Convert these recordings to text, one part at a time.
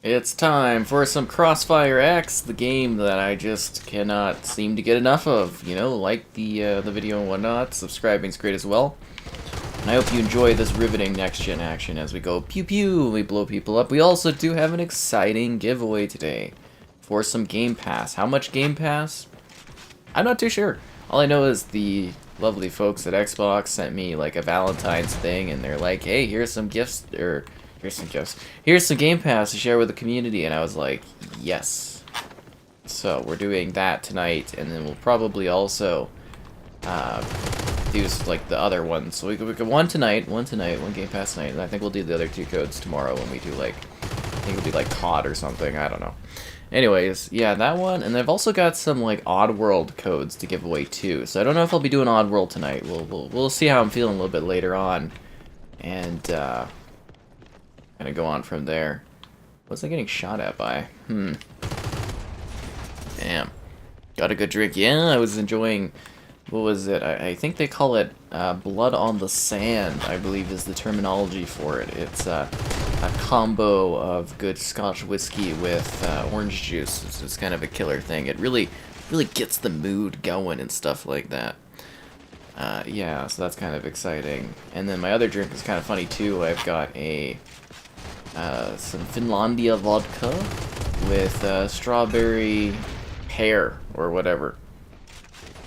It's time for some CrossfireX, the game that I just cannot seem to get enough of. You know, like the video and whatnot. Subscribing's great as well. And I hope you enjoy this riveting next-gen action as we go pew-pew, we blow people up. We also do have an exciting giveaway today for some Game Pass. How much Game Pass? I'm not too sure. All I know is the lovely folks at Xbox sent me like a Valentine's thing, and they're like, hey, here's some gifts, or here's some gifts. Here's some Game Pass to share with the community, and I was like, yes. So we're doing that tonight, and then we'll probably also do like the other ones. So we could one tonight, one Game Pass tonight, and I think we'll do the other two codes tomorrow when we do like, I think it'll be like COD or something. I don't know. Anyways, yeah, that one, and I've also got some like Oddworld codes to give away too. So I don't know if I'll be doing Oddworld tonight. We'll see how I'm feeling a little bit later on, and kind of go on from there. What's I getting shot at by? Damn. Got a good drink. Yeah, I was enjoying. What was it? I think they call it blood on the sand, I believe is the terminology for it. It's a combo of good Scotch whiskey with orange juice. It's kind of a killer thing. It really gets the mood going and stuff like that. Yeah, so that's kind of exciting. And then my other drink is kind of funny too. I've got a some Finlandia vodka with strawberry pear or whatever.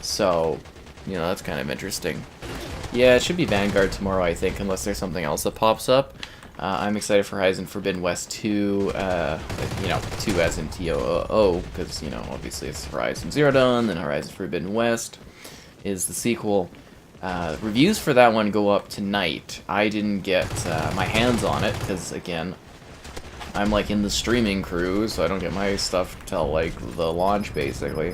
So, you know, that's kind of interesting. Yeah, it should be Vanguard tomorrow, I think, unless there's something else that pops up. I'm excited for Horizon Forbidden West 2, you know, 2 as in T-O-O, because, you know, obviously it's Horizon Zero Dawn, then Horizon Forbidden West is the sequel. Reviews for that one go up tonight. I didn't get my hands on it, because, again, I'm, like, in the streaming crew, so I don't get my stuff till, like, the launch, basically.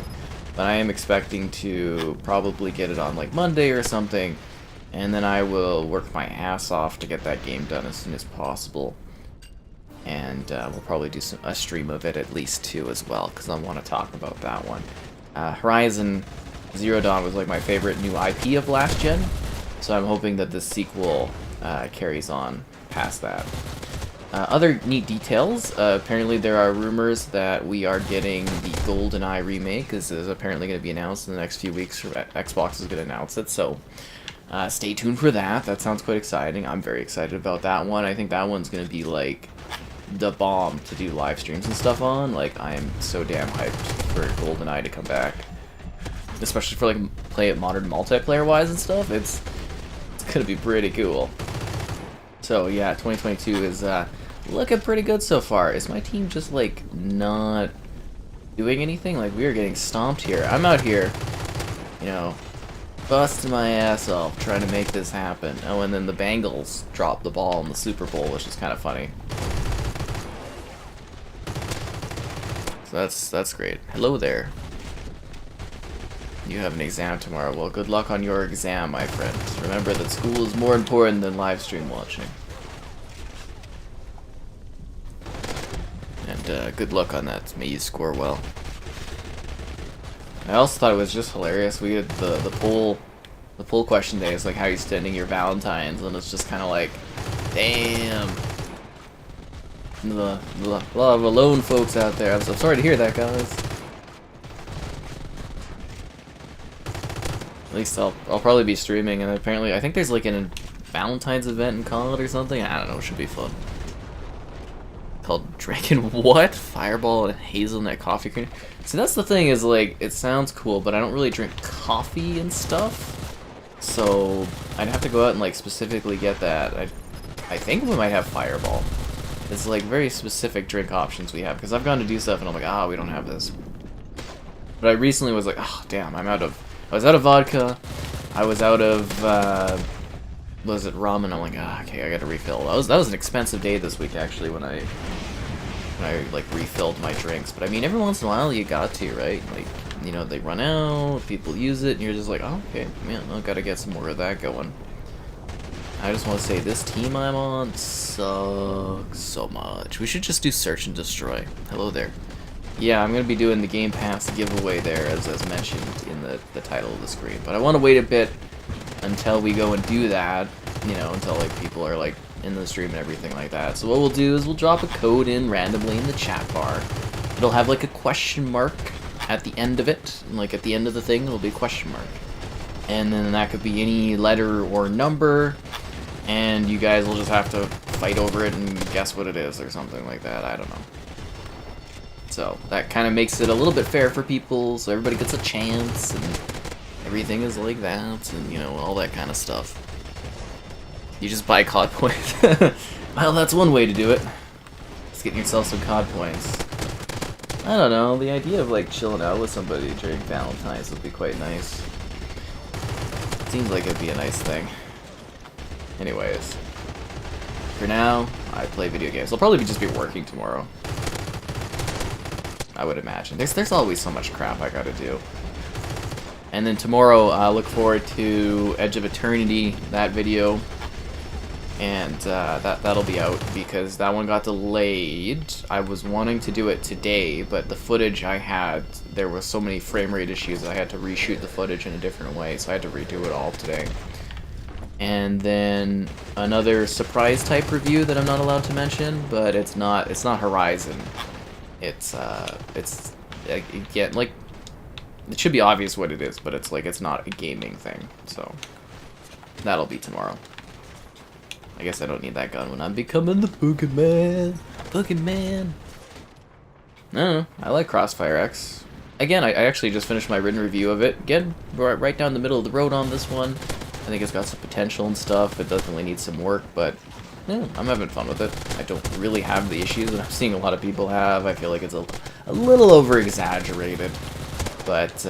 But I am expecting to probably get it on like Monday or something, and then I will work my ass off to get that game done as soon as possible. And we'll probably do a stream of it at least too as well, because I want to talk about that one. Horizon Zero Dawn was like my favorite new IP of last gen, so I'm hoping that this sequel carries on past that. Other neat details, apparently there are rumors that we are getting the GoldenEye remake. This is apparently going to be announced in the next few weeks. Xbox is going to announce it, so stay tuned for that. That sounds quite exciting. I'm very excited about that one. I think that one's going to be like the bomb to do live streams and stuff on. Like, I am so damn hyped for GoldenEye to come back. Especially for like play it modern multiplayer wise and stuff. It's going to be pretty cool. So yeah, 2022 is looking pretty good so far. Is my team just like not doing anything? Like, we are getting stomped here. I'm out here, you know, busting my ass off trying to make this happen. Oh, and then the Bengals dropped the ball in the Super Bowl, which is kind of funny. So that's great. Hello there. You have an exam tomorrow. Well, good luck on your exam, my friend. Remember that school is more important than live stream watching. And good luck on that. May you score well. I also thought it was just hilarious. We had the poll question day is like, how are you spending your Valentines? And it's just kind of like, damn. A lot of alone folks out there. I'm so sorry to hear that, guys. At least I'll probably be streaming, and apparently I think there's like a Valentine's event in COD or something. I don't know, it should be fun. Called Drinking What? Fireball and hazelnut coffee cream. See, that's the thing, is like, it sounds cool, but I don't really drink coffee and stuff. So I'd have to go out and like specifically get that. I think we might have Fireball. It's like very specific drink options we have, because I've gone to do stuff and I'm like, we don't have this. But I recently was like, oh damn, I was out of vodka, I was out of, was it ramen? I'm like, okay, I gotta refill. That was an expensive day this week, actually, when I like, refilled my drinks. But, I mean, every once in a while, you got to, right? Like, you know, they run out, people use it, and you're just like, oh, okay, man, I gotta get some more of that going. I just want to say, this team I'm on sucks so much. We should just do Search and Destroy. Hello there. Yeah, I'm going to be doing the Game Pass giveaway there, as mentioned in the title of the screen. But I want to wait a bit until we go and do that, you know, until like people are like in the stream and everything like that. So what we'll do is we'll drop a code in randomly in the chat bar. It'll have like a question mark at the end of it, and like at the end of the thing it'll be a question mark. And then that could be any letter or number, and you guys will just have to fight over it and guess what it is or something like that. I don't know. So that kind of makes it a little bit fair for people, so everybody gets a chance, and everything is like that, and you know, all that kind of stuff. You just buy COD points. Well, that's one way to do it. Just getting yourself some COD points. I don't know, the idea of like chilling out with somebody during Valentine's would be quite nice. Seems like it'd be a nice thing. Anyways, for now, I play video games. I'll probably just be working tomorrow, I would imagine. There's always so much crap I gotta do. And then tomorrow, I look forward to Edge of Eternity, that video. And that'll be out because that one got delayed. I was wanting to do it today, but the footage I had, there was so many frame rate issues I had to reshoot the footage in a different way, so I had to redo it all today. And then another surprise type review that I'm not allowed to mention, but it's not Horizon. It's again, like, it should be obvious what it is, but it's like it's not a gaming thing. So that'll be tomorrow. I guess I don't need that gun when I'm becoming the Boogeyman. Boogeyman. No, I like CrossfireX. Again, I actually just finished my written review of it. Again, right down the middle of the road on this one. I think it's got some potential and stuff. It definitely needs some work, but yeah, I'm having fun with it. I don't really have the issues that I'm seeing a lot of people have. I feel like it's a little over-exaggerated. But,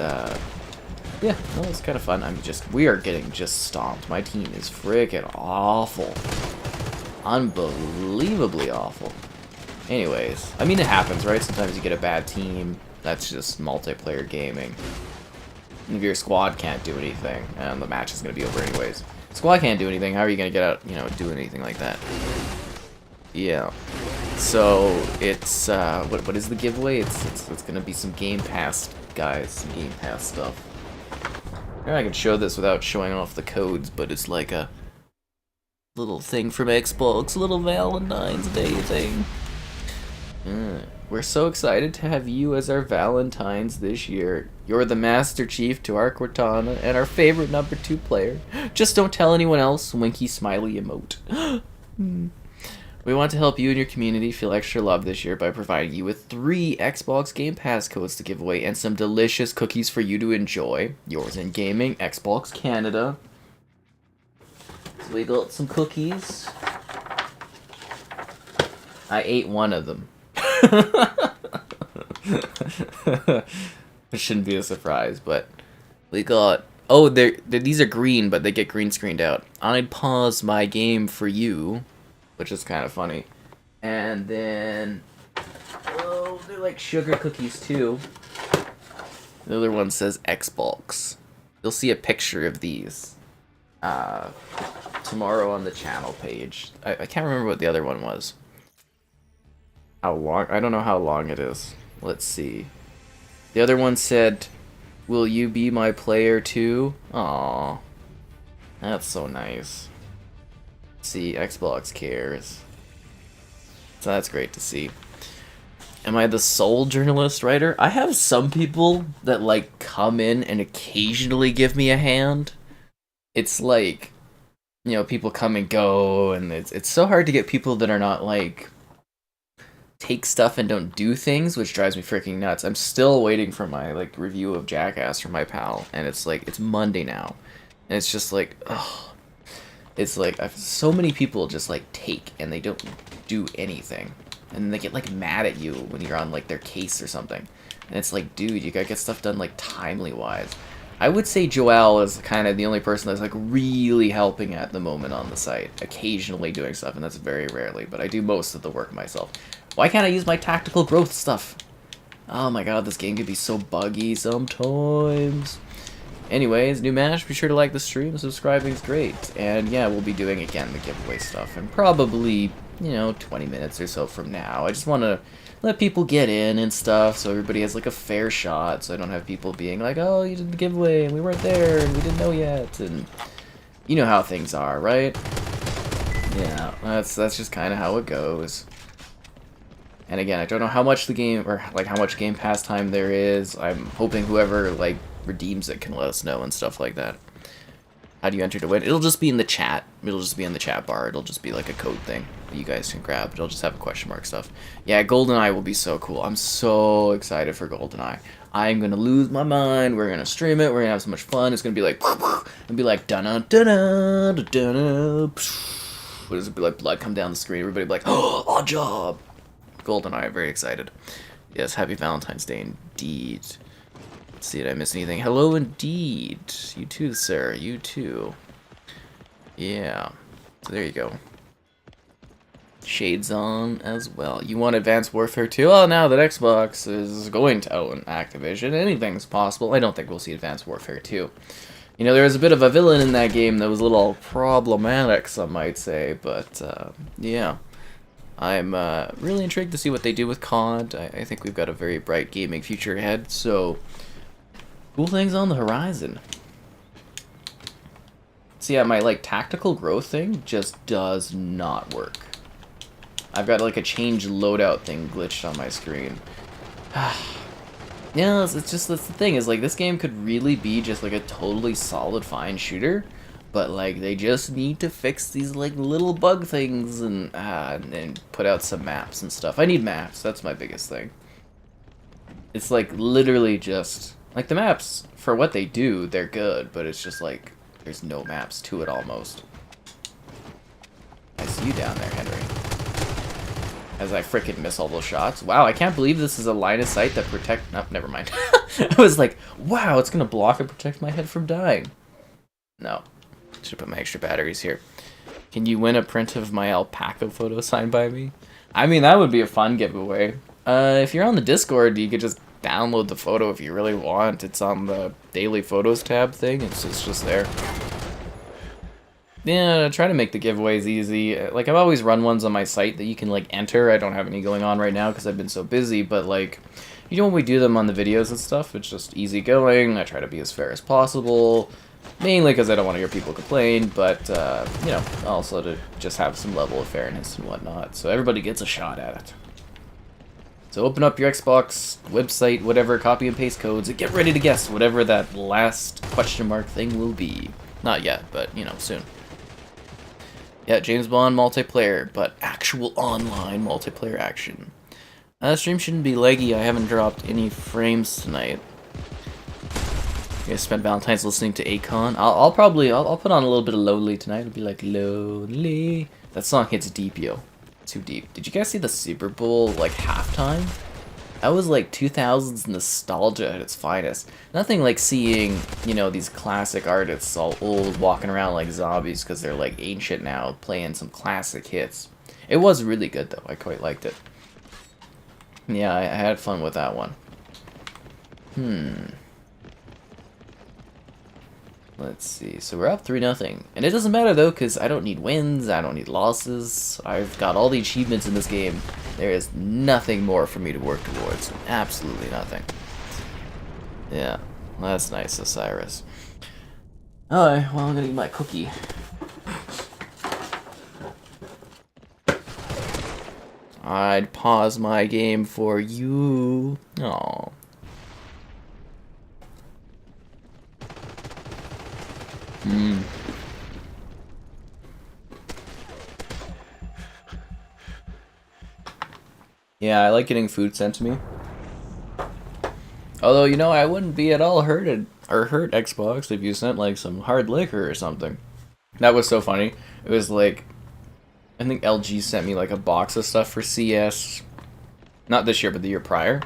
yeah, no, it's kind of fun. We are getting just stomped. My team is freaking awful. Unbelievably awful. Anyways, I mean, it happens, right? Sometimes you get a bad team. That's just multiplayer gaming. If your squad can't do anything, and the match is going to be over anyways. Squad can't do anything, how are you going to get out, you know, do anything like that? Yeah. So, it's, what is the giveaway? It's going to be some Game Pass, guys. Some Game Pass stuff. I can show this without showing off the codes, but it's like a little thing from Xbox, a little Valentine's Day thing. We're so excited to have you as our Valentines this year. You're the Master Chief to our Cortana and our favorite number 2 player. Just don't tell anyone else, winky smiley emote. We want to help you and your community feel extra love this year by providing you with 3 Xbox Game Pass codes to give away and some delicious cookies for you to enjoy. Yours in Gaming, Xbox Canada. So we got some cookies. I ate one of them. It shouldn't be a surprise, but we got... Oh, these are green, but they get green screened out. I'd pause my game for you, which is kind of funny. And then... Oh, they're like sugar cookies, too. The other one says Xbox. You'll see a picture of these tomorrow on the channel page. I can't remember what the other one was. How long? I don't know how long it is. Let's see. The other one said, "Will you be my player too?" Aww. That's so nice. See, Xbox cares. So that's great to see. Am I the sole journalist writer? I have some people that, like, come in and occasionally give me a hand. It's like, you know, people come and go, and it's so hard to get people that are not, like, take stuff and don't do things, which drives me freaking nuts. I'm still waiting for my, like, review of Jackass from my pal, and it's like, it's Monday now. And it's just like, ugh. It's like, so many people just, like, take, and they don't do anything. And they get, like, mad at you when you're on, like, their case or something. And it's like, dude, you gotta get stuff done, like, timely-wise. I would say Joelle is kind of the only person that's, like, really helping at the moment on the site. Occasionally doing stuff, and that's very rarely, but I do most of the work myself. Why can't I use my tactical growth stuff? Oh my god, this game can be so buggy sometimes. Anyways, new match, be sure to like the stream, subscribing is great. And yeah, we'll be doing, again, the giveaway stuff, and probably, you know, 20 minutes or so from now. I just want to let people get in and stuff, so everybody has, like, a fair shot, so I don't have people being like, oh, you did the giveaway, and we weren't there, and we didn't know yet, and you know how things are, right? Yeah, that's just kind of how it goes. And again, I don't know how much the game, or like how much Game Pass time there is. I'm hoping whoever like redeems it can let us know and stuff like that. How do you enter to win? It'll just be in the chat. It'll just be in the chat bar. It'll just be like a code thing that you guys can grab. It'll just have a question mark stuff. Yeah, GoldenEye will be so cool. I'm so excited for GoldenEye. I'm gonna lose my mind. We're gonna stream it. We're gonna have so much fun. It's gonna be like, it'll be like da da da da da da. What does it be like? Blood come down the screen. Everybody be like, oh, odd job. GoldenEye, very excited. Yes, happy Valentine's Day indeed. Let's see, did I miss anything? Hello indeed. You too, sir. You too. Yeah. So there you go. Shades on as well. You want Advanced Warfare 2? Well, now that Xbox is going to own Activision, anything's possible. I don't think we'll see Advanced Warfare 2. You know, there was a bit of a villain in that game that was a little problematic, some might say, but, yeah. I'm really intrigued to see what they do with COD. I think we've got a very bright gaming future ahead, so cool things on the horizon. So yeah, my like tactical growth thing just does not work. I've got like a change loadout thing glitched on my screen. Yeah, it's just that's the thing is like this game could really be just like a totally solid fine shooter. But, like, they just need to fix these, like, little bug things and put out some maps and stuff. I need maps. That's my biggest thing. It's, like, literally just... Like, the maps, for what they do, they're good. But it's just, like, there's no maps to it almost. I see you down there, Henry. As I frickin' miss all those shots. Wow, I can't believe this is a line of sight that protect... Oh, never mind. I was like, wow, it's gonna block and protect my head from dying. No. Should put my extra batteries here. Can you win a print of my alpaca photo signed by me? I mean, that would be a fun giveaway. If you're on the Discord, you could just download the photo if you really want. It's on the daily photos tab thing. It's just there. Yeah, try to make the giveaways easy. Like, I've always run ones on my site that you can, like, enter. I don't have any going on right now because I've been so busy, but, like, you know when we do them on the videos and stuff, it's just easy going. I try to be as fair as possible. Mainly because I don't want to hear people complain, but, you know, also to just have some level of fairness and whatnot. So everybody gets a shot at it. So open up your Xbox website, whatever, copy and paste codes, and get ready to guess whatever that last question mark thing will be. Not yet, but, you know, soon. Yeah, James Bond multiplayer, but actual online multiplayer action. Stream shouldn't be laggy. I haven't dropped any frames tonight. I spent Valentine's listening to Akon. I'll put on a little bit of Lonely tonight. It'll be like Lonely. That song hits deep, yo. Too deep. Did you guys see the Super Bowl like halftime? That was like 2000s nostalgia at its finest. Nothing like seeing, you know, these classic artists all old walking around like zombies because they're like ancient now, playing some classic hits. It was really good though. I quite liked it. Yeah, I had fun with that one. Let's see. So we're up 3-0. And it doesn't matter, though, because I don't need wins. I don't need losses. I've got all the achievements in this game. There is nothing more for me to work towards. Absolutely nothing. Yeah. Well, that's nice, Osiris. Alright, well, I'm gonna eat my cookie. I'd pause my game for you. Aww. Yeah, I like getting food sent to me. Although, you know, I wouldn't be at all hurt Xbox if you sent like some hard liquor or something. That was so funny. It was like, I think LG sent me like a box of stuff for CS. Not this year, but the year prior.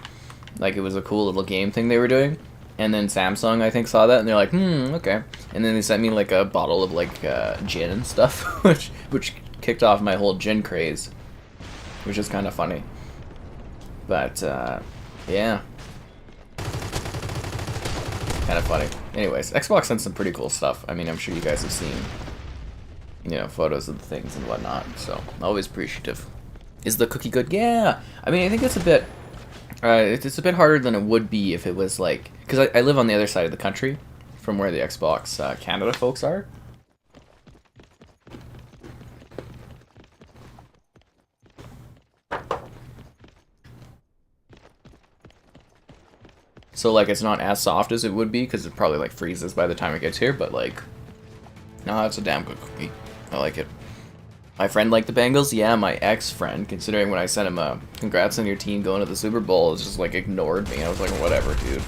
Like, it was a cool little game thing they were doing. And then Samsung, I think, saw that, and they're like, okay. And then they sent me, like, a bottle of, like, gin and stuff, which kicked off my whole gin craze, which is kind of funny. But, yeah. Kind of funny. Anyways, Xbox sent some pretty cool stuff. I mean, I'm sure you guys have seen, you know, photos of the things and whatnot, so always appreciative. Is the cookie good? Yeah! I mean, I think it's a bit... it's a bit harder than it would be if it was like... Because I live on the other side of the country from where the Xbox Canada folks are. So like it's not as soft as it would be because it probably like freezes by the time it gets here, but like, no, that's a damn good cookie. I like it. My friend liked the Bengals? Yeah, my ex-friend, considering when I sent him a congrats on your team going to the Super Bowl, is just like ignored me. I was like, whatever, dude.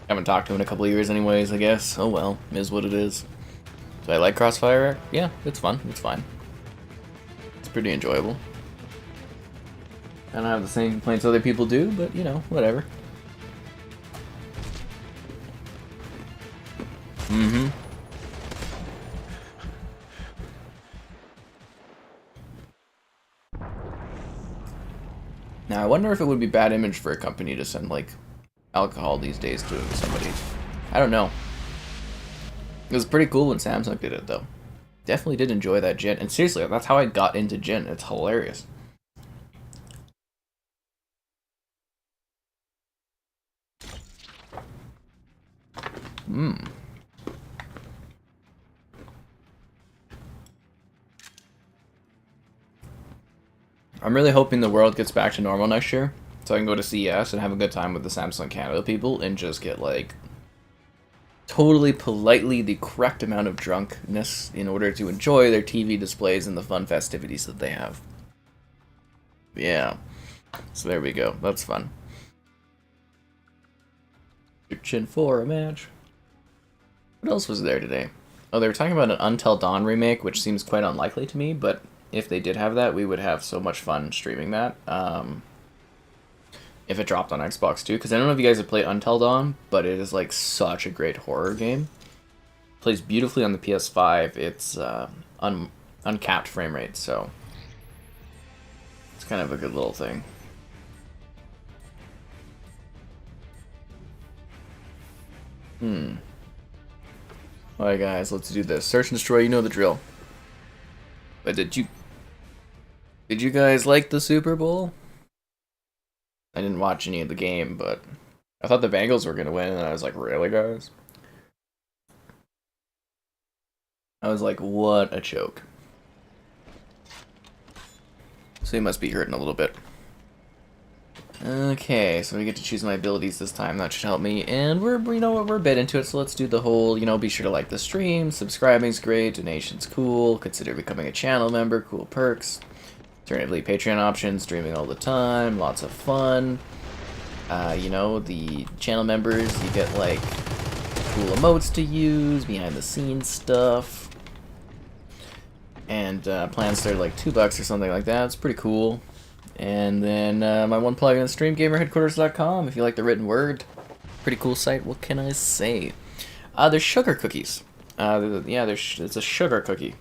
Haven't talked to him in a couple of years anyways, I guess. Oh well, is what it is. Do I like Crossfire? Yeah, it's fun. It's fine. It's pretty enjoyable. I don't have the same complaints other people do, but you know, whatever. Mm-hmm. Now, I wonder if it would be bad image for a company to send, like, alcohol these days to somebody. I don't know. It was pretty cool when Samsung did it, though. Definitely did enjoy that gin. And seriously, that's how I got into gin. It's hilarious. Mmm. I'm really hoping the world gets back to normal next year, so I can go to CES and have a good time with the Samsung Canada people and just get, like, totally politely the correct amount of drunkenness in order to enjoy their TV displays and the fun festivities that they have. Yeah. So there we go. That's fun. Searching for a match. What else was there today? Oh, they were talking about an Until Dawn remake, which seems quite unlikely to me, but if they did have that, we would have so much fun streaming that. If it dropped on Xbox too, because I don't know if you guys have played Until Dawn, but it is like such a great horror game. Plays beautifully on the PS5. It's uncapped frame rate, so it's kind of a good little thing. Alright guys, let's do this. Search and destroy, you know the drill. But did you guys like the Super Bowl? I didn't watch any of the game, but I thought the Bengals were going to win, and I was like, really, guys? I was like, what a choke. So he must be hurting a little bit. Okay, so we get to choose my abilities this time. That should help me. And we're a bit into it, so let's do the whole, be sure to like the stream. Subscribing's great, donation's cool. Consider becoming a channel member, cool perks. Alternatively, Patreon options, streaming all the time, lots of fun. The channel members, you get, like, cool emotes to use, behind-the-scenes stuff. And plans start, like, $2 or something like that. It's pretty cool. And then my one plugin, StreamGamerHeadquarters.com, if you like the written word. Pretty cool site, what can I say? There's sugar cookies. It's a sugar cookie.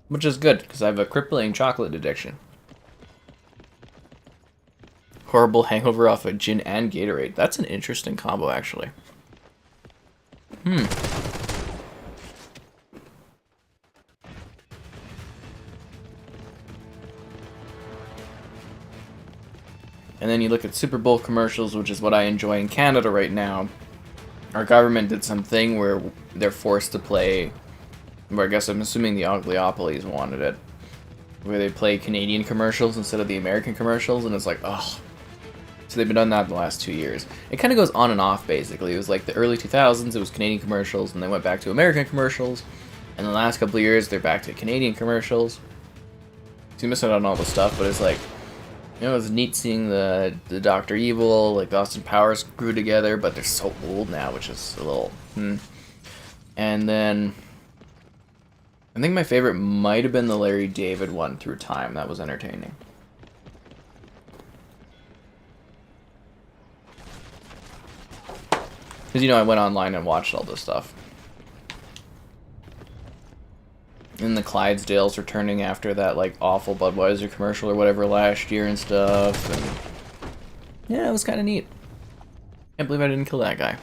Which is good, because I have a crippling chocolate addiction. Horrible hangover off of gin and Gatorade. That's an interesting combo, actually. And then you look at Super Bowl commercials, which is what I enjoy in Canada right now. Our government did something where they're forced to play... Where I guess I'm assuming the Ogliopolies wanted it. Where they play Canadian commercials instead of the American commercials, and it's like, ugh. So they've been doing that the last 2 years. It kind of goes on and off, basically. It was like the early 2000s, it was Canadian commercials, and they went back to American commercials. And the last couple of years, they're back to Canadian commercials. So you miss out on all the stuff, but it's like, it was neat seeing the Dr. Evil, like the Austin Powers grew together, but they're so old now, which is a little, And then... I think my favorite might have been the Larry David one, Through Time. That was entertaining. Because, I went online and watched all this stuff. And the Clydesdales returning after that, like, awful Budweiser commercial or whatever last year and stuff. And yeah, it was kind of neat. Can't believe I didn't kill that guy.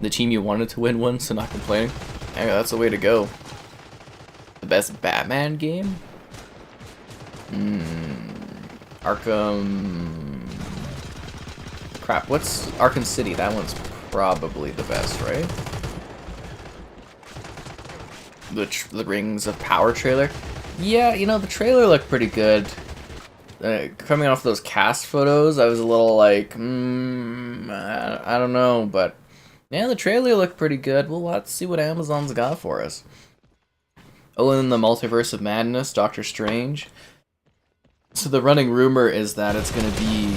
The team you wanted to win won, so not complaining. Yeah, that's the way to go. The best Batman game? Arkham... Crap, what's Arkham City? That one's probably the best, right? The Rings of Power trailer? Yeah, you know, the trailer looked pretty good. Coming off those cast photos, I was a little like, I don't know, but yeah, the trailer looked pretty good. Well, let's see what Amazon's got for us. Oh, and then the Multiverse of Madness, Doctor Strange. So the running rumor is that it's going to be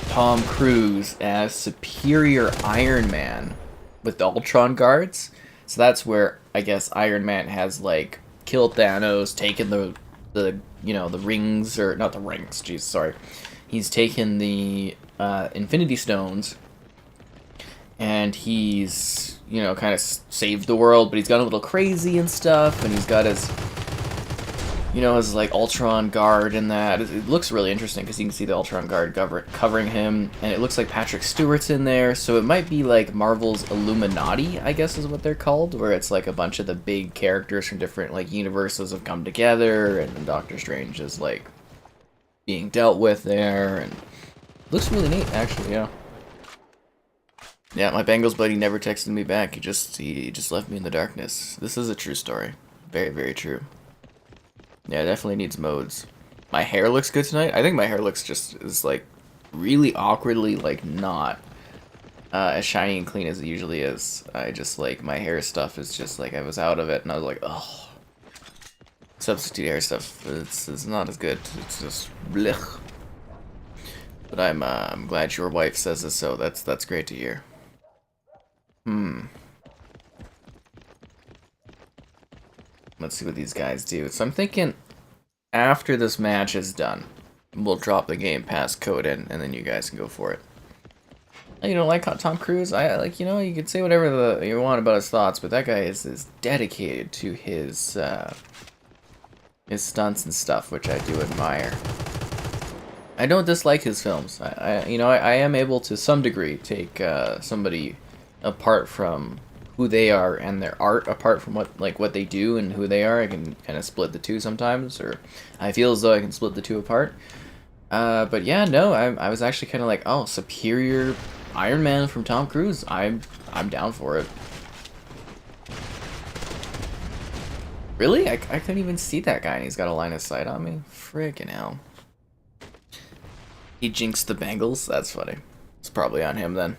Tom Cruise as Superior Iron Man with the Ultron guards. So that's where I guess Iron Man has like killed Thanos, taken the you know, the rings, or not the rings, jeez, sorry. He's taken the Infinity Stones, and he's, you know, kind of saved the world, but he's gone a little crazy and stuff, and he's got his, you know, his like Ultron guard and that. It looks really interesting because you can see the Ultron guard covering him, and it looks like Patrick Stewart's in there, so it might be like Marvel's Illuminati, I guess is what they're called, where it's like a bunch of the big characters from different like universes have come together, and Doctor Strange is like being dealt with there, and it looks really neat actually. Yeah, my Bengals buddy never texted me back. He just left me in the darkness. This is a true story. Very, very true. Yeah, it definitely needs modes. My hair looks good tonight. I think my hair looks is like really awkwardly like not as shiny and clean as it usually is. I just like my hair stuff is just like I was out of it and I was like, oh, substitute hair stuff. It's not as good. It's just blech. But I'm glad your wife says this, so that's great to hear. Let's see what these guys do. So I'm thinking after this match is done, we'll drop the Game Pass code in, and then you guys can go for it. You don't like Tom Cruise? I like, you know, you can say whatever you want about his thoughts, but that guy is dedicated to his stunts and stuff, which I do admire. I don't dislike his films. I am able to some degree take somebody apart from who they are and their art, apart from what they do and who they are. I can kind of split the two sometimes, or I feel as though I can split the two apart. But yeah, no, I was actually kind of like, oh, Superior Iron Man from Tom Cruise. I'm down for it. Really? I couldn't even see that guy and he's got a line of sight on me? Freaking hell. He jinxed the Bengals? That's funny. It's probably on him then.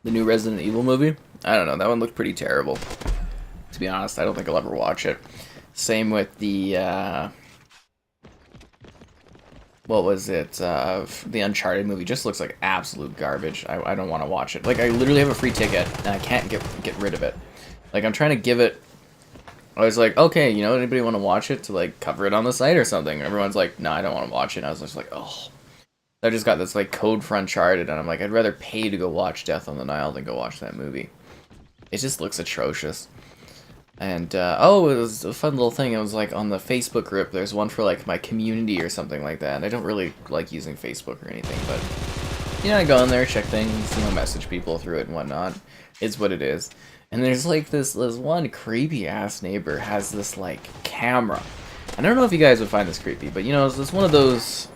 The new Resident Evil movie? I don't know, that one looked pretty terrible. To be honest, I don't think I'll ever watch it. Same with the, what was it? The Uncharted movie just looks like absolute garbage. I don't want to watch it. Like, I literally have a free ticket, and I can't get rid of it. Like, I'm trying to give it... I was like, okay, you know, anybody want to watch it to, like, cover it on the site or something? And everyone's like, no, I don't want to watch it. And I was just like, oh... I just got this like code for Uncharted, and I'm like, I'd rather pay to go watch Death on the Nile than go watch that movie. It just looks atrocious. And oh, it was a fun little thing. It was like on the Facebook group. There's one for like my community or something like that. And I don't really like using Facebook or anything, but you know, I go in there, check things, you know, message people through it and whatnot. It's what it is. And there's like this one creepy ass neighbor has this like camera. I don't know if you guys would find this creepy, but you know, it's one of those.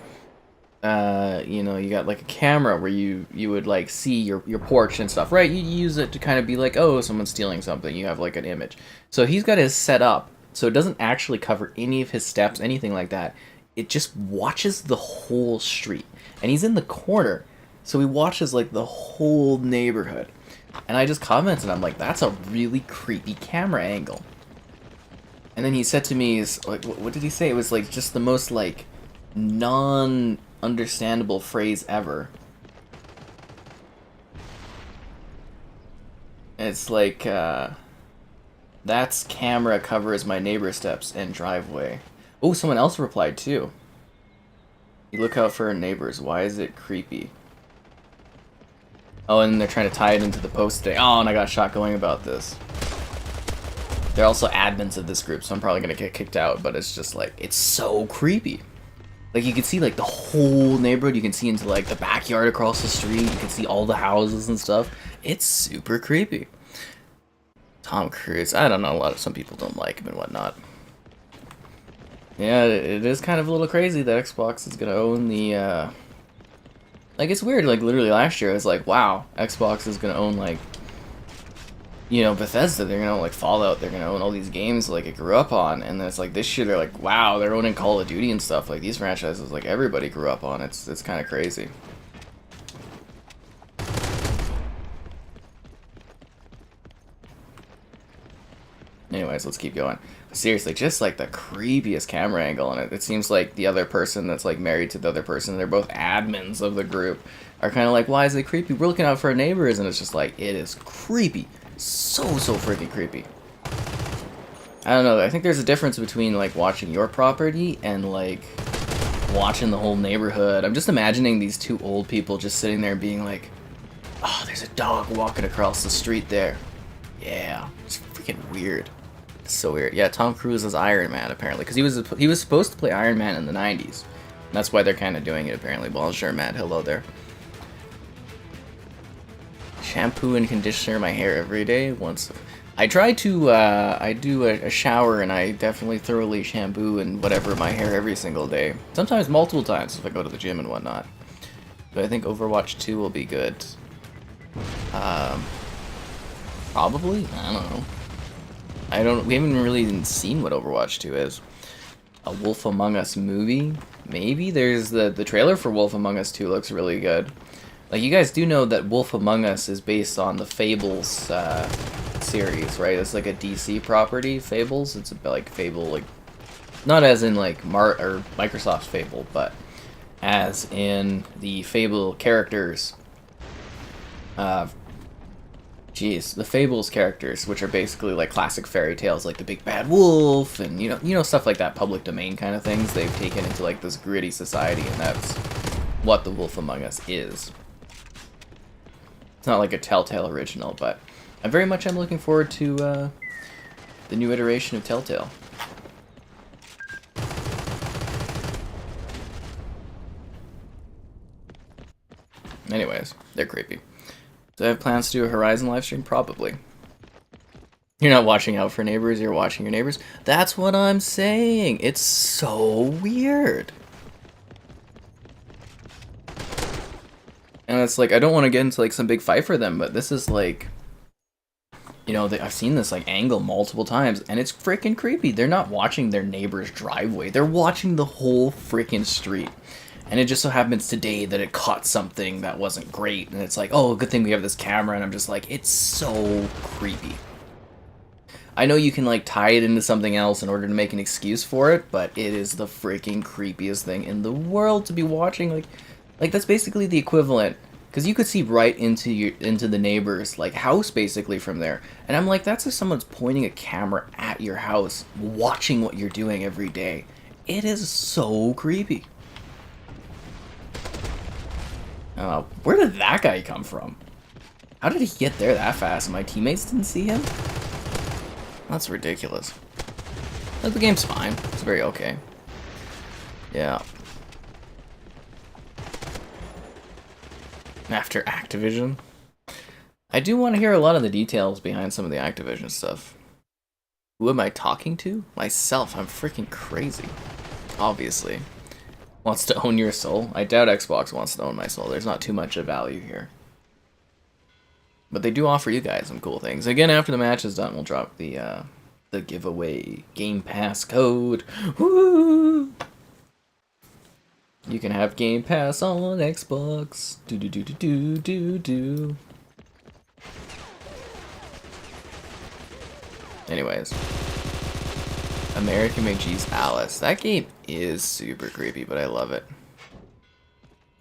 You know, you got like a camera where you would like see your porch and stuff, right? You use it to kind of be like, oh, someone's stealing something. You have like an image. So he's got his set up so it doesn't actually cover any of his steps, anything like that. It just watches the whole street, and he's in the corner, so he watches like the whole neighborhood. And I just commented, I'm like, that's a really creepy camera angle. And then he said to me, like, what did he say? It was like just the most like non-understandable phrase ever. It's like, that's camera covers my neighbor steps and driveway. Oh, someone else replied too. You look out for neighbors. Why is it creepy? Oh, and they're trying to tie it into the post today. Oh, and I got shot going about this. They're also admins of this group, so I'm probably gonna get kicked out, but it's just like, it's so creepy. Like, you can see like the whole neighborhood, you can see into like the backyard across the street, you can see all the houses and stuff. It's super creepy. Tom Cruise, I don't know, some people don't like him and whatnot. Yeah, it is kind of a little crazy that Xbox is gonna own the, like, it's weird, like, literally last year, I was like, wow, Xbox is gonna own, like, you know, Bethesda, they're gonna own like Fallout, they're gonna own all these games like it grew up on, and then it's like this year they're like, wow, they're owning Call of Duty and stuff. Like these franchises, like everybody grew up on. It's kind of crazy. Anyways, let's keep going. Seriously, just like the creepiest camera angle, and it seems like the other person that's like married to the other person, they're both admins of the group, are kind of like, why is it creepy? We're looking out for our neighbors, and it's just like, it is creepy. So freaking creepy. I don't know, I think there's a difference between like watching your property and like watching the whole neighborhood. I'm just imagining these two old people just sitting there being like, oh, there's a dog walking across the street there. Yeah, it's freaking weird. It's so weird. Yeah, Tom Cruise is Iron Man apparently, because he was supposed to play Iron Man in the 90s. That's why they're kind of doing it apparently. Bonjour, Matt. Hello there. Shampoo and conditioner my hair every day. Once I try to, I do a shower and I definitely thoroughly shampoo and whatever my hair every single day. Sometimes multiple times if I go to the gym and whatnot. But I think Overwatch 2 will be good. Probably? I don't know. We haven't really even seen what Overwatch 2 is. A Wolf Among Us movie? Maybe? There's the trailer for Wolf Among Us 2 looks really good. Like, you guys do know that Wolf Among Us is based on the Fables series, right? It's like a DC property, Fables. It's like Fable, like, not as in like or Microsoft's Fable, but as in the Fable characters. The Fables characters, which are basically like classic fairy tales, like the Big Bad Wolf, and you know stuff like that, public domain kind of things. They've taken into like this gritty society, and that's what the Wolf Among Us is. It's not like a Telltale original, but I very much am looking forward to the new iteration of Telltale. Anyways, they're creepy. Do I have plans to do a Horizon livestream? Probably. You're not watching out for neighbors, you're watching your neighbors. That's what I'm saying. It's so weird. And it's like, I don't want to get into like some big fight for them, but this is like, you know, I've seen this like angle multiple times, and it's freaking creepy. They're not watching their neighbor's driveway. They're watching the whole freaking street. And it just so happens today that it caught something that wasn't great, and it's like, oh, good thing we have this camera, and I'm just like, it's so creepy. I know you can like tie it into something else in order to make an excuse for it, but it is the freaking creepiest thing in the world to be watching. Like that's basically the equivalent, because you could see right into the neighbor's like house basically from there, and I'm like, that's if someone's pointing a camera at your house, watching what you're doing every day. It is so creepy. Where did that guy come from? How did he get there that fast and my teammates didn't see him? That's ridiculous. But the game's fine. It's very okay. Yeah. After Activision. I do want to hear a lot of the details behind some of the Activision stuff. Who am I talking to? Myself. I'm freaking crazy. Obviously. Wants to own your soul? I doubt Xbox wants to own my soul. There's not too much of value here. But they do offer you guys some cool things. Again, after the match is done, we'll drop the giveaway Game Pass code. Woo! You can have Game Pass on Xbox. Do. Anyways. American McGee's Alice. That game is super creepy, but I love it.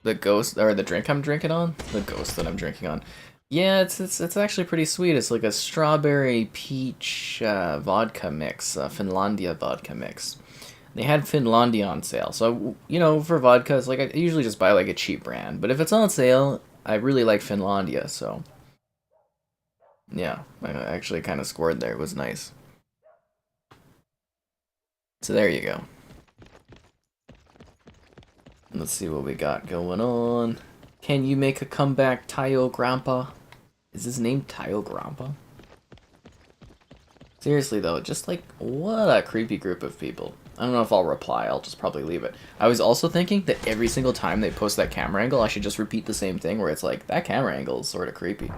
The ghost, or the drink I'm drinking on? The ghost that I'm drinking on. Yeah, it's actually pretty sweet. It's like a strawberry peach vodka mix, Finlandia vodka mix. They had Finlandia on sale, so, you know, for vodka, it's like, I usually just buy like a cheap brand, but if it's on sale, I really like Finlandia, so. Yeah, I actually kind of scored there. It was nice. So there you go. Let's see what we got going on. Can you make a comeback, Tayo Grandpa? Is his name Tayo Grandpa? Seriously though, just like, what a creepy group of people. I don't know if I'll reply, I'll just probably leave it. I was also thinking that every single time they post that camera angle, I should just repeat the same thing where it's like, that camera angle is sort of creepy.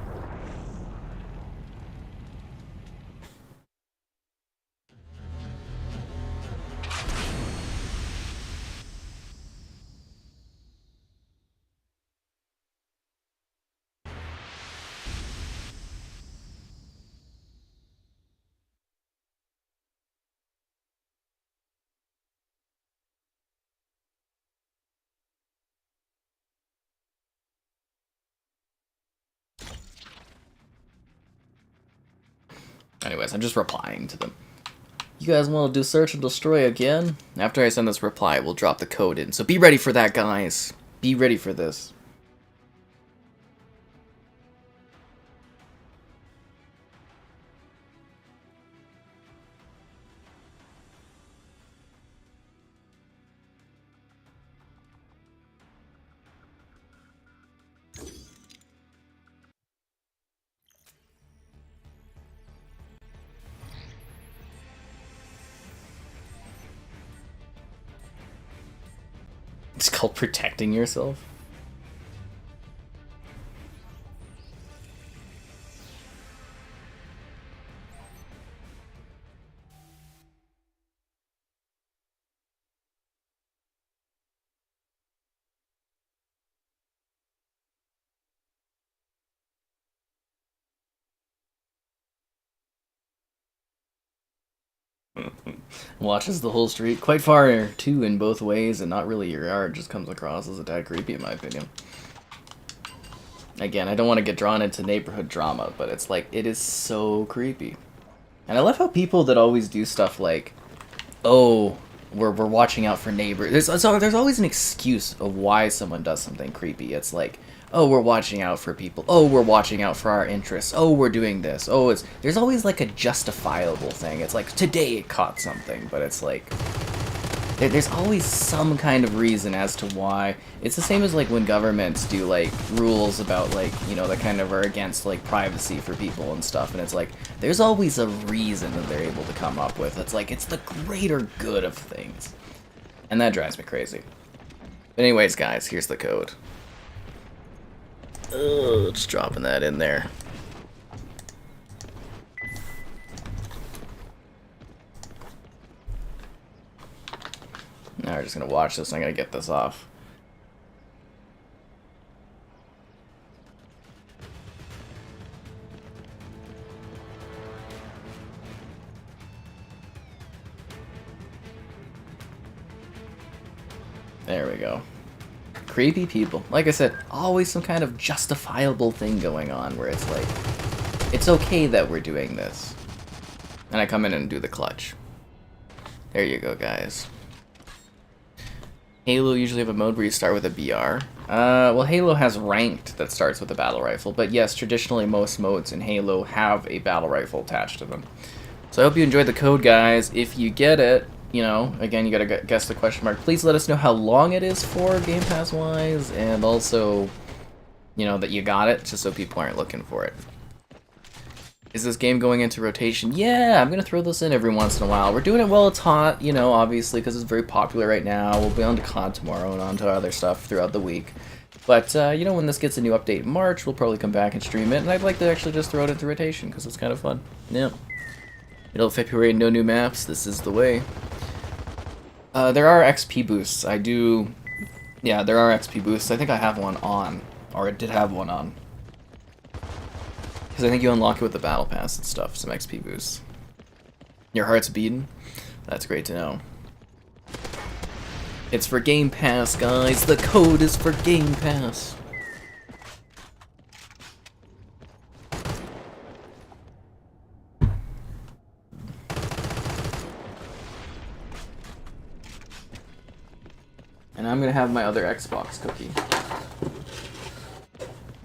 Anyways, I'm just replying to them. You guys want to do search and destroy again? After I send this reply, we'll drop the code in. So be ready for that, guys. Be ready for this. It's called protecting yourself. Watches the whole street. Quite far, too, in both ways, and not really your yard. Just comes across as a tad creepy, in my opinion. Again, I don't want to get drawn into neighborhood drama, but it's like, it is so creepy. And I love how people that always do stuff like, oh, we're watching out for neighbors. There's always an excuse of why someone does something creepy. It's like, oh, we're watching out for people. Oh, we're watching out for our interests. Oh, we're doing this. Oh, there's always like a justifiable thing. It's like, today it caught something, but it's like, there's always some kind of reason as to why. It's the same as like when governments do like rules about like, you know, that kind of are against like privacy for people and stuff, and it's like, there's always a reason that they're able to come up with. It's like, it's the greater good of things. And that drives me crazy. But anyways, guys, here's the code. Just dropping that in there. Now we're just gonna watch this and I'm gonna get this off. There we go. Creepy people. Like I said, always some kind of justifiable thing going on where it's like, it's okay that we're doing this. And I come in and do the clutch. There you go, guys. Halo usually have a mode where you start with a BR. Well, Halo has ranked that starts with a battle rifle, but yes, traditionally most modes in Halo have a battle rifle attached to them. So I hope you enjoyed the code, guys. If you get it, you know, again, you gotta guess the question mark. Please let us know how long it is for, Game Pass-wise, and also, you know, that you got it, just so people aren't looking for it. Is this game going into rotation? Yeah, I'm gonna throw this in every once in a while. We're doing it while it's hot, you know, obviously, because it's very popular right now. We'll be on to COD tomorrow and on to other stuff throughout the week. But, you know, when this gets a new update in March, we'll probably come back and stream it, and I'd like to actually just throw it into rotation, because it's kind of fun. Yeah. Middle of February, no new maps. This is the way. There are XP boosts. Yeah, there are XP boosts. I think I have one on, or I did have one on. Because I think you unlock it with the battle pass and stuff, some XP boosts. Your heart's beating? That's great to know. It's for Game Pass, guys. The code is for Game Pass. And I'm gonna have my other Xbox cookie.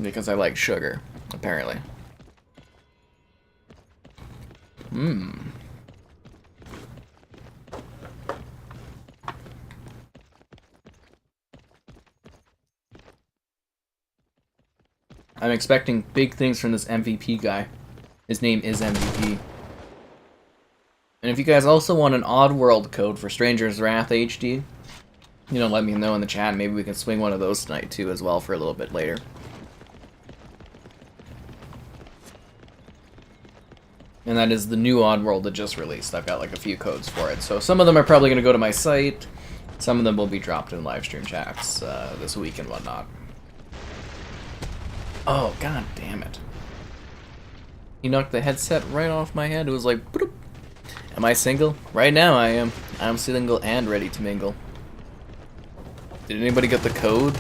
Because I like sugar, apparently. Mmm. I'm expecting big things from this MVP guy. His name is MVP. And if you guys also want an Oddworld code for Stranger's Wrath HD, you know, let me know in the chat. Maybe we can swing one of those tonight too as well for a little bit later. And that is the new Oddworld that just released. I've got like a few codes for it. So some of them are probably going to go to my site. Some of them will be dropped in Livestream chats this week and whatnot. Oh, god damn it. He knocked the headset right off my head. It was like, bloop. Am I single? Right now I am. I'm single and ready to mingle. Did anybody get the code?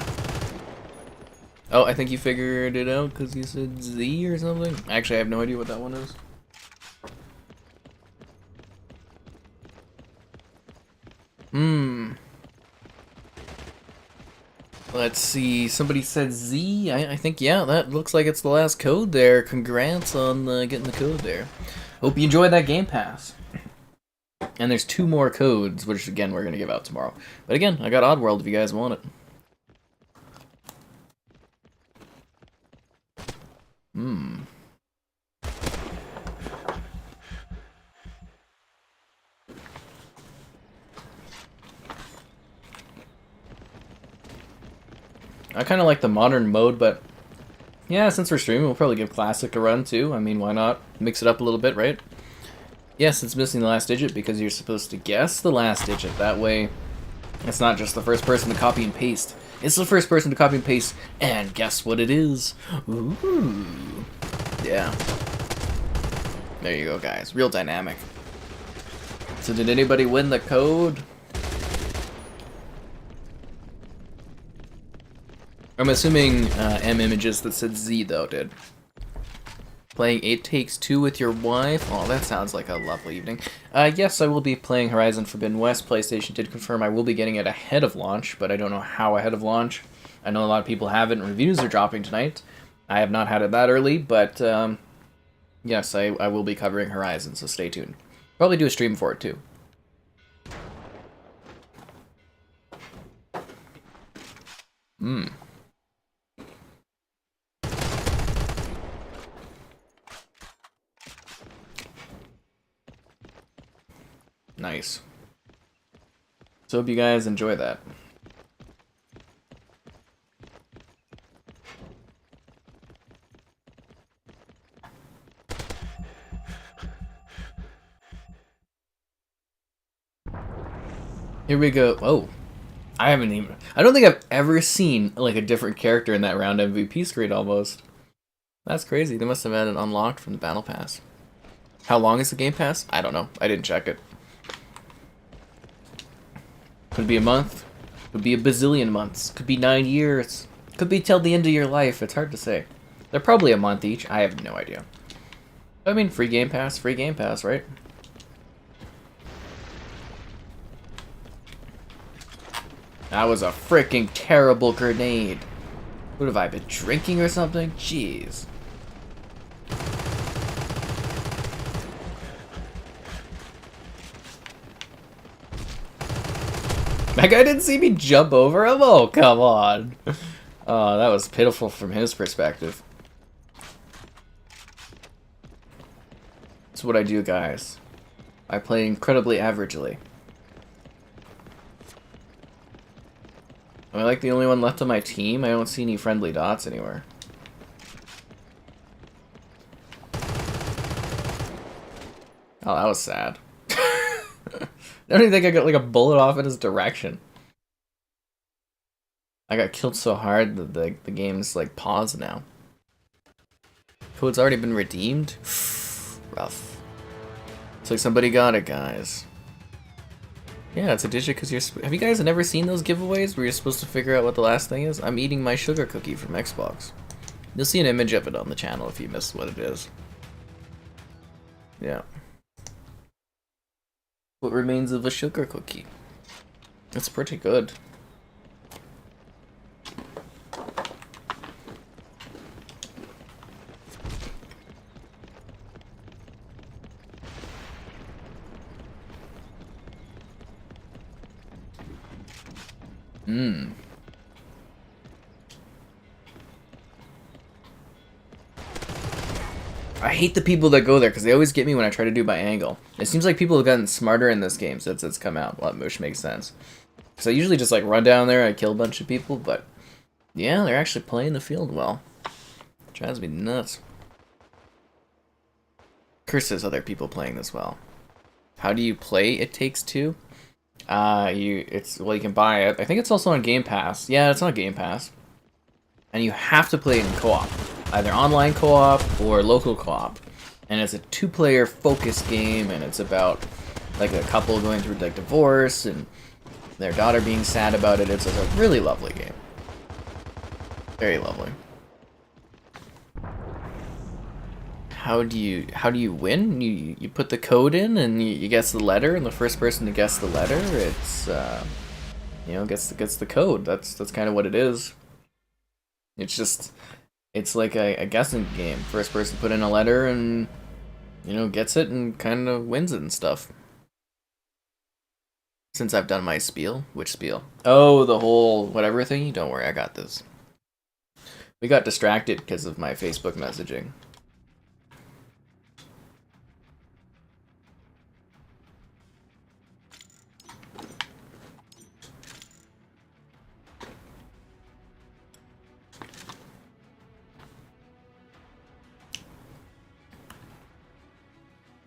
Oh, I think you figured it out because you said Z or something. Actually, I have no idea what that one is. Let's see, somebody said Z. I think, yeah, that looks like it's the last code there. Congrats on getting the code there. Hope you enjoyed that Game Pass. And there's 2 more codes, which again, we're going to give out tomorrow. But again, I got Oddworld if you guys want it. I kind of like the modern mode, but yeah, since we're streaming, we'll probably give Classic a run too. I mean, why not? Mix it up a little bit, right? Yes, it's missing the last digit because you're supposed to guess the last digit. That way, it's not just the first person to copy and paste. It's the first person to copy and paste and guess what it is. Ooh. Yeah. There you go, guys. Real dynamic. So did anybody win the code? I'm assuming M Images that said Z, though, did. Playing It Takes Two with your wife? Oh, that sounds like a lovely evening. Yes, I will be playing Horizon Forbidden West. PlayStation did confirm I will be getting it ahead of launch, but I don't know how ahead of launch. I know a lot of people have it, and reviews are dropping tonight. I have not had it that early, but yes, I will be covering Horizon, so stay tuned. Probably do a stream for it, too. Nice. So hope you guys enjoy that. Here we go. Oh, I don't think I've ever seen like a different character in that round MVP screen almost. That's crazy. They must have had it unlocked from the battle pass. How long is the game pass? I don't know. I didn't check it. Could be a month. Could be a bazillion months. Could be 9 years. Could be till the end of your life. It's hard to say. They're probably a month each. I have no idea. I mean, free game pass, right? That was a freaking terrible grenade. What have I been drinking or something? Jeez. That guy didn't see me jump over him? Oh, come on. Oh, that was pitiful from his perspective. That's what I do, guys. I play incredibly averagely. Am I like the only one left on my team? I don't see any friendly dots anywhere. Oh, that was sad. I don't even think I got like a bullet off in his direction. I got killed so hard that the game's like paused now. Code's already been redeemed? Rough. It's like somebody got it, guys. Yeah, it's a digit because you're... Have you guys never seen those giveaways where you're supposed to figure out what the last thing is? I'm eating my sugar cookie from Xbox. You'll see an image of it on the channel if you missed what it is. Yeah. What remains of a sugar cookie? It's pretty good. I hate the people that go there because they always get me when I try to do by angle. It seems like people have gotten smarter in this game since it's come out. Well, which makes sense. Because I usually just like run down there, I kill a bunch of people, but yeah, they're actually playing the field well. It drives me nuts. Curses other people playing this well. How do you play It Takes Two? You can buy it. I think it's also on Game Pass. Yeah, it's on Game Pass. And you have to play it in co-op. Either online co-op or local co-op. And it's a 2-player focused game, and it's about like a couple going through like divorce and their daughter being sad about it. It's a really lovely game. Very lovely. How do you win? You put the code in and you guess the letter, and the first person to guess the letter, it's you know, gets the code. That's kind of what it is. It's like a guessing game. First person put in a letter and, you know, gets it and kind of wins it and stuff. Since I've done my spiel. Which spiel? Oh, the whole whatever thingy? Don't worry, I got this. We got distracted because of my Facebook messaging.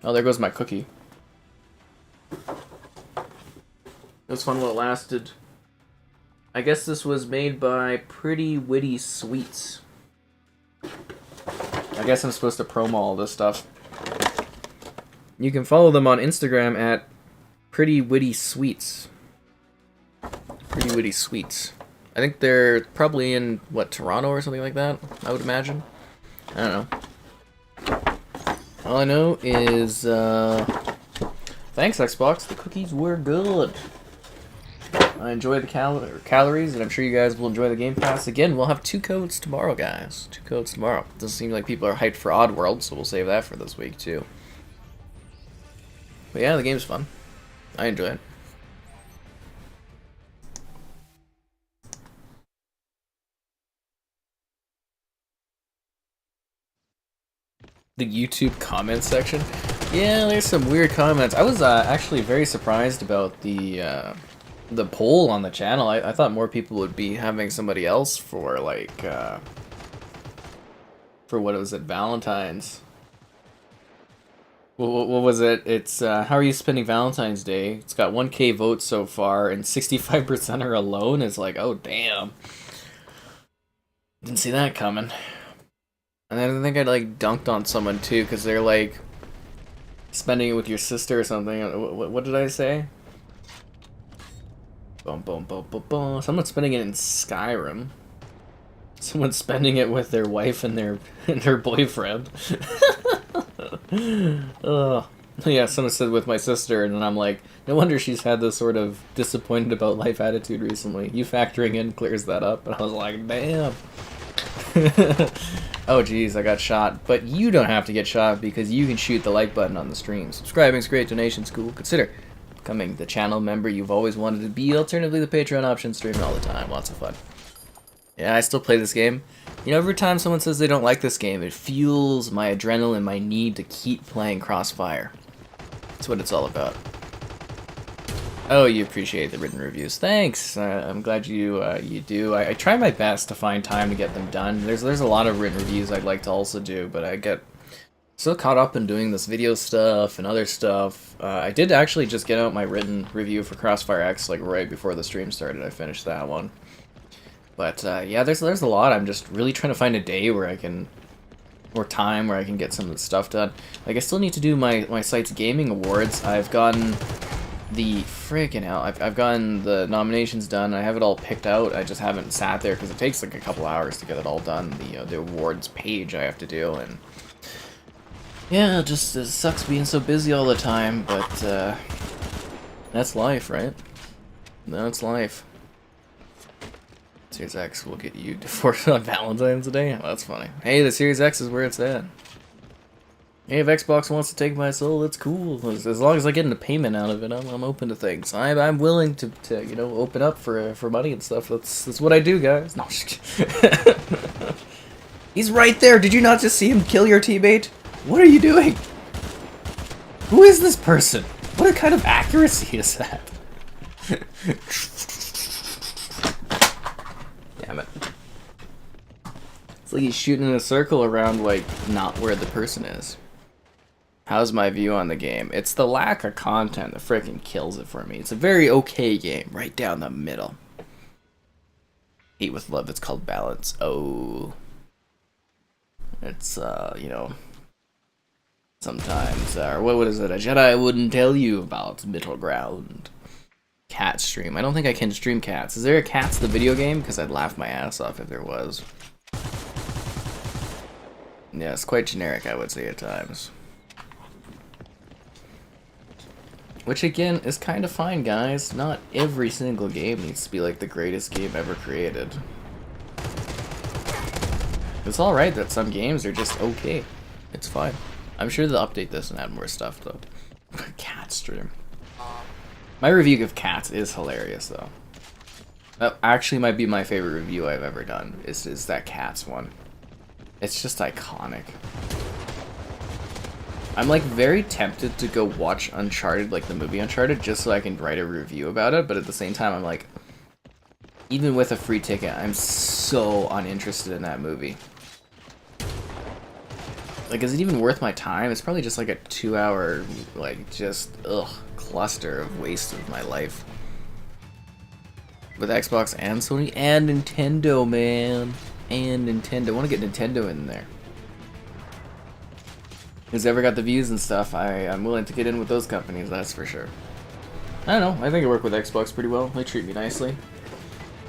Oh, there goes my cookie. It was fun while it lasted. I guess this was made by Pretty Witty Sweets. I guess I'm supposed to promo all this stuff. You can follow them on Instagram at Pretty Witty Sweets. Pretty Witty Sweets. I think they're probably in, what, Toronto or something like that, I would imagine. I don't know. All I know is, thanks Xbox, the cookies were good. I enjoy the calories, and I'm sure you guys will enjoy the Game Pass. Again, we'll have 2 codes tomorrow, guys. 2 codes tomorrow. Doesn't seem like people are hyped for Oddworld, so we'll save that for this week, too. But yeah, the game's fun. I enjoy it. The YouTube comment section? Yeah, there's some weird comments. I was actually very surprised about the poll on the channel. I thought more people would be having somebody else for, like, for what was it, Valentine's. What was it? It's, how are you spending Valentine's Day? It's got 1K votes so far, and 65% are alone. It's like, oh, damn. Didn't see that coming. And then I think I, like, dunked on someone, too, because they're, like, spending it with your sister or something. What did I say? Boom, boom, boom, boom, boom. Someone's spending it in Skyrim. Someone's spending it with their wife and their boyfriend. Yeah, someone said with my sister, and then I'm like, no wonder she's had this sort of disappointed about life attitude recently. You factoring in clears that up, and I was like, damn. Oh geez, I got shot. But you don't have to get shot because you can shoot the like button on the stream. Subscribing's great, donation's cool. Consider becoming the channel member you've always wanted to be. Alternatively, the Patreon option, streaming all the time. Lots of fun. Yeah, I still play this game. You know, every time someone says they don't like this game, it fuels my adrenaline, my need to keep playing Crossfire. That's what it's all about. Oh, you appreciate the written reviews. Thanks. I'm glad you do. I try my best to find time to get them done. There's a lot of written reviews I'd like to also do, but I get so caught up in doing this video stuff and other stuff. I did actually just get out my written review for CrossfireX like right before the stream started. I finished that one. But yeah, there's a lot. I'm just really trying to find a day where I can, or time where I can get some of the stuff done. Like, I still need to do my site's gaming awards. I've gotten the freaking hell. I've gotten the nominations done. I have it all picked out. I just haven't sat there because it takes like a couple hours to get it all done. The awards page I have to do, and yeah, it sucks being so busy all the time. But that's life, right? That's life. Series X will get you divorced on Valentine's Day? Oh, that's funny. Hey, the Series X is where it's at. Hey, if Xbox wants to take my soul, it's cool. As long as I get a payment out of it, I'm open to things. I'm willing to you know, open up for money and stuff. That's what I do, guys. No, he's right there. Did you not just see him kill your teammate? What are you doing? Who is this person? What kind of accuracy is that? Damn it. It's like he's shooting in a circle around, like, not where the person is. How's my view on the game? It's the lack of content that freaking kills it for me. It's a very okay game, right down the middle. Hate with love, it's called balance. Oh. It's, you know, sometimes, what is it? A Jedi wouldn't tell you about middle ground. Cat stream. I don't think I can stream Cats. Is there a Cats the video game? Because I'd laugh my ass off if there was. Yeah, it's quite generic, I would say, at times. Which again is kind of fine, guys. Not every single game needs to be like the greatest game ever created. It's alright that some games are just okay. It's fine. I'm sure they'll update this and add more stuff though. Cat stream. My review of Cats is hilarious though. That actually might be my favorite review I've ever done. Is that Cats one. It's just iconic. I'm like very tempted to go watch Uncharted, like the movie Uncharted, just so I can write a review about it, but at the same time I'm like, even with a free ticket, I'm so uninterested in that movie. Like, is it even worth my time? It's probably just like a 2-hour, like, just, cluster of waste of my life. With Xbox and Sony and Nintendo, man. And Nintendo. I want to get Nintendo in there. Who's ever got the views and stuff, I'm willing to get in with those companies, that's for sure. I don't know, I think I work with Xbox pretty well. They treat me nicely.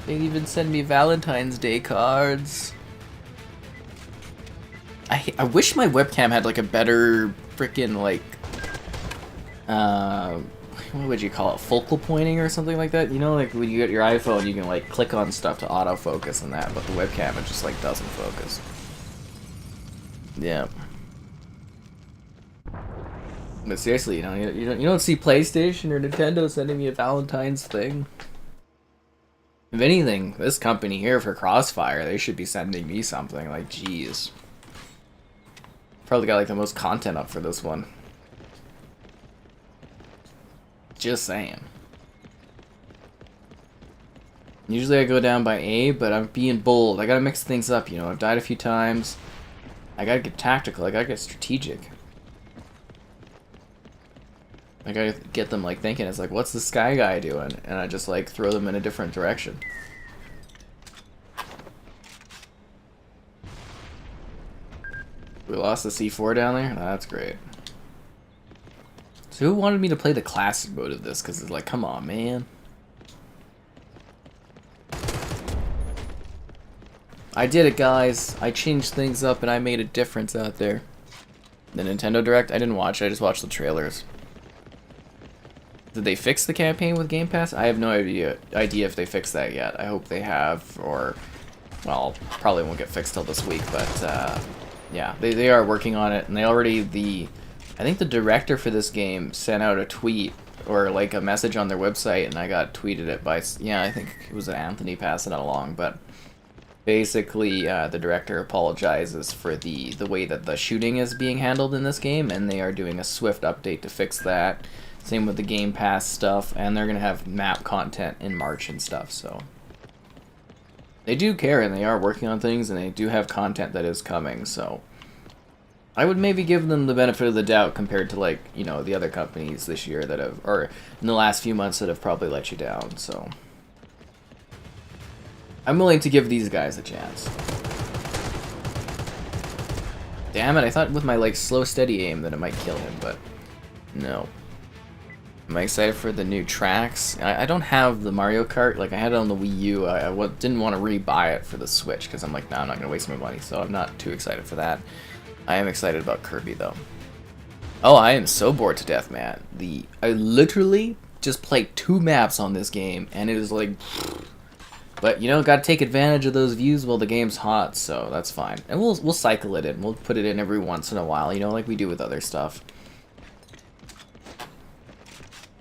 They even send me Valentine's Day cards. I wish my webcam had like a better freaking like what would you call it, focal pointing or something like that? You know, like when you get your iPhone you can like click on stuff to autofocus and that, but the webcam it just like doesn't focus. Yeah. But seriously, you know, you don't see PlayStation or Nintendo sending me a Valentine's thing. If anything, this company here for Crossfire, they should be sending me something. Like, jeez. Probably got like the most content up for this one. Just saying. Usually I go down by A, but I'm being bold. I gotta mix things up, you know. I've died a few times. I gotta get tactical. I gotta get strategic. I gotta get them like thinking, it's like, what's the Sky Guy doing? And I just like throw them in a different direction. We lost the C4 down there? Oh, that's great. So who wanted me to play the classic mode of this? Because it's like, come on, man. I did it, guys. I changed things up and I made a difference out there. The Nintendo Direct? I didn't watch it, I just watched the trailers. Did they fix the campaign with Game Pass? I have no idea if they fixed that yet. I hope they have, or, well, probably won't get fixed till this week, but, yeah, they are working on it, and they already, I think the director for this game sent out a tweet, or like a message on their website, and I got tweeted it by, yeah, I think it was Anthony passing it along, but basically, the director apologizes for the way that the shooting is being handled in this game, and they are doing a swift update to fix that. Same with the Game Pass stuff, and they're gonna have map content in March and stuff, so they do care and they are working on things and they do have content that is coming, so I would maybe give them the benefit of the doubt compared to, like, you know, the other companies this year that have, or in the last few months that have probably let you down, so I'm willing to give these guys a chance. Damn it, I thought with my like slow steady aim that it might kill him, but no. Am I excited for the new tracks? I don't have the Mario Kart. Like, I had it on the Wii U. I didn't want to re-buy it for the Switch because I'm like, nah, I'm not going to waste my money. So I'm not too excited for that. I am excited about Kirby, though. Oh, I am so bored to death, man. I literally just played 2 maps on this game, and it is like... But, you know, got to take advantage of those views while the game's hot, so that's fine. And we'll cycle it in. We'll put it in every once in a while, you know, like we do with other stuff.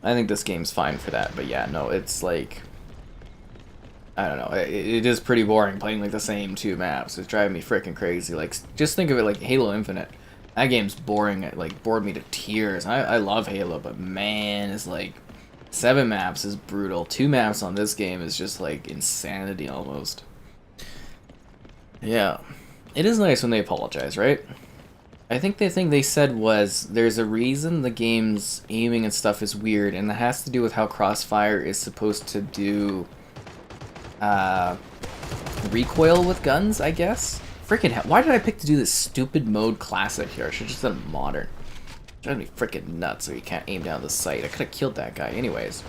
I think this game's fine for that, but yeah, no, it's like, I don't know, it is pretty boring playing like the same 2 maps. It's driving me freaking crazy. Like, just think of it like Halo Infinite. That game's boring. It like bored me to tears. I love Halo, but man, it's like 7 maps is brutal. 2 maps on this game is just like insanity almost. Yeah, it is nice when they apologize, right? I think the thing they said was there's a reason the game's aiming and stuff is weird, and that has to do with how Crossfire is supposed to do recoil with guns, I guess? Freaking hell, why did I pick to do this stupid mode classic here? I should have just done modern. It's driving me freaking nuts so you can't aim down the sight. I could have killed that guy anyways.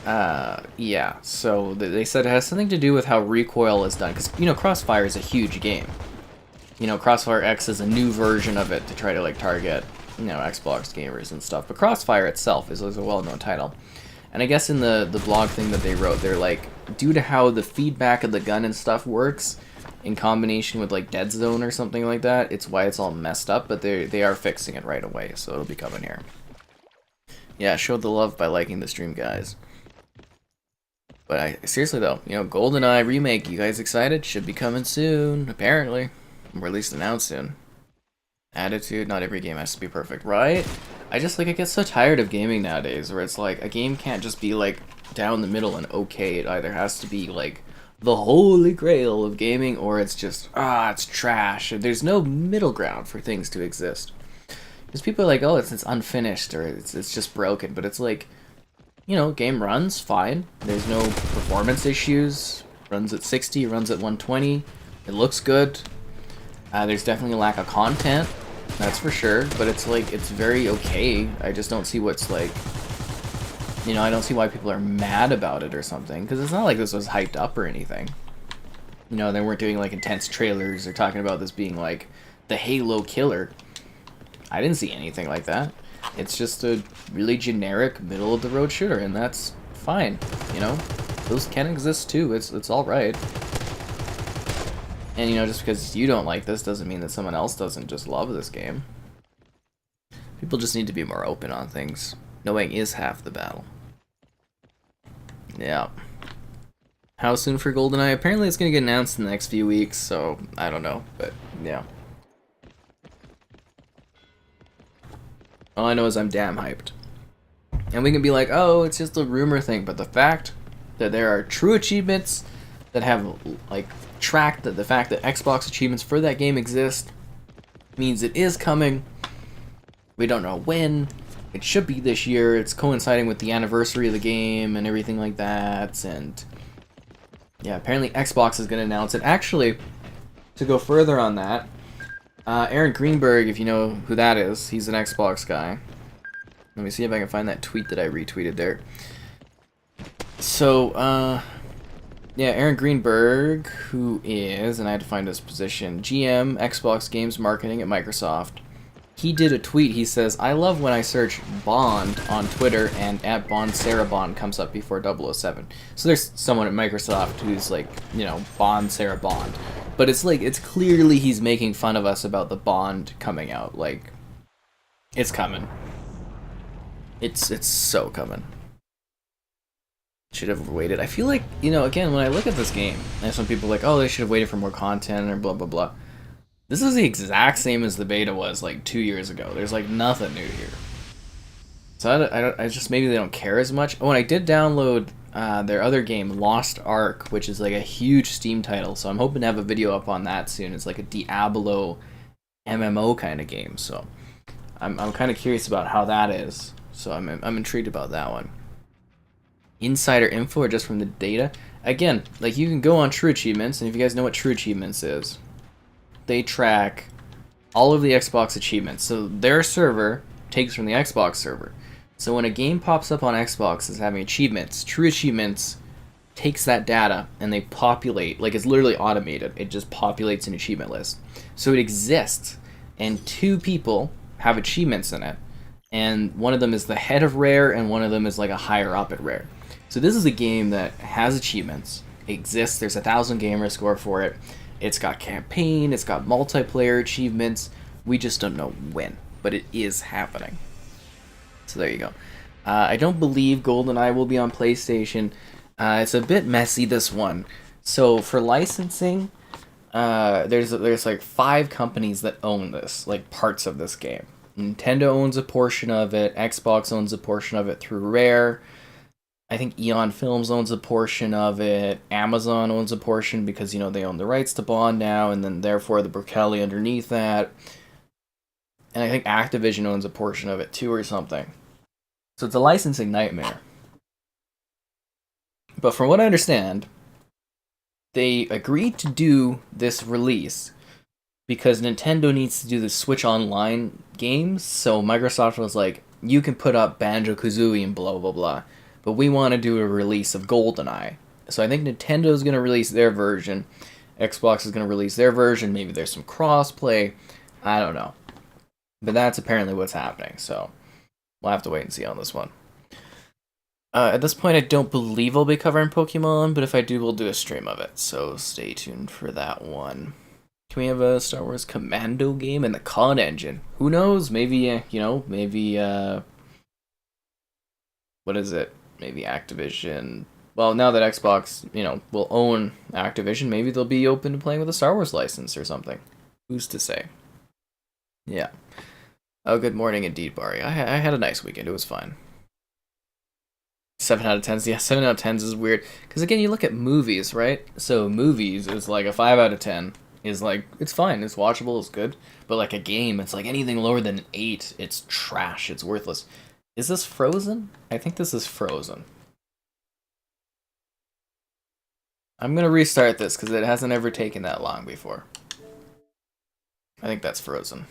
Yeah, so they said it has something to do with how recoil is done, because, you know, Crossfire is a huge game. You know, CrossfireX is a new version of it to try to, like, target Xbox gamers and stuff. But Crossfire itself is a well-known title. And I guess in the blog thing that they wrote, they're like, due to how the feedback of the gun and stuff works, in combination with like Dead Zone or something like that, it's why it's all messed up, but they are fixing it right away, so it'll be coming here. Yeah, show the love by liking the stream, guys. But seriously though, GoldenEye remake, you guys excited? Should be coming soon, apparently. Or at least announced soon. Attitude, not every game has to be perfect, right? I get so tired of gaming nowadays, where it's like, a game can't just be like, down the middle and okay, it either has to be like, the holy grail of gaming, or it's just, it's trash. There's no middle ground for things to exist. Because people are like, oh, it's unfinished, or it's just broken, but it's like, game runs fine. There's no performance issues. Runs at 60, runs at 120. It looks good. There's definitely a lack of content, that's for sure, but it's like, it's very okay. I just don't see what's like, I don't see why people are mad about it or something, because it's not like this was hyped up or anything. They weren't doing like intense trailers or talking about this being like the Halo killer. I didn't see anything like that. It's just a really generic middle of the road shooter, and that's fine. Those can exist too. It's all right. And just because you don't like this doesn't mean that someone else doesn't just love this game. People just need to be more open on things. Knowing is half the battle. Yeah. How soon for GoldenEye? Apparently it's going to get announced in the next few weeks, so I don't know, but yeah. All I know is I'm damn hyped. And we can be like, oh, it's just a rumor thing, but the fact that there are true achievements that have, like, tracked the fact that Xbox achievements for that game exist means it is coming. We don't know when. It should be this year. It's coinciding with the anniversary of the game and everything like that. And yeah, apparently Xbox is going to announce it. Actually, to go further on that, Aaron Greenberg, if you know who that is, he's an Xbox guy. Let me see if I can find that tweet that I retweeted there. So, yeah, Aaron Greenberg, who is, and I had to find his position, GM, Xbox Games Marketing at Microsoft. He did a tweet. He says, I love when I search Bond on Twitter and at Bond Sarah Bond comes up before 007. So there's someone at Microsoft who's like, Bond Sarah Bond. But it's like, it's clearly he's making fun of us about the Bond coming out. Like, it's coming. It's so coming. Should have waited. I feel like, again, when I look at this game, and some people are like, oh, they should have waited for more content or blah, blah, blah. This is the exact same as the beta was like 2 years ago. There's like nothing new here. So I just, maybe they don't care as much. Oh, and I did download their other game, Lost Ark, which is like a huge Steam title. So I'm hoping to have a video up on that soon. It's like a Diablo MMO kind of game. So I'm kind of curious about how that is. So I'm intrigued about that one. Insider info or just from the data. Again, like you can go on True Achievements, and if you guys know what True Achievements is, they track all of the Xbox achievements. So their server takes from the Xbox server. So when a game pops up on Xbox as having achievements, True Achievements takes that data and they populate, like it's literally automated. It just populates an achievement list. So it exists, and 2 people have achievements in it. And one of them is the head of Rare, and one of them is like a higher up at Rare. So this is a game that has achievements. It exists. There's 1,000 gamer score for it. It's got campaign, it's got multiplayer achievements. We just don't know when, but it is happening. So there you go. I don't believe GoldenEye will be on PlayStation. It's a bit messy, this one. So for licensing, there's like 5 companies that own this, like parts of this game. Nintendo owns a portion of it, Xbox owns a portion of it through Rare. I think Eon Films owns a portion of it. Amazon owns a portion because, they own the rights to Bond now, and then therefore the Berkeley underneath that. And I think Activision owns a portion of it too or something. So it's a licensing nightmare. But from what I understand, they agreed to do this release because Nintendo needs to do the Switch Online games. So Microsoft was like, you can put up Banjo-Kazooie and blah, blah, blah. But we want to do a release of GoldenEye. So I think Nintendo's going to release their version. Xbox is going to release their version. Maybe there's some cross-play. I don't know. But that's apparently what's happening, so we'll have to wait and see on this one. At this point, I don't believe I'll be covering Pokemon, but if I do, we'll do a stream of it, so stay tuned for that one. Can we have a Star Wars Commando game in the COD engine? Who knows? Maybe, maybe, what is it? Maybe Activision. Well, now that Xbox, will own Activision, maybe they'll be open to playing with a Star Wars license or something. Who's to say? Yeah. Oh, good morning indeed, Bari. I had a nice weekend. It was fine. 7 out of 10s. Yeah, 7 out of 10s is weird. Because again, you look at movies, right? So movies is like a 5 out of 10. Is like, it's fine. It's watchable. It's good. But like a game, it's like anything lower than 8. It's trash. It's worthless. Is this Frozen? I think this is Frozen. I'm going to restart this because it hasn't ever taken that long before. I think that's Frozen.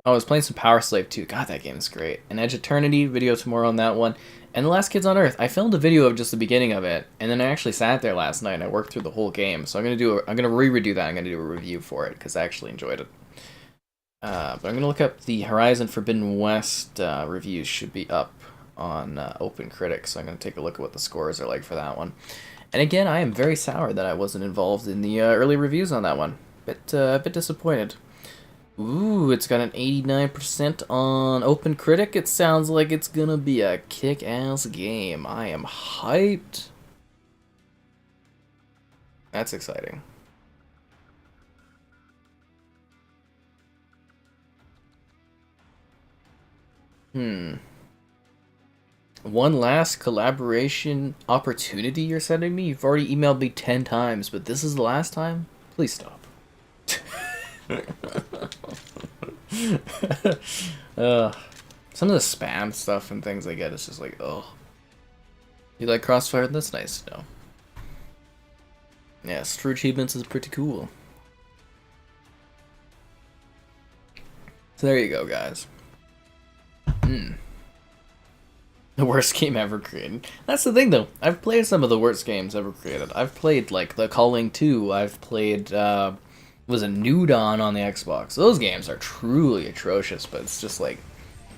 Oh, I was playing some Power Slave 2. God, that game is great. An Edge Eternity video tomorrow on that one. And The Last Kids on Earth. I filmed a video of just the beginning of it, and then I actually sat there last night and I worked through the whole game. So I'm gonna re-redo that. I'm gonna do a review for it because I actually enjoyed it. But I'm gonna look up the Horizon Forbidden West reviews. Should be up on Open Critic, so I'm gonna take a look at what the scores are like for that one. And again, I am very sour that I wasn't involved in the early reviews on that one. A bit disappointed. Ooh, it's got an 89% on Open Critic. It sounds like it's gonna be a kick-ass game. I am hyped. That's exciting. One last collaboration opportunity you're sending me? You've already emailed me 10 times, but this is the last time? Please stop. Some of the spam stuff and things I get is just like, oh. You like Crossfire? That's nice to know. Yes, True Achievements is pretty cool. So there you go, guys. The worst game ever created. That's the thing, though. I've played some of the worst games ever created. I've played, like, The Calling 2. I've played, was a New Dawn on the Xbox. Those games are truly atrocious, but it's just like,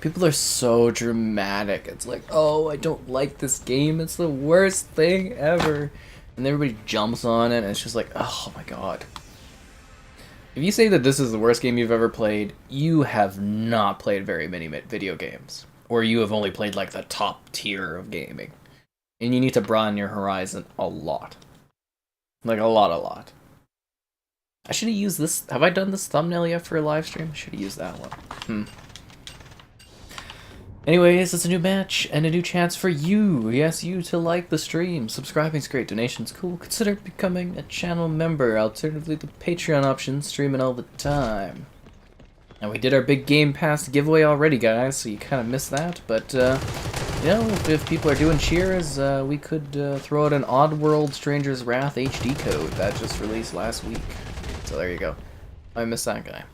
people are so dramatic. It's like, oh, I don't like this game. It's the worst thing ever. And everybody jumps on it, and it's just like, oh my god. If you say that this is the worst game you've ever played, you have not played very many video games. Or you have only played like the top tier of gaming. And you need to broaden your horizon a lot. Like a lot. I should have used this. Have I done this thumbnail yet for a live stream? I should have used that one. Anyways, it's a new match and a new chance for you, yes, you, to like the stream. Subscribing's great, donation's cool. Consider becoming a channel member. Alternatively, the Patreon option, streaming all the time. And we did our big Game Pass giveaway already, guys, so you kind of missed that. But, if people are doing cheers, we could throw out an Oddworld Stranger's Wrath HD code that just released last week. So there you go. I missed that guy.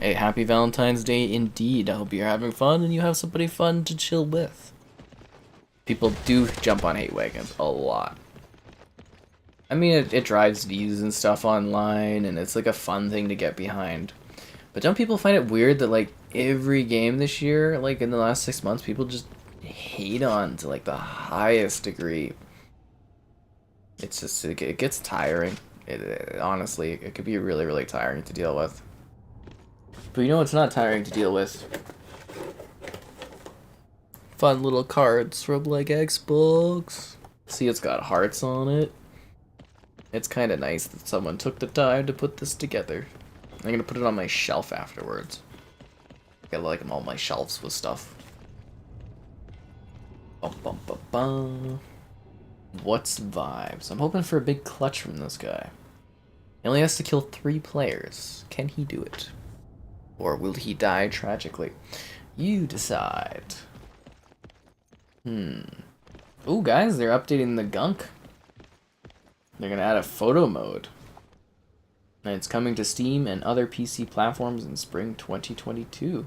Hey, happy Valentine's Day indeed. I hope you're having fun and you have somebody fun to chill with. People do jump on hate wagons a lot. I mean, it drives views and stuff online, and it's like a fun thing to get behind. But don't people find it weird that, like, every game this year, like, in the last 6 months, people just hate on to, like, the highest degree? It's just, it gets tiring. Honestly, it could be really, really tiring to deal with. But you know what's not tiring to deal with? Fun little cards from, like, Xbox. See, it's got hearts on it. It's kind of nice that someone took the time to put this together. I'm gonna put it on my shelf afterwards. I got like all my shelves with stuff. What's vibes? I'm hoping for a big clutch from this guy. He only has to kill 3 players. Can he do it? Or will he die tragically? You decide. Ooh, guys, they're updating the gunk. They're gonna add a photo mode. And it's coming to Steam and other PC platforms in spring 2022.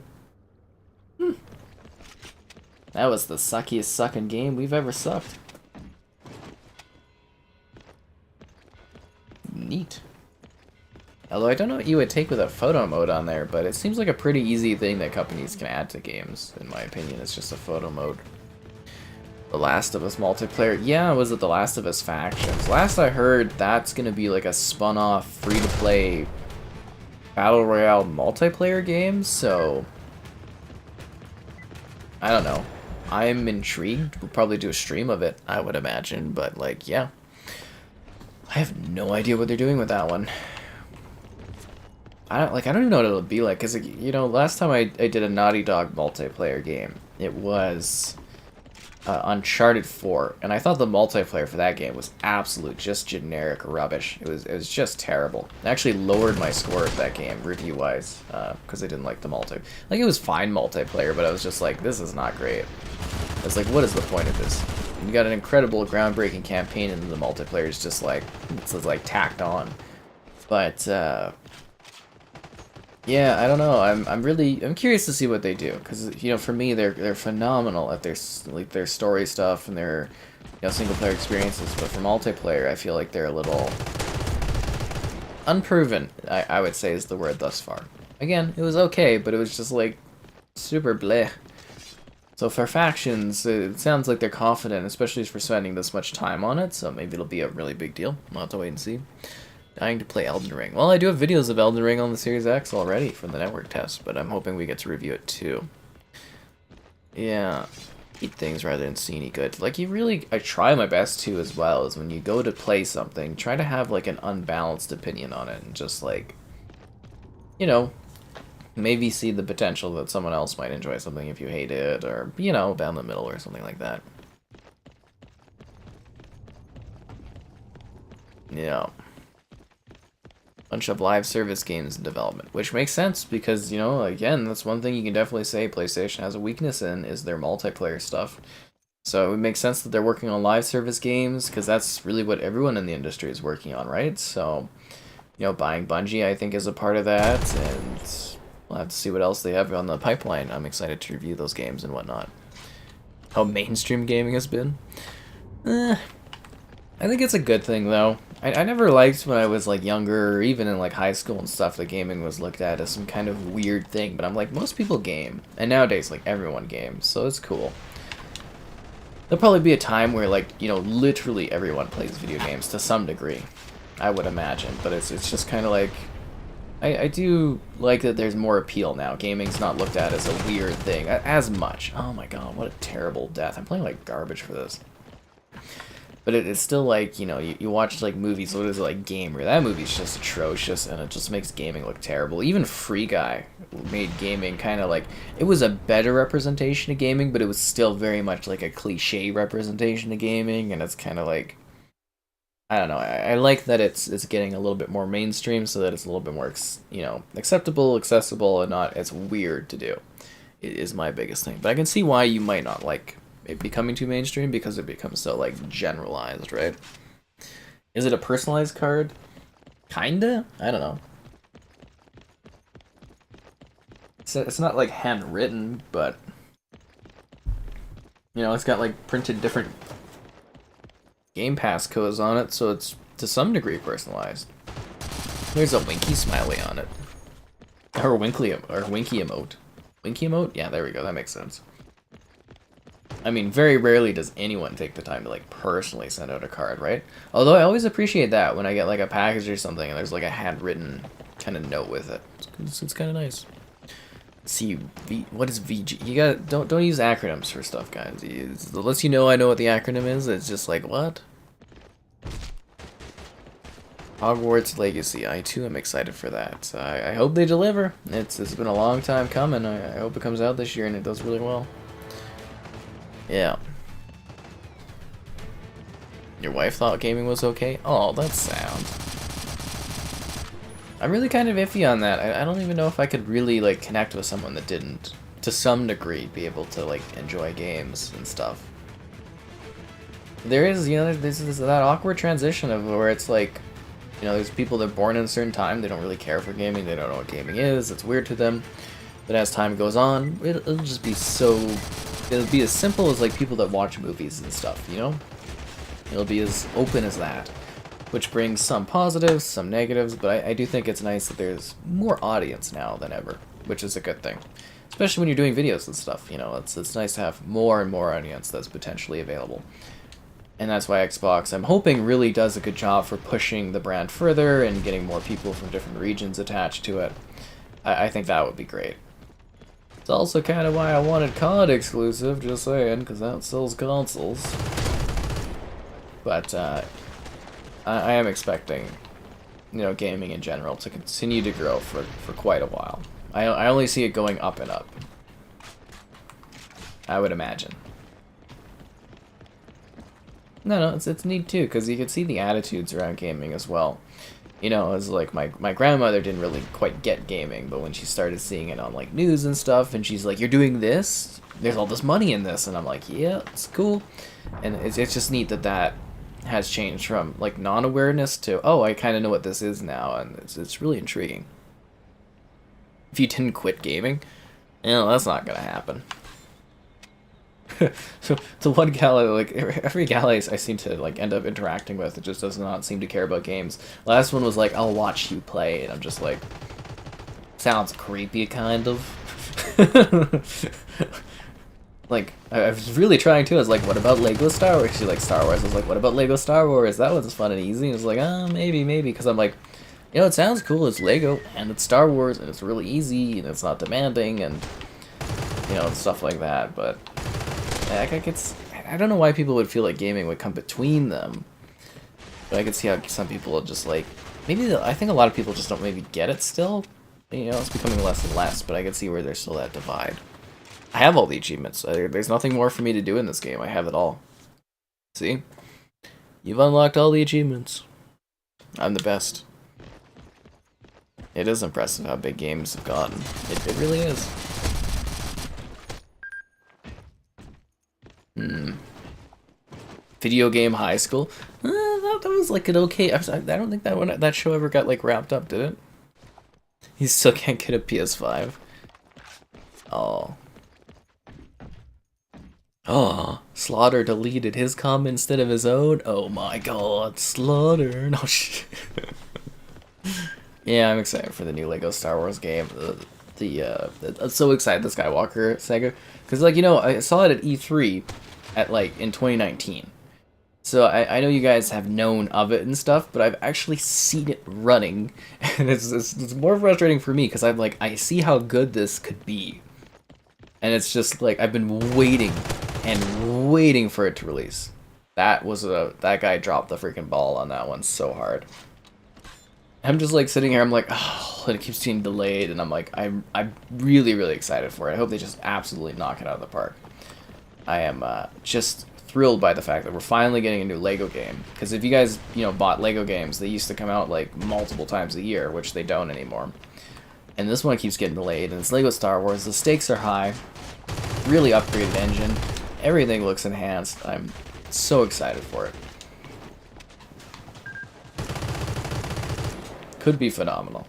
That was the suckiest sucking game we've ever sucked. Neat. Although I don't know what you would take with a photo mode on there, but it seems like a pretty easy thing that companies can add to games, in my opinion. It's just a photo mode. The Last of Us multiplayer. Yeah, was it The Last of Us Factions? Last I heard, that's gonna be like a spun-off, free-to-play Battle Royale multiplayer game, so... I don't know. I'm intrigued. We'll probably do a stream of it, I would imagine, but like, yeah. I have no idea what they're doing with that one. I don't even know what it'll be like, because, you know, last time I did a Naughty Dog multiplayer game, it was Uncharted 4, and I thought the multiplayer for that game was absolute, just generic rubbish. It was just terrible. I actually lowered my score of that game, review-wise, because I didn't like the multiplayer. Like, it was fine multiplayer, but I was just like, this is not great. I was like, what is the point of this? You got an incredible, groundbreaking campaign, and the multiplayer is just like, it's like tacked on. But, yeah, I don't know. I'm curious to see what they do, because, you know, for me they're phenomenal at their story stuff and their, you know, single player experiences, but for multiplayer I feel like they're a little unproven. I would say is the word thus far. Again, it was okay, but it was just like super bleh. So for Factions, it sounds like they're confident, especially for spending this much time on it, so maybe it'll be a really big deal. We'll have to wait and see. Dying to play Elden Ring. Well, I do have videos of Elden Ring on the Series X already from the network test, but I'm hoping we get to review it too. Yeah, eat things rather than see any good. Like, I try my best to as well, is when you go to play something, try to have like an unbalanced opinion on it, and just like, you know, maybe see the potential that someone else might enjoy something if you hate it, or, you know, down the middle or something like that. Yeah. Bunch of live service games in development, which makes sense because, you know, again, that's one thing you can definitely say PlayStation has a weakness in, is their multiplayer stuff. So it makes sense that they're working on live service games, because that's really what everyone in the industry is working on, right? So, you know, buying Bungie, I think, is a part of that, and we'll have to see what else they have on the pipeline. I'm excited to review those games and whatnot. How mainstream gaming has been? I think it's a good thing, though. I never liked when I was, like, younger, or even in, like, high school and stuff, that gaming was looked at as some kind of weird thing, but I'm like, most people game. And nowadays, like, everyone games, so it's cool. There'll probably be a time where, like, you know, literally everyone plays video games to some degree, I would imagine, but it's just kind of like, I do like that there's more appeal now. Gaming's not looked at as a weird thing as much. Oh my god, what a terrible death. I'm playing like garbage for this. But it's still like, you know, you watch like movies, what is it, like Gamer? That movie's just atrocious, and it just makes gaming look terrible. Even Free Guy made gaming kind of like, it was a better representation of gaming, but it was still very much like a cliche representation of gaming, and it's kind of like, I don't know, I like that it's getting a little bit more mainstream, so that it's a little bit more, you know, acceptable, accessible, and not as weird to do. It is my biggest thing. But I can see why you might not like it becoming too mainstream, because it becomes so, like, generalized, right? Is it a personalized card? Kinda? I don't know. It's not, like, handwritten, but, you know, it's got, like, printed different Game Pass codes on it, so it's, to some degree, personalized. There's a Winky smiley on it. Or Winky emote. Winky emote? Yeah, there we go, that makes sense. I mean, very rarely does anyone take the time to, like, personally send out a card, right? Although I always appreciate that when I get, like, a package or something and there's, like, a handwritten kind of note with it. It's kind of nice. See, what is VG? You gotta, don't use acronyms for stuff, guys. Unless you know I know what the acronym is, it's just like, what? Hogwarts Legacy. I, too, am excited for that. I hope they deliver. It's been a long time coming. I hope it comes out this year and it does really well. Yeah. Your wife thought gaming was okay? Oh, that's sad. I'm really kind of iffy on that. I don't even know if I could really, like, connect with someone that didn't, to some degree, be able to, like, enjoy games and stuff. There is, you know, there's that awkward transition of where it's like, you know, there's people that are born in a certain time, they don't really care for gaming, they don't know what gaming is, it's weird to them. But as time goes on, it'll just be so... It'll be as simple as, like, people that watch movies and stuff, you know? It'll be as open as that. which brings some positives, some negatives, but I do think it's nice that there's more audience now than ever, which is a good thing. Especially when you're doing videos and stuff, you know, it's nice to have more and more audience that's potentially available. And that's why Xbox, I'm hoping, really does a good job for pushing the brand further and getting more people from different regions attached to it. I think that would be great. It's also kind of why I wanted COD exclusive, just saying, because that sells consoles. But I am expecting, you know, gaming in general to continue to grow for quite a while. I only see it going up and up, I would imagine. No, it's neat too, because you can see the attitudes around gaming as well. You know, it's like my grandmother didn't really quite get gaming, but when she started seeing it on like news and stuff, and she's like, "You're doing this? There's all this money in this," and I'm like, "Yeah, it's cool." And it's just neat that that has changed from like non-awareness to, "Oh, I kind of know what this is now," and it's really intriguing. If you didn't quit gaming, you know, that's not gonna happen. So one gal, like every gal I seem to like end up interacting with, it just does not seem to care about games. Last one was like, "I'll watch you play," and I'm just like, sounds creepy, kind of. Like I was really trying to. I was like, "What about Lego Star Wars?" She like Star Wars. I was like, "What about Lego Star Wars? That one's fun and easy." And I was like, maybe," because I'm like, you know, it sounds cool. It's Lego and it's Star Wars and it's really easy and it's not demanding and, you know, stuff like that. But I don't know why people would feel like gaming would come between them, but I could see how some people are just like, I think a lot of people just don't maybe get it still. You know, it's becoming less and less, but I can see where there's still that divide. I have all the achievements. There's nothing more for me to do in this game. I have it all. See? You've unlocked all the achievements. I'm the best. It is impressive how big games have gotten. It really is. Video game high school. That was like an okay. I don't think that show ever got like wrapped up, did it? He still can't get a PS5. Oh. Oh, Slaughter deleted his comment instead of his own. Oh my God, Slaughter! No shit. Yeah, I'm excited for the new Lego Star Wars game. I'm so excited, the Skywalker saga, because like, you know, I saw it at E3 at like in 2019. So I know you guys have known of it and stuff, but I've actually seen it running, and it's more frustrating for me because I'm like, I see how good this could be, and it's just like I've been waiting and waiting for it to release. That guy dropped the freaking ball on that one so hard. I'm just like sitting here, I'm like, oh, and it keeps being delayed, and I'm like, I'm really, really excited for it. I hope they just absolutely knock it out of the park. I am just thrilled by the fact that we're finally getting a new Lego game. Because if you guys, you know, bought Lego games, they used to come out like multiple times a year, which they don't anymore. And this one keeps getting delayed, and it's Lego Star Wars. The stakes are high, really upgraded engine, everything looks enhanced. I'm so excited for it. Could be phenomenal.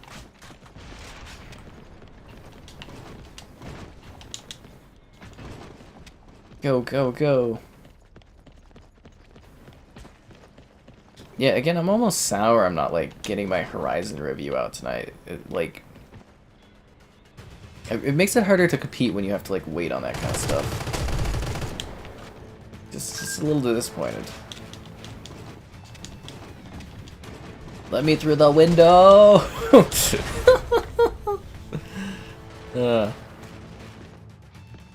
Go, go, go. Yeah, again, I'm almost sour I'm not, like, getting my Horizon review out tonight. It makes it harder to compete when you have to, like, wait on that kind of stuff. Just a little disappointed. Let me through the window!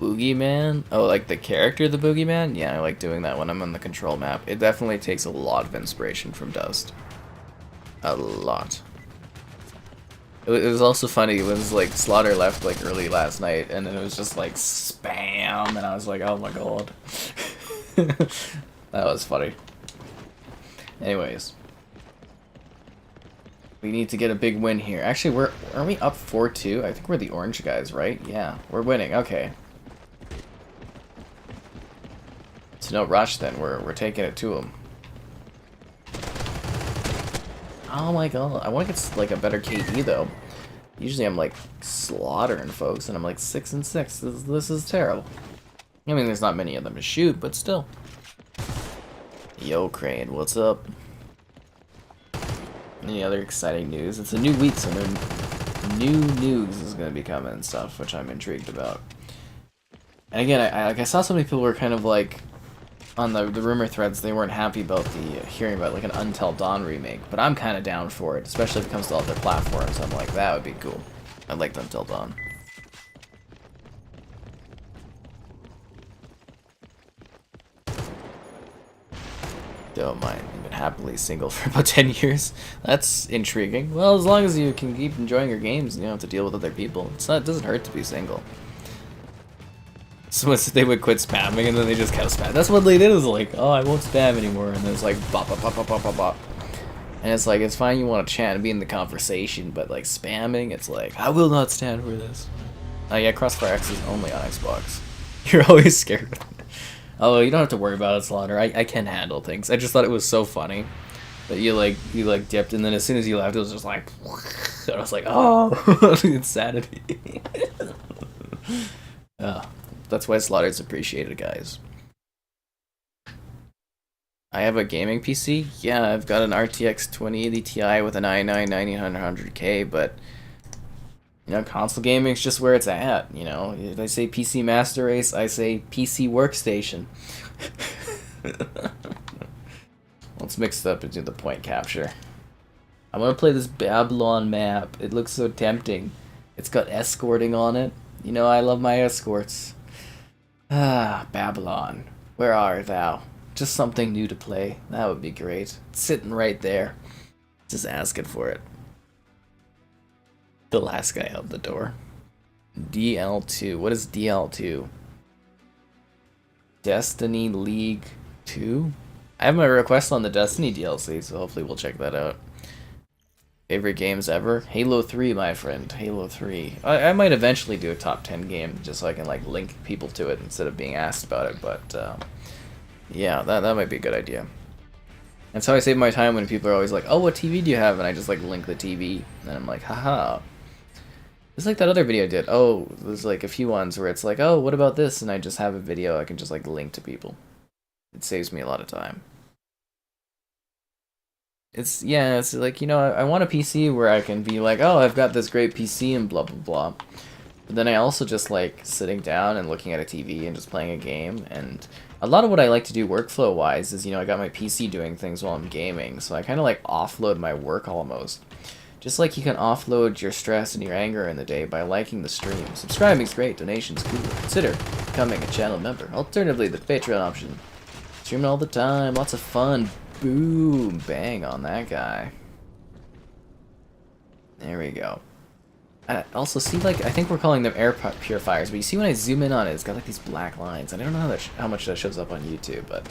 Boogeyman? Oh, like the character, the Boogeyman? Yeah, I like doing that when I'm on the control map. It definitely takes a lot of inspiration from Dust. A lot. It was also funny, it was like Slaughter left like early last night, and then it was just like spam, and I was like, oh my God. That was funny. Anyways. We need to get a big win here. Actually, are we up 4-2? I think we're the orange guys, right? Yeah, we're winning. Okay. So no rush then. We're taking it to them. Oh my God! I want to get like a better KD though. Usually I'm like slaughtering folks, and I'm like 6-6. This is terrible. I mean, there's not many of them to shoot, but still. Yo, Crane, what's up? Any other exciting news? It's a new week, so new news is going to be coming and stuff, which I'm intrigued about. And again, I saw so many people were kind of like, on the rumor threads, they weren't happy about the hearing about like an Until Dawn remake, but I'm kind of down for it, especially if it comes to all their platforms. I'm like, that would be cool. I'd like the Until Dawn. Don't mind. I've been happily single for about 10 years. That's intriguing. Well, as long as you can keep enjoying your games and you don't have to deal with other people. It doesn't hurt to be single. So they would quit spamming and then they just kept spamming. That's what they did, is like, oh, I won't spam anymore. And then it's like, bop, bop, bop, bop, bop, bop, bop. And it's like, it's fine, you want to chat and be in the conversation, but like spamming, it's like, I will not stand for this. Oh yeah, CrossfireX is only on Xbox. You're always scared. Oh, you don't have to worry about it, Slaughter. I can handle things. I just thought it was so funny that you dipped, and then as soon as you left, it was just like, and I was like, oh, insanity. Oh, that's why Slaughter's appreciated, guys. I have a gaming PC. Yeah, I've got an RTX 2080 Ti with an i9 9900K, but you know, console gaming's just where it's at, you know. If I say PC Master Race, I say PC Workstation. Let's mix it up into the point capture. I want to play this Babylon map. It looks so tempting. It's got escorting on it. You know, I love my escorts. Ah, Babylon. Where art thou? Just something new to play. That would be great. It's sitting right there. Just asking for it. The last guy out the door. DL2. What is DL2? Destiny League 2? I have my request on the Destiny DLC, so hopefully we'll check that out. Favorite games ever? Halo 3, my friend. Halo 3. I might eventually do a top 10 game, just so I can like link people to it instead of being asked about it, but yeah, that might be a good idea. That's how I save my time when people are always like, oh, what TV do you have? And I just like link the TV, and I'm like, haha. It's like that other video I did. Oh, there's like a few ones where it's like, oh, what about this? And I just have a video I can just like link to people. It saves me a lot of time. It's like, you know, I want a PC where I can be like, oh, I've got this great PC and blah, blah, blah. But then I also just like sitting down and looking at a TV and just playing a game. And a lot of what I like to do workflow-wise is, you know, I got my PC doing things while I'm gaming. So I kind of like offload my work almost. Just like you can offload your stress and your anger in the day by liking the stream. Subscribing's great, donations cool. Consider becoming a channel member. Alternatively, the Patreon option. Streaming all the time, lots of fun. Boom, bang on that guy. There we go. Also, see, like, I think we're calling them air purifiers, but you see when I zoom in on it, it's got like these black lines. I don't know how much that shows up on YouTube, but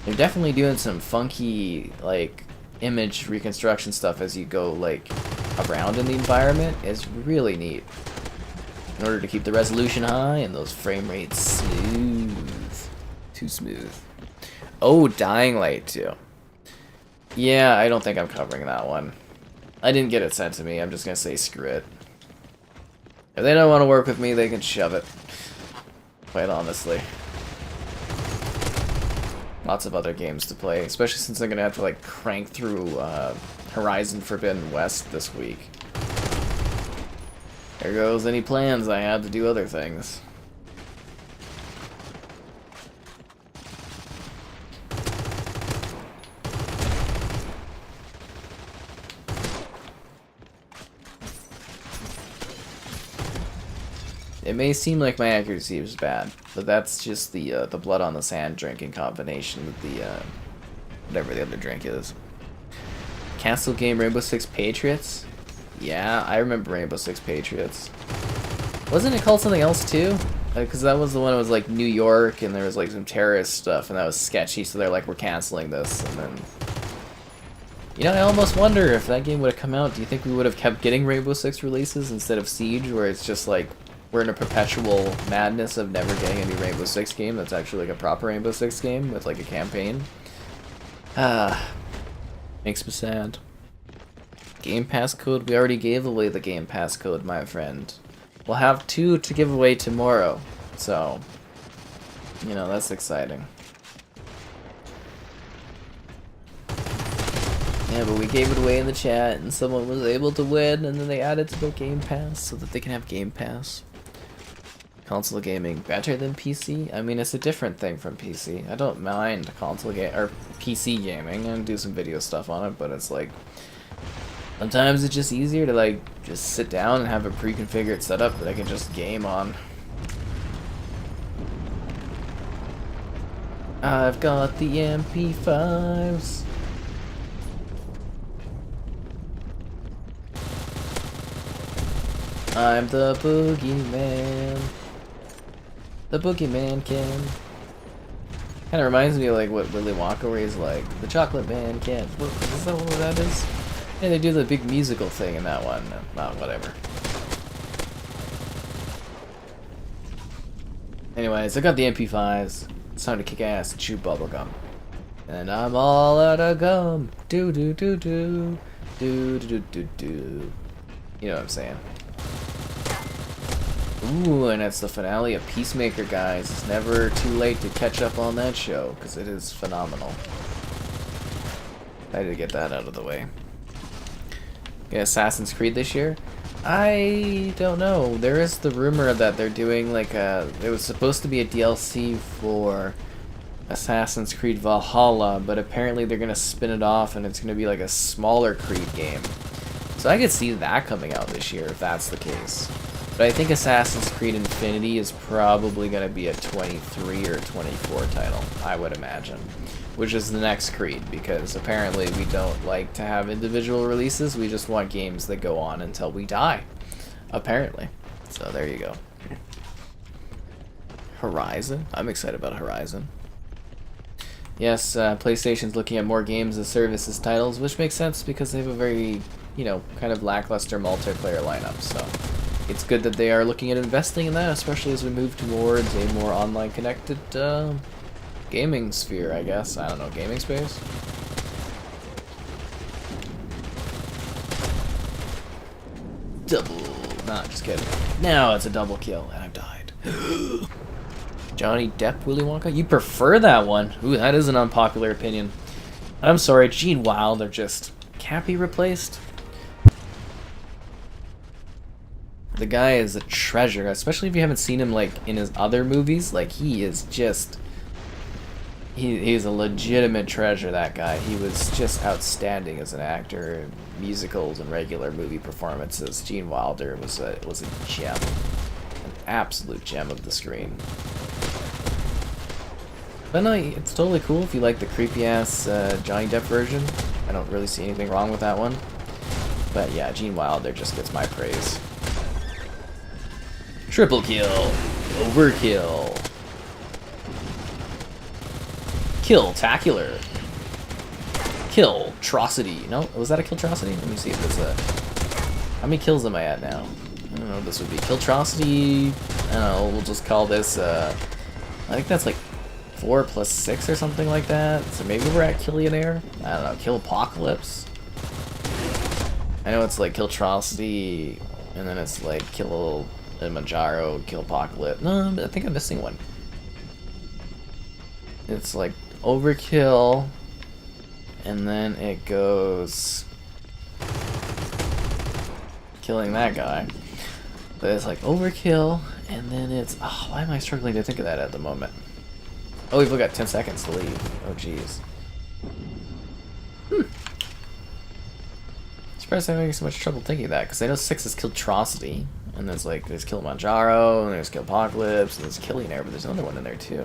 they're definitely doing some funky, like, image reconstruction stuff as you go like around in the environment. Is really neat in order to keep the resolution high and those frame rates smooth. Too smooth. Oh, Dying Light 2. Yeah, I don't think I'm covering that one. I didn't get it sent to me. I'm just gonna say screw it. If they don't want to work with me, they can shove it. Quite honestly. Lots of other games to play, especially since I'm gonna have to like crank through Horizon Forbidden West this week. There goes any plans I had to do other things. It may seem like my accuracy is bad, but that's just the blood on the sand drink in combination with the whatever the other drink is. Cancel game Rainbow Six Patriots? Yeah, I remember Rainbow Six Patriots. Wasn't it called something else too? Because that was the one that was like New York and there was like some terrorist stuff and that was sketchy, so they're like, we're canceling this. And then, you know, I almost wonder if that game would have come out, do you think we would have kept getting Rainbow Six releases instead of Siege, where it's just like we're in a perpetual madness of never getting a new Rainbow Six game that's actually like a proper Rainbow Six game with like a campaign? Makes me sad. Game Pass code? We already gave away the Game Pass code, my friend. We'll have 2 to give away tomorrow, so, you know, that's exciting. Yeah, but we gave it away in the chat, and someone was able to win, and then they added to their Game Pass so that they can have Game Pass. Console gaming better than PC? I mean, it's a different thing from PC. I don't mind console game or PC gaming and do some video stuff on it, but it's like sometimes it's just easier to like just sit down and have a pre-configured setup that I can just game on. I've got the MP5s. I'm the boogeyman. The boogeyman can. Kind of reminds me of like what Willy Wonka, where he's like, the chocolate man can't. Is that what that is? Yeah, they do the big musical thing in that one. Whatever. Anyways, I got the MP5s. It's time to kick ass and chew bubblegum. And I'm all out of gum. Do do do do. Do do do do do. You know what I'm saying. Ooh, and it's the finale of Peacemaker, guys. It's never too late to catch up on that show, because it is phenomenal. I had to get that out of the way. Get Assassin's Creed this year? I don't know. There is the rumor that they're doing like a... There was supposed to be a DLC for Assassin's Creed Valhalla, but apparently they're going to spin it off and it's going to be like a smaller Creed game. So I could see that coming out this year if that's the case. But I think Assassin's Creed Infinity is probably going to be a 23 or 24 title, I would imagine. Which is the next Creed, because apparently we don't like to have individual releases, we just want games that go on until we die. Apparently. So there you go. Horizon? I'm excited about Horizon. Yes, PlayStation's looking at more games as services titles, which makes sense because they have a very, you know, kind of lackluster multiplayer lineup, so... It's good that they are looking at investing in that, especially as we move towards a more online connected gaming sphere, I guess. I don't know, gaming space? Double. Nah, just kidding. Now it's a double kill, and I've died. Johnny Depp, Willy Wonka? You prefer that one? Ooh, that is an unpopular opinion. I'm sorry, Gene Wilder just can't be replaced. The guy is a treasure, especially if you haven't seen him like in his other movies. Like he is just, he's a legitimate treasure. That guy, he was just outstanding as an actor, in musicals and regular movie performances. Gene Wilder was a gem, an absolute gem of the screen. But no, it's totally cool if you like the creepy ass Johnny Depp version. I don't really see anything wrong with that one. But yeah, Gene Wilder just gets my praise. Triple kill. Overkill. Kill-tacular. Kill-trocity. No? Was that a kill-trocity? Let me see if there's a... How many kills am I at now? I don't know what this would be. Kill-trocity... I don't know, we'll just call this, I think that's like 4 plus 6 or something like that. So maybe we're at Killionaire? I don't know. Kill-apocalypse? I know it's like kill-trocity, and then it's like kill... Manjaro, Kill Apocalypse. No, I think I'm missing one. It's like Overkill, and then it goes killing that guy. But it's like Overkill, and then it's... Oh, why am I struggling to think of that at the moment? Oh, we've got 10 seconds to leave. Oh, jeez. Surprised I'm having so much trouble thinking of that, because I know 6 is Killtrocity. And there's like, there's Kilimanjaro, and there's Kill-Apocalypse, and there's Killionaire, but there's another one in there too.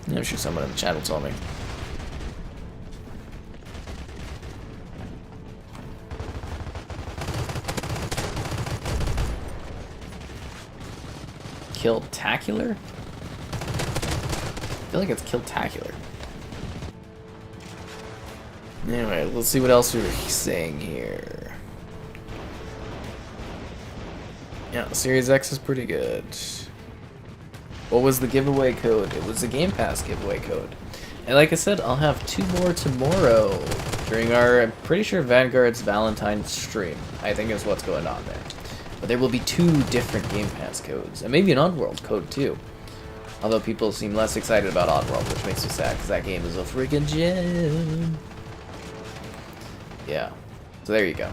I'm sure someone in the chat will tell me. Kill-tacular? I feel like it's Kill-tacular. Anyway, let's see what else we were saying here. Yeah, Series X is pretty good. What was the giveaway code? It was the Game Pass giveaway code. And like I said, I'll have 2 more tomorrow during our, I'm pretty sure, Vanguard's Valentine stream, I think is what's going on there. But there will be 2 different Game Pass codes, and maybe an Oddworld code too. Although people seem less excited about Oddworld, which makes me sad, because that game is a freaking gem. Yeah. So there you go.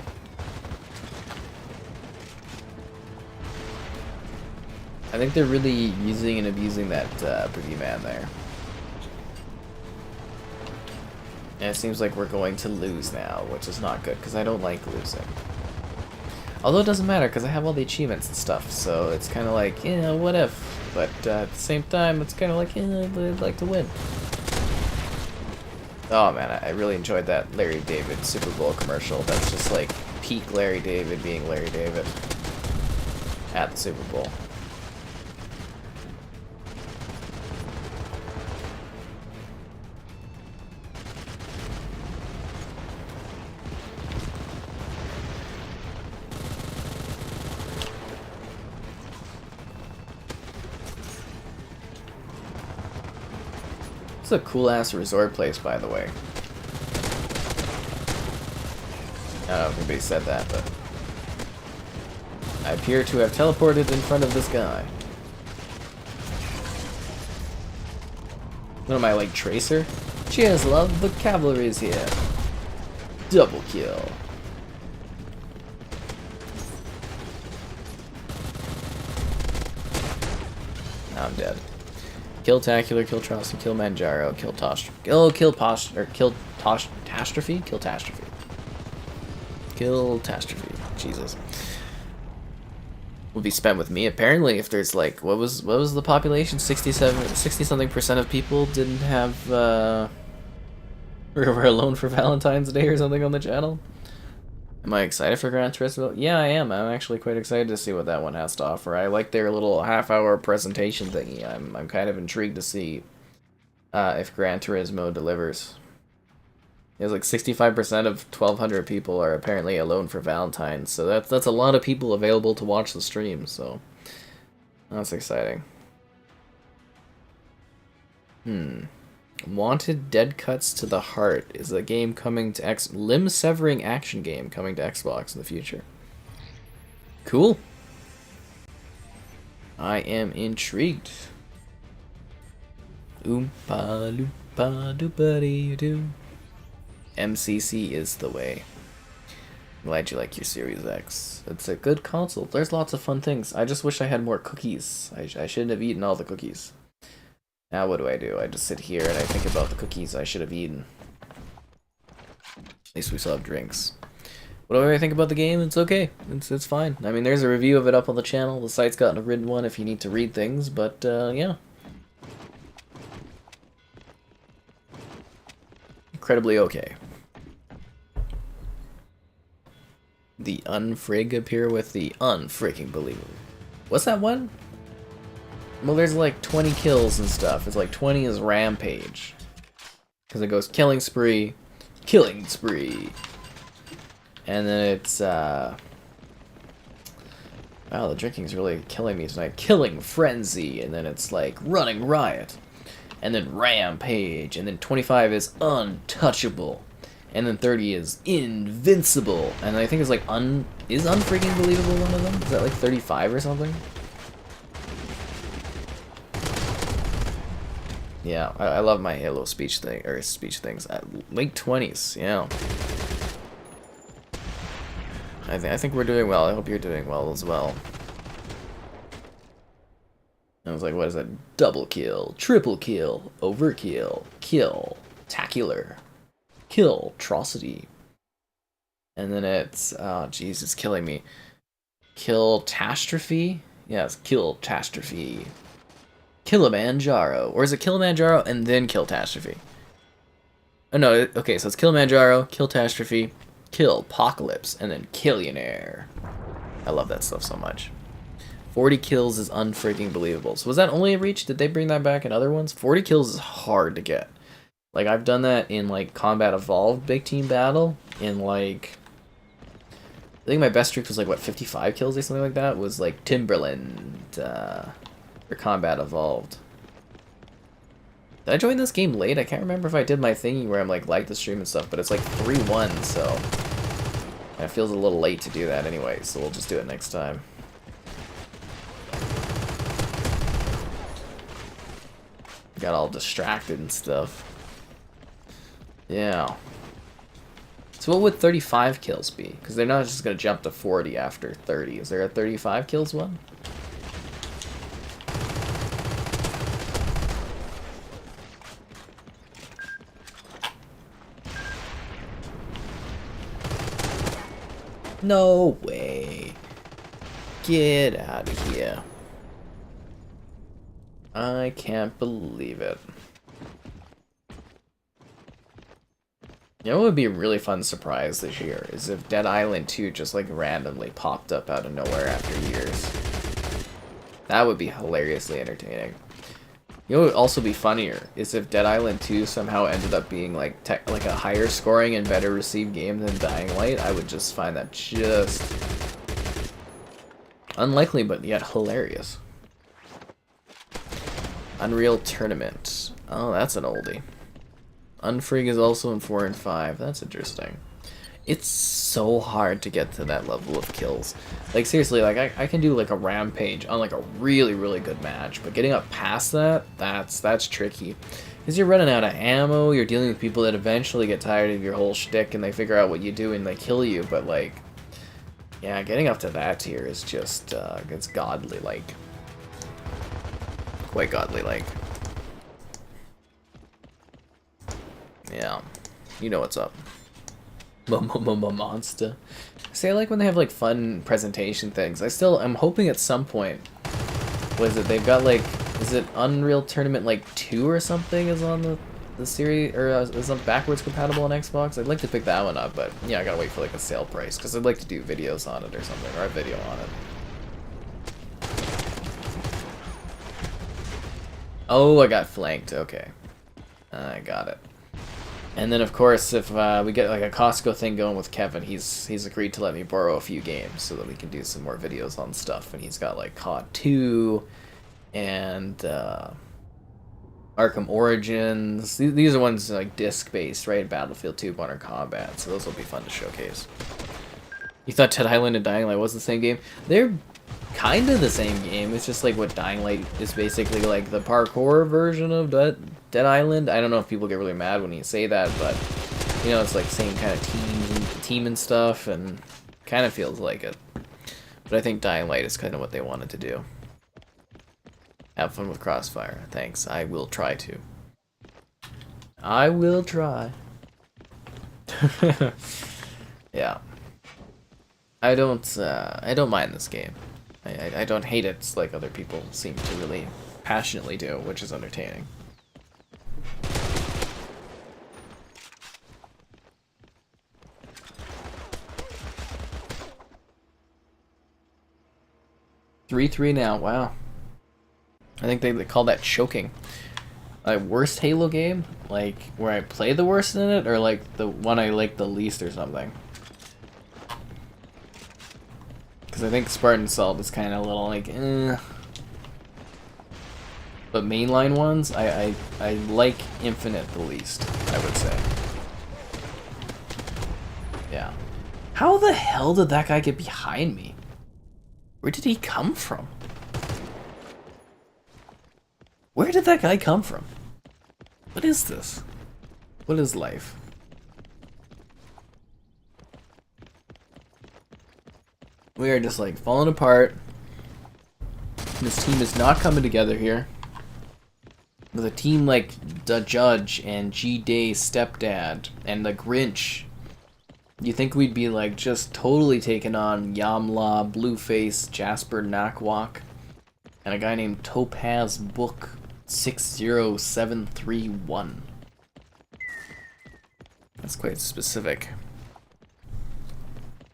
I think they're really using and abusing that boogeyman there. And it seems like we're going to lose now, which is not good, because I don't like losing. Although it doesn't matter, because I have all the achievements and stuff, so it's kind of like, you know, what if? But at the same time, it's kind of like, I'd like to win. Oh man, I really enjoyed that Larry David Super Bowl commercial. That's just like peak Larry David being Larry David at the Super Bowl. It's a cool-ass resort place, by the way. I don't know if anybody said that, but I appear to have teleported in front of this guy. What am I, like Tracer? Cheers, love, the cavalry's here. Double kill. Now I'm dead. Kill Tacular, kill Trosty, kill Manjaro, kill Tosh, kill Tastrophe, kill Tastrophe. Kill Tastrophe. Jesus. Will be spent with me apparently if there's like what was the population? 60 something percent of people didn't have were alone for Valentine's Day or something on the channel. Am I excited for Gran Turismo? Yeah, I am. I'm actually quite excited to see what that one has to offer. I like their little half-hour presentation thingy. I'm kind of intrigued to see if Gran Turismo delivers. It's like 65% of 1,200 people are apparently alone for Valentine's, so that's a lot of people available to watch the stream. So that's exciting. Wanted Dead Cuts to the Heart is a game coming to limb-severing action game coming to Xbox in the future. Cool. I am intrigued. Oompa loompa doopity doo. MCC is the way. Glad you like your Series X. It's a good console. There's lots of fun things. I just wish I had more cookies. I shouldn't have eaten all the cookies. Now what do? I just sit here and I think about the cookies I should have eaten. At least we still have drinks. What do I think about the game? It's okay. It's fine. I mean, there's a review of it up on the channel. The site's got a written one if you need to read things, but yeah. Incredibly okay. The unfrig appear with the unfreaking believable. What's that one? Well, there's like 20 kills and stuff. It's like 20 is Rampage. Because it goes killing spree, and then it's, wow, the drinking's really killing me tonight. Killing Frenzy, and then it's like Running Riot, and then Rampage, and then 25 is Untouchable, and then 30 is Invincible, and I think it's like is Unfreaking Believable one of them? Is that like 35 or something? Yeah, I love my Halo speech things. Late 20s, yeah. I think we're doing well. I hope you're doing well as well. I was like, what is that? Double kill, triple kill, overkill, kill, tacular, kill, atrocity. And then it's, oh jeez, it's killing me. Kill Tastrophe? Yes, kill Tastrophe. Kilimanjaro. Or is it Kilimanjaro and then Kill Tastrophe? Oh no, okay, so it's Kilimanjaro, Kill Tastrophe, Kill Apocalypse, and then Killionaire. I love that stuff so much. 40 kills is unfreaking believable. So was that only a Reach? Did they bring that back in other ones? 40 kills is hard to get. Like, I've done that in, like, Combat Evolved Big Team Battle. In, like, I think my best streak was, like, what, 55 kills or something like that? Was, like, Timberland, for Combat Evolved. Did I join this game late? I can't remember if I did my thingy where I'm like the stream and stuff, but it's like 3-1, so it feels a little late to do that anyway, so we'll just do it next time. got all distracted and stuff. Yeah. So what would 35 kills be? Because they're not just going to jump to 40 after 30. Is there a 35 kills one? No way. Get out of here. I can't believe it. You know what would be a really fun surprise this year is if Dead Island 2 just like randomly popped up out of nowhere after years. That would be hilariously entertaining. You know what would also be funnier is if Dead Island 2 somehow ended up being like a higher scoring and better received game than Dying Light. I would just find that just unlikely but yet hilarious. Unreal Tournament. Oh, that's an oldie. Unfreak is also in 4 and 5. That's interesting. It's so hard to get to that level of kills. Like, seriously, like, I can do, like, a rampage on, like, a really, really good match. But getting up past that, that's tricky. Because you're running out of ammo, you're dealing with people that eventually get tired of your whole shtick, and they figure out what you do, and they kill you. But, like, yeah, getting up to that tier is just, it's godly-like. Quite godly-like. Yeah, you know what's up. Monster. See, I like when they have like fun presentation things. I'm hoping at some point, what is it? They've got like, is it Unreal Tournament like 2 or something is on the series, or is it backwards compatible on Xbox? I'd like to pick that one up, but yeah, I gotta wait for like a sale price because I'd like to do videos on it or something, or a video on it. Oh, I got flanked. Okay, I got it. And then, of course, if we get like a Costco thing going with Kevin, he's agreed to let me borrow a few games so that we can do some more videos on stuff. And he's got like COD 2 and Arkham Origins. These are ones like disc-based, right? Battlefield 2, Modern Combat. So those will be fun to showcase. You thought Dead Island and Dying Light was the same game? They're kind of the same game. It's just like what Dying Light is basically like the parkour version of Dead Island. I don't know if people get really mad when you say that, but you know, it's like same kind of team and stuff, and kind of feels like it. But I think Dying Light is kind of what they wanted to do. Have fun with Crossfire. Thanks. I will try to. I will try. Yeah. I don't mind this game. I don't hate it like other people seem to really passionately do, which is entertaining. Three now. Wow. I think they call that choking. Like worst Halo game, like where I play the worst in it, or like the one I like the least or something. Because I think Spartan Assault is kind of a little like, eh. But mainline ones, I like Infinite the least, I would say. Yeah. How the hell did that guy get behind me? Where did he come from? Where did that guy come from? What is this? What is life? We are just like falling apart. This team is not coming together here. With a team like the Judge and G-Day's stepdad and the Grinch, you think we'd be like just totally taking on Yamla, Blueface, Jasper Nakwak, and a guy named Topaz Book 60731. That's quite specific.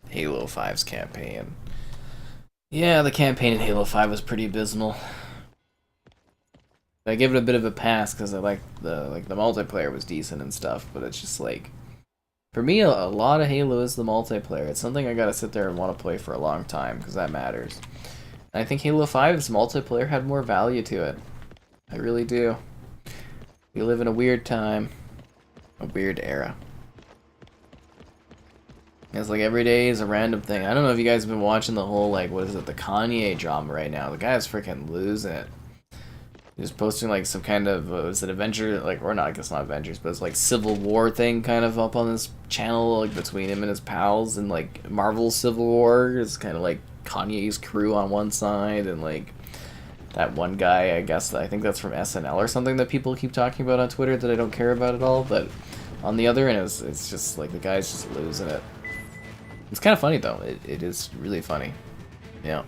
Halo 5's campaign. Yeah, the campaign in Halo 5 was pretty abysmal. I give it a bit of a pass because I like the multiplayer was decent and stuff, but it's just like, for me, a lot of Halo is the multiplayer. It's something I gotta sit there and want to play for a long time because that matters. And I think Halo 5's multiplayer had more value to it. I really do. We live in a weird time, a weird era. It's like every day is a random thing. I don't know if you guys have been watching the whole, like, what is it, the Kanye drama right now. The guy's freaking losing it. He was posting like some kind of was it Avenger like or not? I guess not Avengers, but it's like Civil War thing kind of up on his channel like between him and his pals and like Marvel Civil War is kind of like Kanye's crew on one side and like that one guy I guess I think that's from SNL or something that people keep talking about on Twitter that I don't care about at all. But on the other end, it's just like the guy's just losing it. It's kind of funny though. It is really funny. Yeah.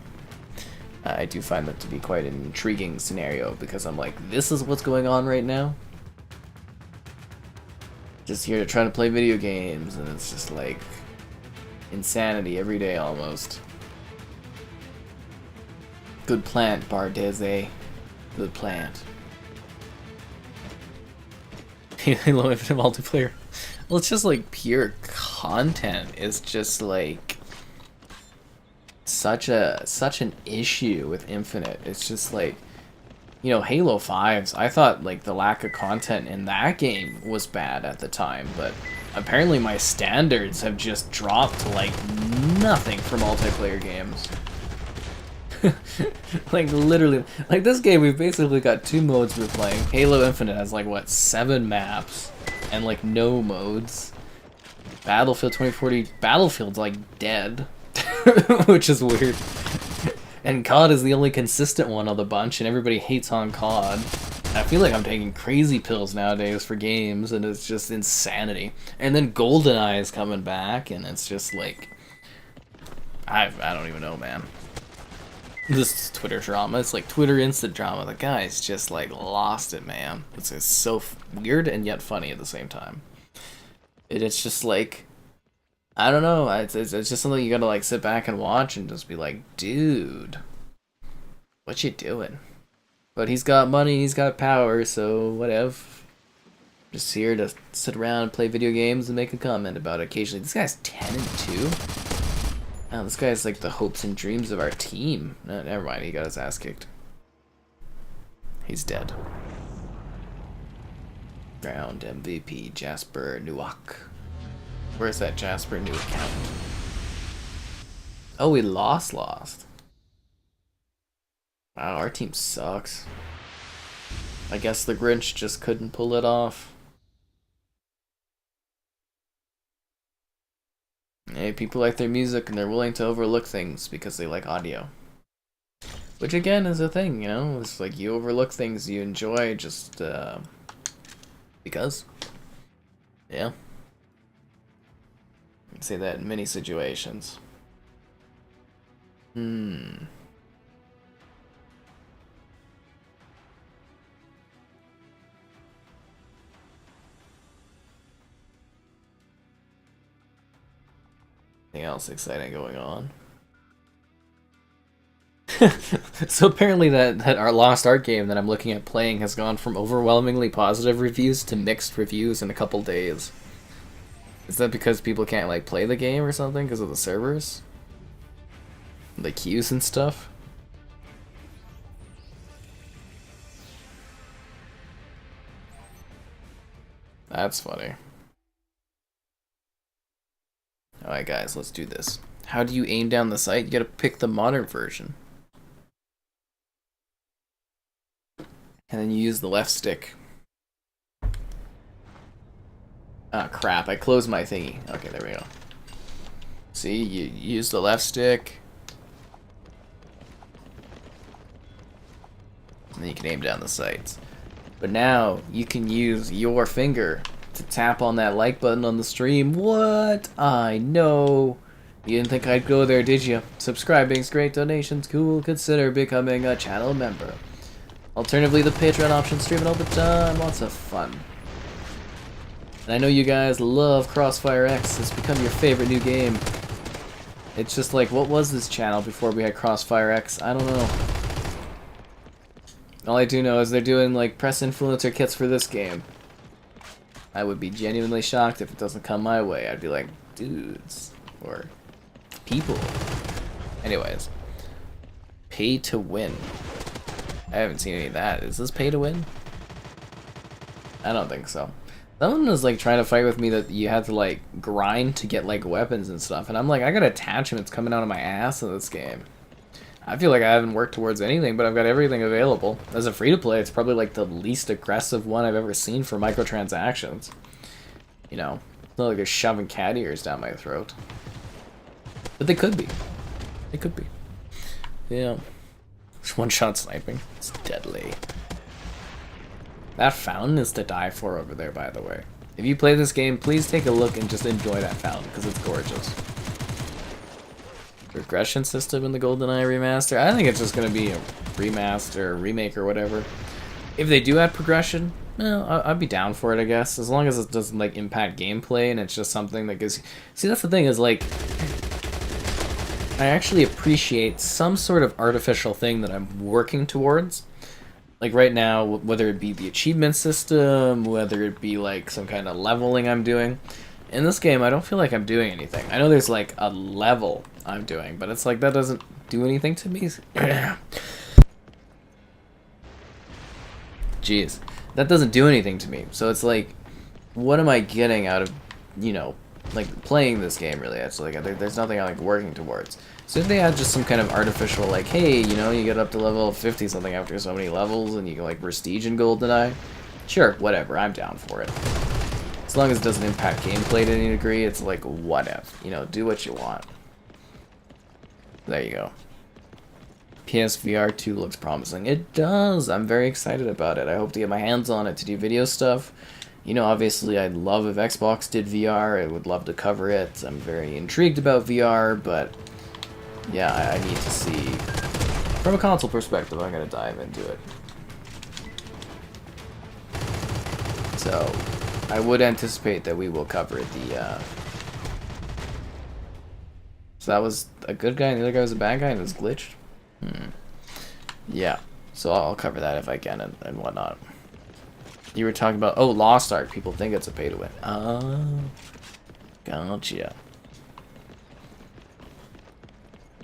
I do find that to be quite an intriguing scenario because I'm like, this is what's going on right now? Just here to try to play video games, and it's just like insanity every day almost. Good plant, Bardeze. Good plant. Halo Infinite multiplayer. Well, it's just like pure content. It's just like such an issue with Infinite. It's just like, you know, Halo 5's, I thought like the lack of content in that game was bad at the time, but apparently my standards have just dropped to like nothing for multiplayer games. Like literally, like this game we've basically got 2 modes we're playing. Halo Infinite has like what, 7 maps and like no modes. Battlefield 2040, Battlefield's like dead. Which is weird. And COD is the only consistent one of the bunch, and everybody hates on COD. I feel like I'm taking crazy pills nowadays for games, and it's just insanity. And then GoldenEye is coming back, and it's just like... I don't even know, man. This Twitter drama, it's like Twitter instant drama. The guy's just like lost it, man. It's so weird and yet funny at the same time. It's just like... I don't know, it's just something you gotta like sit back and watch and just be like, dude, what you doing? But he's got money, he's got power, so whatever. Just here to sit around and play video games and make a comment about it occasionally. This guy's 10-2? Oh, this guy's like the hopes and dreams of our team. No, never mind, he got his ass kicked. He's dead. Round MVP, Jasper Newak. Where's that Jasper new account? Oh, we lost. Wow, our team sucks. I guess the Grinch just couldn't pull it off. Hey, people like their music and they're willing to overlook things because they like audio. Which again is a thing, you know? It's like you overlook things you enjoy just because. Yeah. Say that in many situations. Anything else exciting going on? So apparently that our Lost Art game that I'm looking at playing has gone from overwhelmingly positive reviews to mixed reviews in a couple days. Is that because people can't like play the game or something because of the servers? The queues and stuff? That's funny. Alright guys, let's do this. How do you aim down the sight? You gotta pick the modern version. And then you use the left stick. Ah, crap, I closed my thingy. Okay, there we go. See, you use the left stick. And then you can aim down the sights. But now, you can use your finger to tap on that like button on the stream. What? I know. You didn't think I'd go there, did you? Subscribing's great, donations cool. Consider becoming a channel member. Alternatively, the Patreon option, streaming all the time. Lots of fun. And I know you guys love CrossfireX. It's become your favorite new game. It's just like, what was this channel before we had CrossfireX? I don't know. All I do know is they're doing like press influencer kits for this game. I would be genuinely shocked if it doesn't come my way. I'd be like, dudes. Or people. Anyways. Pay to win. I haven't seen any of that. Is this pay to win? I don't think so. Someone was like trying to fight with me that you had to like grind to get like weapons and stuff, and I'm like, I got attachments coming out of my ass in this game. I feel like I haven't worked towards anything, but I've got everything available. As a free-to-play, it's probably like the least aggressive one I've ever seen for microtransactions. You know, it's not like they're shoving cat ears down my throat. But they could be. They could be. Yeah. One-shot sniping. It's deadly. That fountain is to die for over there, by the way. If you play this game, please take a look and just enjoy that fountain, because it's gorgeous. Regression system in the GoldenEye remaster? I think it's just going to be a remaster, remake, or whatever. If they do add progression, well, I'd be down for it, I guess. As long as it doesn't, like, impact gameplay, and it's just something that gives... See, that's the thing, is, like... I actually appreciate some sort of artificial thing that I'm working towards. Like, right now, whether it be the achievement system, whether it be, like, some kind of leveling I'm doing... In this game, I don't feel like I'm doing anything. I know there's, like, a level I'm doing, but it's like, that doesn't do anything to me. Jeez. That doesn't do anything to me. So it's like, what am I getting out of, you know, like, playing this game, really? It's like, there's nothing I'm, like, working towards. So if they add just some kind of artificial, like, hey, you know, you get up to level 50-something after so many levels, and you can, like, prestige in GoldenEye, sure, whatever, I'm down for it. As long as it doesn't impact gameplay to any degree, it's like, whatever. You know, do what you want. There you go. PSVR 2 looks promising. It does! I'm very excited about it. I hope to get my hands on it to do video stuff. You know, obviously, I'd love if Xbox did VR. I would love to cover it. I'm very intrigued about VR, but... yeah, I need to see... From a console perspective, I'm going to dive into it. So... I would anticipate that we will cover the, So that was a good guy and the other guy was a bad guy and it was glitched? Yeah. So I'll cover that if I can and whatnot. You were talking about... Oh, Lost Ark. People think it's a pay-to-win. Oh. Gotcha.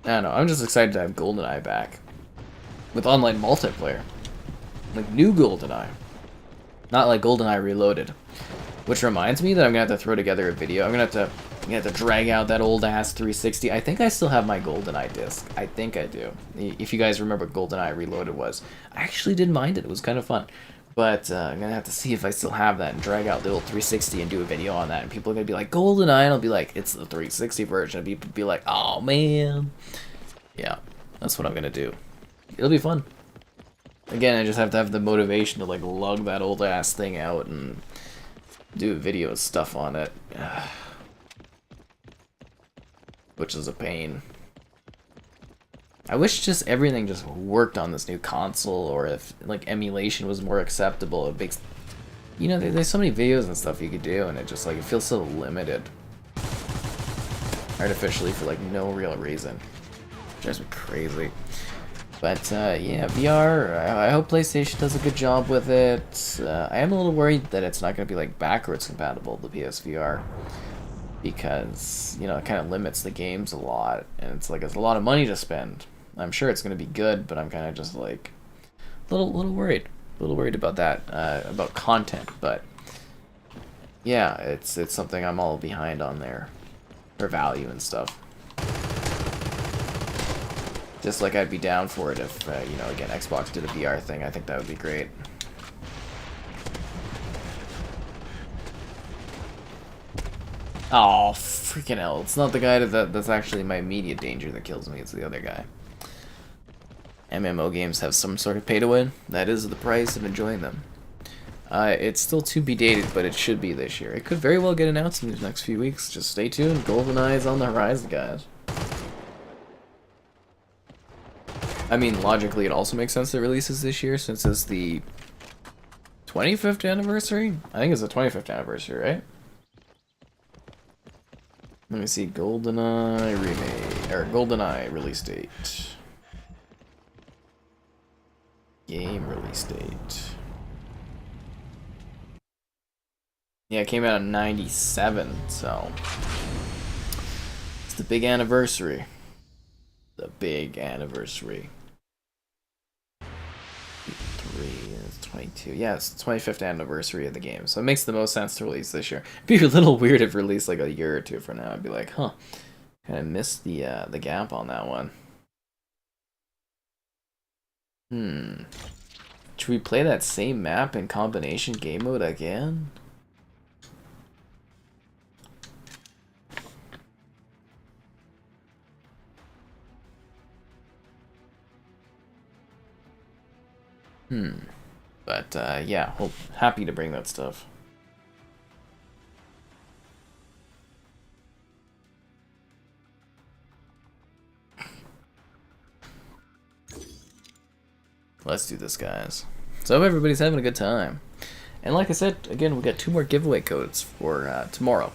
I don't know. I'm just excited to have GoldenEye back. With online multiplayer. Like, new GoldenEye. Not like GoldenEye Reloaded. Which reminds me that I'm gonna have to throw together a video. I'm gonna have to drag out that old ass 360. I think I still have my GoldenEye disc. I think I do. If you guys remember what GoldenEye Reloaded was, I actually didn't mind it. It was kind of fun. But I'm gonna have to see if I still have that and drag out the old 360 and do a video on that. And people are gonna be like, GoldenEye, and I'll be like, it's the 360 version. And people be like, oh man. Yeah, that's what I'm gonna do. It'll be fun. Again, I just have to have the motivation to like lug that old ass thing out and do video stuff on it. Which is a pain. I wish just everything just worked on this new console, or if like emulation was more acceptable. It makes, you know, there's so many videos and stuff you could do, and it just like, it feels so limited. Artificially for like no real reason. It drives me crazy. But, yeah, VR, I hope PlayStation does a good job with it. I am a little worried that it's not going to be, like, backwards compatible, the PSVR. Because, you know, it kind of limits the games a lot. And it's like, it's a lot of money to spend. I'm sure it's going to be good, but I'm kind of just, like, a little worried. A little worried about that, about content. But, yeah, it's something I'm all behind on there. For value and stuff. Just like I'd be down for it if, you know, again, Xbox did a VR thing. I think that would be great. Oh, freaking hell. It's not the guy that's actually my immediate danger that kills me. It's the other guy. MMO games have some sort of pay-to-win. That is the price of enjoying them. It's still to be dated, but it should be this year. It could very well get announced in the next few weeks. Just stay tuned. GoldenEye is on the horizon, guys. I mean, logically, it also makes sense that it releases this year, since it's the 25th anniversary? I think it's the 25th anniversary, right? Let me see, GoldenEye remake, or GoldenEye release date. Game release date. Yeah, it came out in 97, so... It's the big anniversary. The big anniversary. 22. Yeah, it's the 25th anniversary of the game, so it makes the most sense to release this year. It'd be a little weird if released like a year or two from now. I'd be like, huh, kind of missed the gap on that one. Should we play that same map in combination game mode again? But, yeah, happy to bring that stuff. Let's do this, guys. So I hope everybody's having a good time. And like I said, again, we got 2 more giveaway codes for tomorrow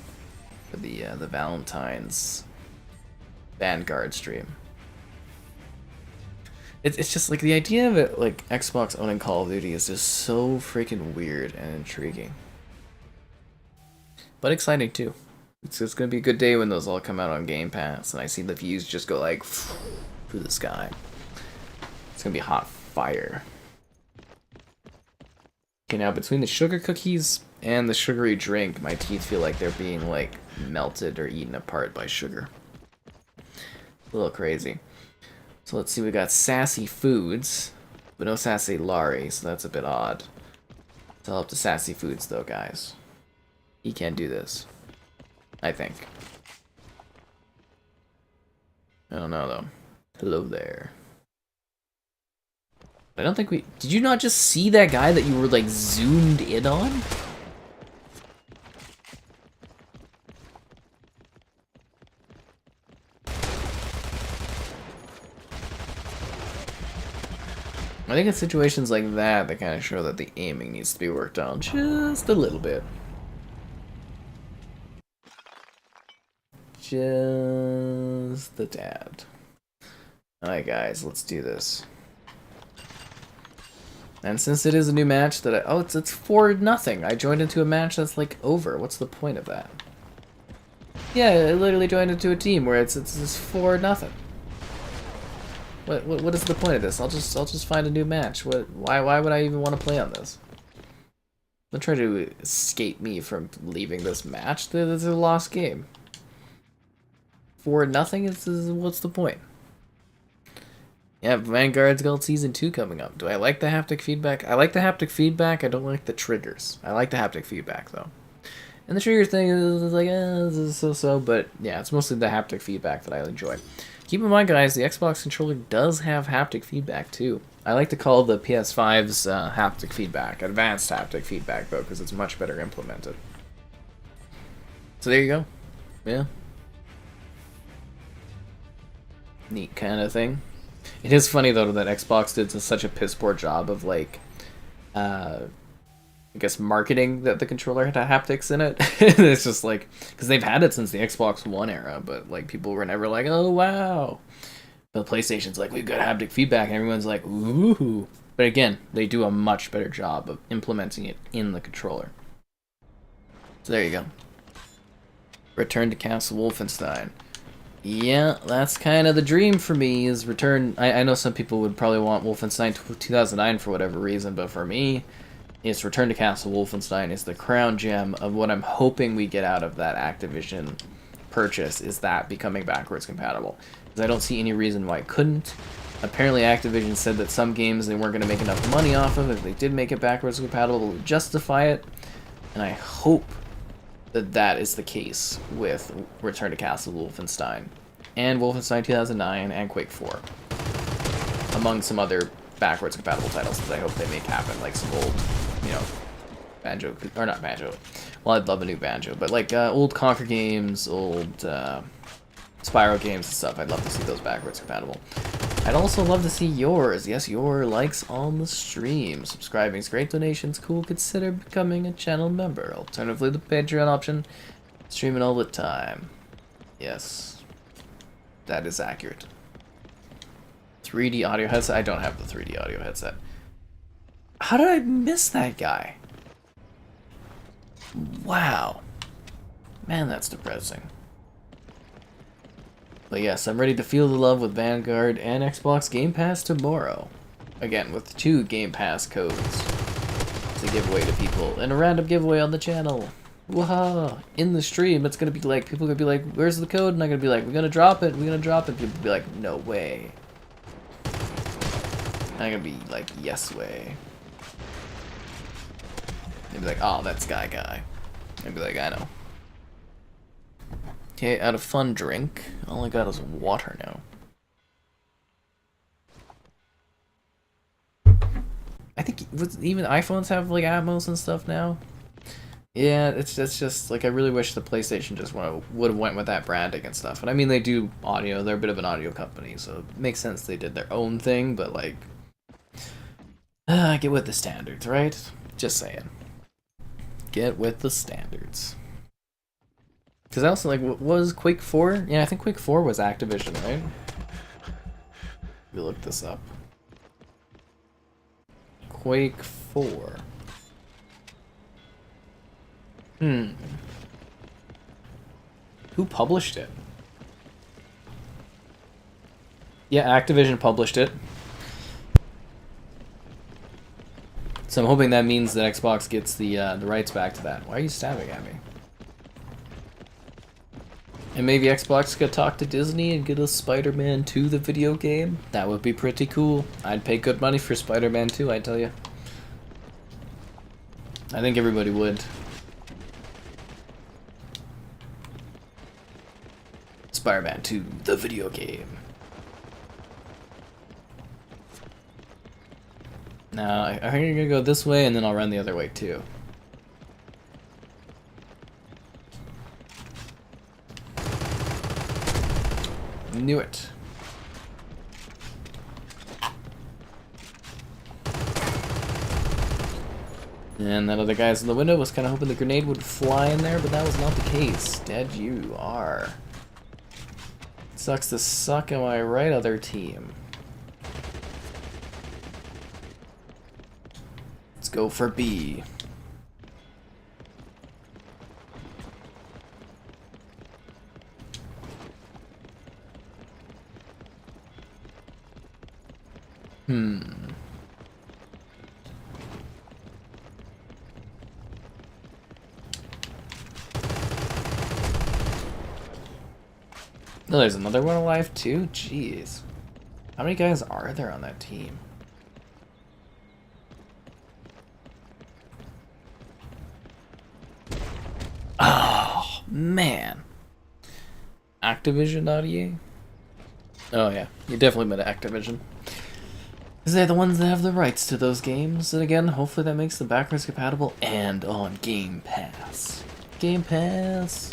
for the Valentine's Vanguard stream. It's just like the idea of it, like Xbox owning Call of Duty is just so freaking weird and intriguing, but exciting too. It's gonna be a good day when those all come out on Game Pass, and I see the views just go like through the sky. It's gonna be hot fire. Okay, now between the sugar cookies and the sugary drink, my teeth feel like they're being like melted or eaten apart by sugar. A little crazy. So let's see, we got Sassy Foods, but no Sassy Larry, so that's a bit odd. It's all up to Sassy Foods though, guys. He can do this, I think. I don't know though. Hello there. I don't think we... Did you not just see that guy that you were like zoomed in on? I think it's situations like that that kind of show that the aiming needs to be worked on just a little bit. Just a tad. Alright guys, let's do this. And since it is a new match that oh, it's 4-0. I joined into a match that's like over. What's the point of that? Yeah, I literally joined into a team where it's 4-0. What is the point of this? I'll just find a new match. Why would I even want to play on this? Don't try to escape me from leaving this match. This is a lost game. 4-0 is what's the point? Yeah, Vanguard's got Season 2 coming up. Do I like the haptic feedback? I like the haptic feedback. I don't like the triggers. I like the haptic feedback though. And the trigger thing is like, this is so-so, but yeah, it's mostly the haptic feedback that I enjoy. Keep in mind, guys, the Xbox controller does have haptic feedback, too. I like to call the PS5's haptic feedback advanced haptic feedback, though, because it's much better implemented. So there you go. Yeah. Neat kind of thing. It is funny, though, that Xbox did such a piss-poor job of, like, I guess marketing that the controller had haptics in it. It's just like, because they've had it since the Xbox One era, but like people were never like, oh wow. But PlayStation's like, we've got haptic feedback, and everyone's like, ooh. But again, they do a much better job of implementing it in the controller. So there you go. Return to Castle Wolfenstein. Yeah, that's kind of the dream for me, is return. I know some people would probably want Wolfenstein 2009 for whatever reason, but for me, it's Return to Castle Wolfenstein is the crown gem of what I'm hoping we get out of that Activision purchase, is that becoming backwards compatible. Because I don't see any reason why it couldn't. Apparently Activision said that some games they weren't going to make enough money off of if they did make it backwards compatible to justify it. And I hope that that is the case with Return to Castle Wolfenstein. And Wolfenstein 2009 and Quake 4. Among some other backwards compatible titles that I hope they make happen, like some old, you know, Banjo, or not Banjo, well, I'd love a new Banjo, but like old Conquer games, old Spyro games and stuff, I'd love to see those backwards compatible. I'd also love to see yours, yes, your likes on the stream. Subscribing is great, donations cool, consider becoming a channel member. Alternatively, the Patreon option, streaming all the time. Yes, that is accurate. 3D audio headset? I don't have the 3D audio headset. How did I miss that guy? Wow. Man, that's depressing. But yes, I'm ready to feel the love with Vanguard and Xbox Game Pass tomorrow. Again, with 2 Game Pass codes to give away to people. And a random giveaway on the channel. Waha! In the stream, it's gonna be like, people are gonna be like, where's the code? And I'm gonna be like, we're gonna drop it, we're gonna drop it. People will be like, no way. I'm gonna be like, yes way. They'd be like, oh, that's guy. I'd be like, I know. Okay, out of fun drink. All I got is water now. I think even iPhones have like Atmos and stuff now. Yeah, it's just like I really wish the PlayStation just would have went with that branding and stuff. And I mean, they do audio; they're a bit of an audio company, so it makes sense they did their own thing. But like, get with the standards, right? Just saying, get with the standards. Because I also like, what was Quake 4? Yeah, I think Quake 4 was Activision, right? Let me look this up. Quake 4. Who published it? Yeah, Activision published it. So I'm hoping that means that Xbox gets the rights back to that. Why are you stabbing at me? And maybe Xbox could talk to Disney and get us Spider-Man 2, the video game? That would be pretty cool. I'd pay good money for Spider-Man 2, I tell you. I think everybody would. Spider-Man 2, the video game. Now, I think you're gonna go this way, and then I'll run the other way too. Knew it. And that other guy's in the window was kind of hoping the grenade would fly in there, but that was not the case. Dead you are. Sucks to suck, am I right, other team? Let's go for B. Oh, there's another one alive too? Jeez. How many guys are there on that team? Oh, man. Activision.EA? Oh yeah, you definitely meant Activision. Because they're the ones that have the rights to those games. And again, hopefully that makes them backwards compatible and on Game Pass. Game Pass.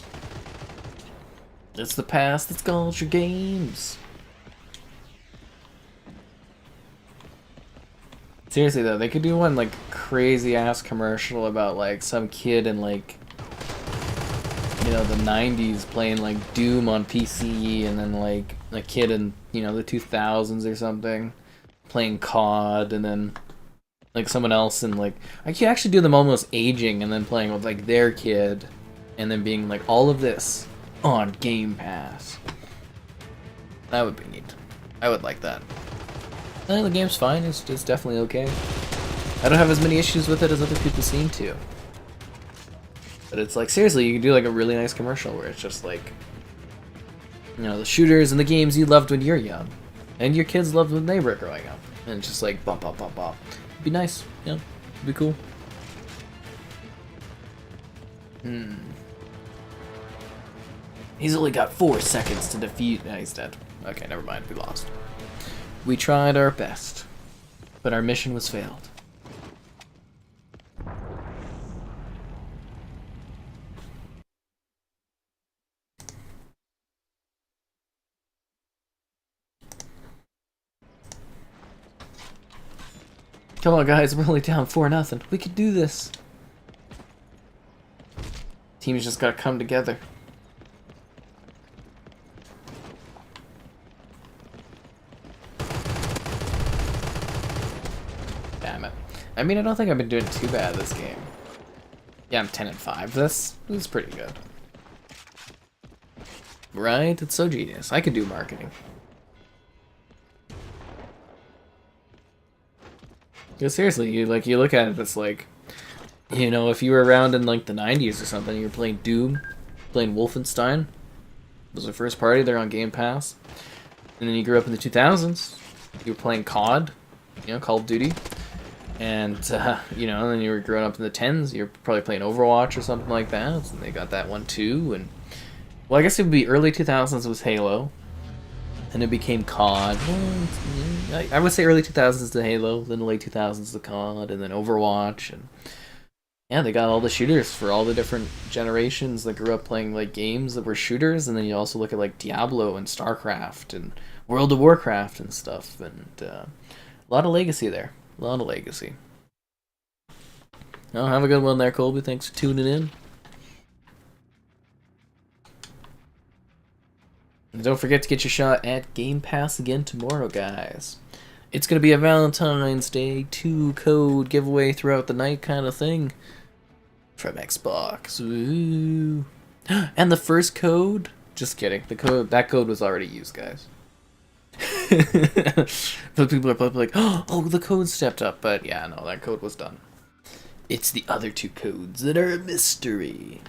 It's the past that's called your games. Seriously though, they could do one like crazy ass commercial about like some kid in like, you know, the 90s playing like Doom on PC, and then like a kid in, you know, the 2000s or something playing COD, and then like someone else in like, I could actually do them almost aging and then playing with like their kid, and then being like all of this on Game Pass. That would be neat. I would like that. I think the game's fine. It's definitely okay. I don't have as many issues with it as other people seem to. But it's like, seriously, you can do like a really nice commercial where it's just like, you know, the shooters and the games you loved when you're young, and your kids loved when they were growing up, and it's just like bop bop bop bop. It'd be nice, you know, it'd be cool. He's only got 4 seconds to defeat. No, he's dead. Okay, never mind. We lost. We tried our best, but our mission was failed. Come on, guys. We're only down 4-0. We can do this. Teams just gotta come together. Damn it. I mean, I don't think I've been doing too bad this game. Yeah, I'm 10-5. This is pretty good. Right? It's so genius. I could do marketing. Because seriously, you look at it, it's like, you know, if you were around in like the 90s or something, you were playing Doom, playing Wolfenstein. It was the first party, they're on Game Pass. And then you grew up in the 2000s, you were playing COD, you know, Call of Duty. And, you know, then you were growing up in the 10s, you're probably playing Overwatch or something like that, and they got that one too, and, well, I guess it would be early 2000s was Halo, and it became COD. I would say early 2000s to Halo, then late 2000s to COD, and then Overwatch, and, yeah, they got all the shooters for all the different generations that grew up playing, like, games that were shooters, and then you also look at, like, Diablo and StarCraft and World of Warcraft and stuff, and, a lot of legacy there. A lot of legacy. Oh, have a good one there, Colby. Thanks for tuning in. And don't forget to get your shot at Game Pass again tomorrow, guys. It's going to be a Valentine's Day 2 code giveaway throughout the night kind of thing. From Xbox. Ooh. And the first code? Just kidding. That code was already used, guys. But people are probably like, oh, the code stepped up. But yeah, no, that code was done. It's the other two codes that are a mystery.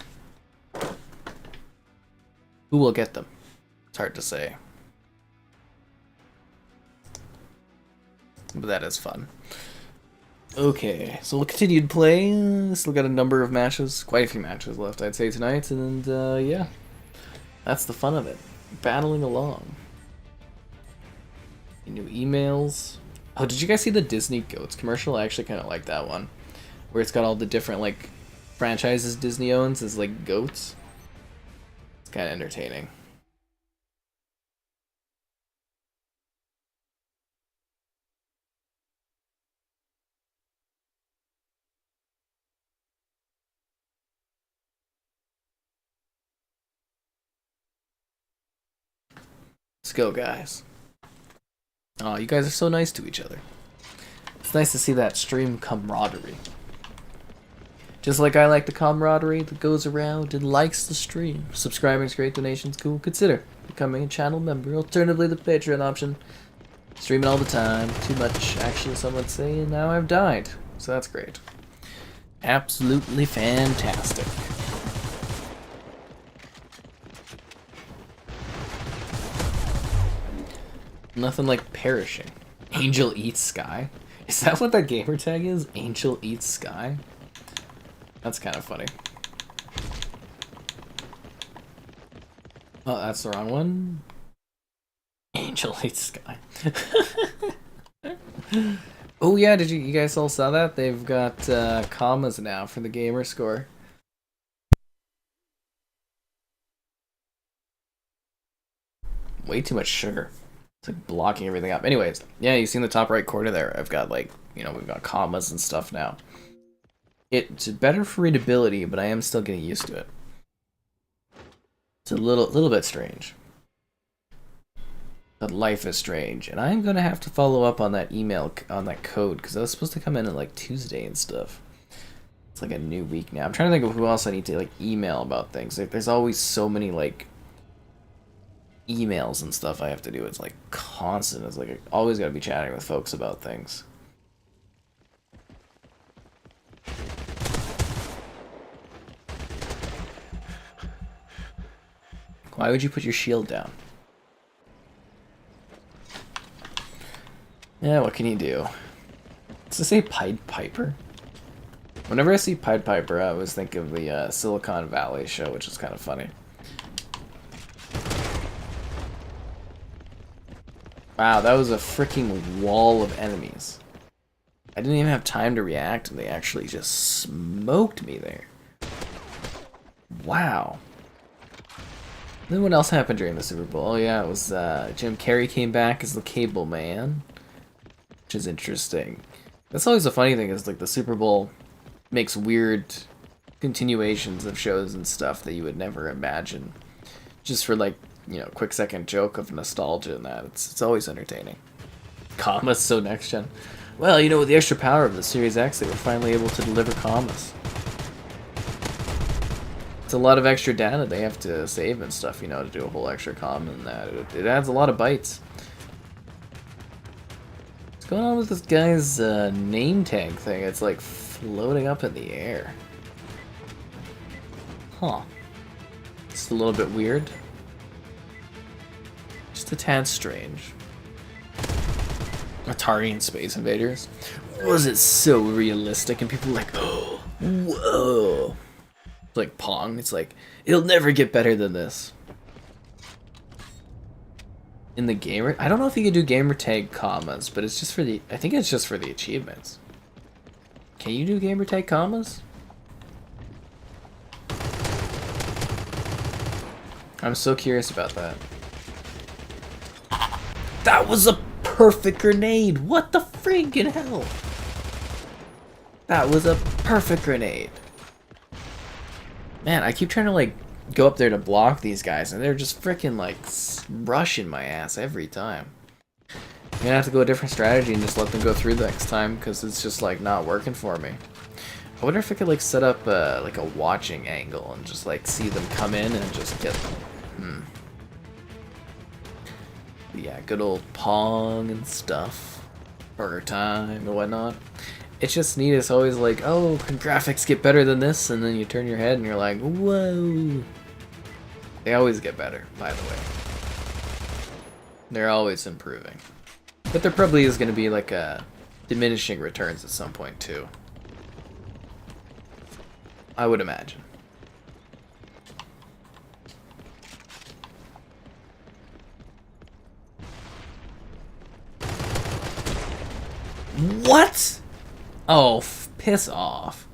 Who will get them? It's hard to say. But that is fun. Okay, so we'll continue to play. Still got a number of matches, quite a few matches left, I'd say, tonight. And yeah, that's the fun of it. Battling along. New emails. Oh, did you guys see the Disney Goats commercial? I actually kind of like that one, where it's got all the different like franchises Disney owns as like goats. It's kind of entertaining. Let's go, guys. Oh, you guys are so nice to each other. It's nice to see that stream camaraderie. Just like I like the camaraderie that goes around and likes the stream. Subscribing's great, donations cool. Consider becoming a channel member. Alternatively, the Patreon option. Streaming all the time. Too much, actually, some would say, and now I've died. So that's great. Absolutely fantastic. Nothing like perishing. Angel eats sky. Is that what that gamer tag is? Angel eats sky? That's kind of funny. Oh, that's the wrong one. Angel eats sky. Oh yeah, did you guys all saw that? They've got commas now for the gamer score. Way too much sugar. It's like blocking everything up. Anyways, yeah, you see in the top right corner there, I've got like, you know, we've got commas and stuff now. It's better for readability, but I am still getting used to it. It's a little bit strange. But life is strange, and I'm gonna have to follow up on that email, on that code, because that was supposed to come in at like Tuesday and stuff. It's like a new week now. I'm trying to think of who else I need to like email about things. Like, there's always so many like emails and stuff I have to do. It's like constant. It's like I always got to be chatting with folks about things. Why would you put your shield down? Yeah, what can you do? Does it say Pied Piper? Whenever I see Pied Piper, I always think of the Silicon Valley show, which is kind of funny. Wow, that was a freaking wall of enemies. I didn't even have time to react, and they actually just smoked me there. Wow. Then what else happened during the Super Bowl? Oh yeah, it was Jim Carrey came back as the Cable Man, which is interesting. That's always a funny thing, is like the Super Bowl makes weird continuations of shows and stuff that you would never imagine, just for like, you know, quick second joke of nostalgia and that. It's always entertaining. Commas so next gen. Well, you know, with the extra power of the Series X, they were finally able to deliver commas. It's a lot of extra data they have to save and stuff, you know, to do a whole extra comma and that. It adds a lot of bytes. What's going on with this guy's name tag thing? It's like floating up in the air. Huh. It's a little bit weird. Just a tad strange. Atari and Space Invaders. Was it so realistic? And people were like, oh, whoa. It's like Pong. It's like, it'll never get better than this. In the gamer, I don't know if you can do gamer tag commas, but it's just for the, I think it's just for the achievements. Can you do gamer tag commas? I'm so curious about that. That was a perfect grenade! What the freaking hell? That was a perfect grenade. Man, I keep trying to like go up there to block these guys, and they're just freaking like rushing my ass every time. I'm gonna have to go a different strategy and just let them go through the next time, because it's just like not working for me. I wonder if I could like set up like a watching angle and just like see them come in and just get them. Yeah, good old Pong and stuff. Burger time and whatnot. It's just neat. It's always like, oh, can graphics get better than this? And then you turn your head and you're like, whoa. They always get better, by the way. They're always improving. But there probably is going to be like a diminishing returns at some point too. I would imagine. What? Oh, piss off.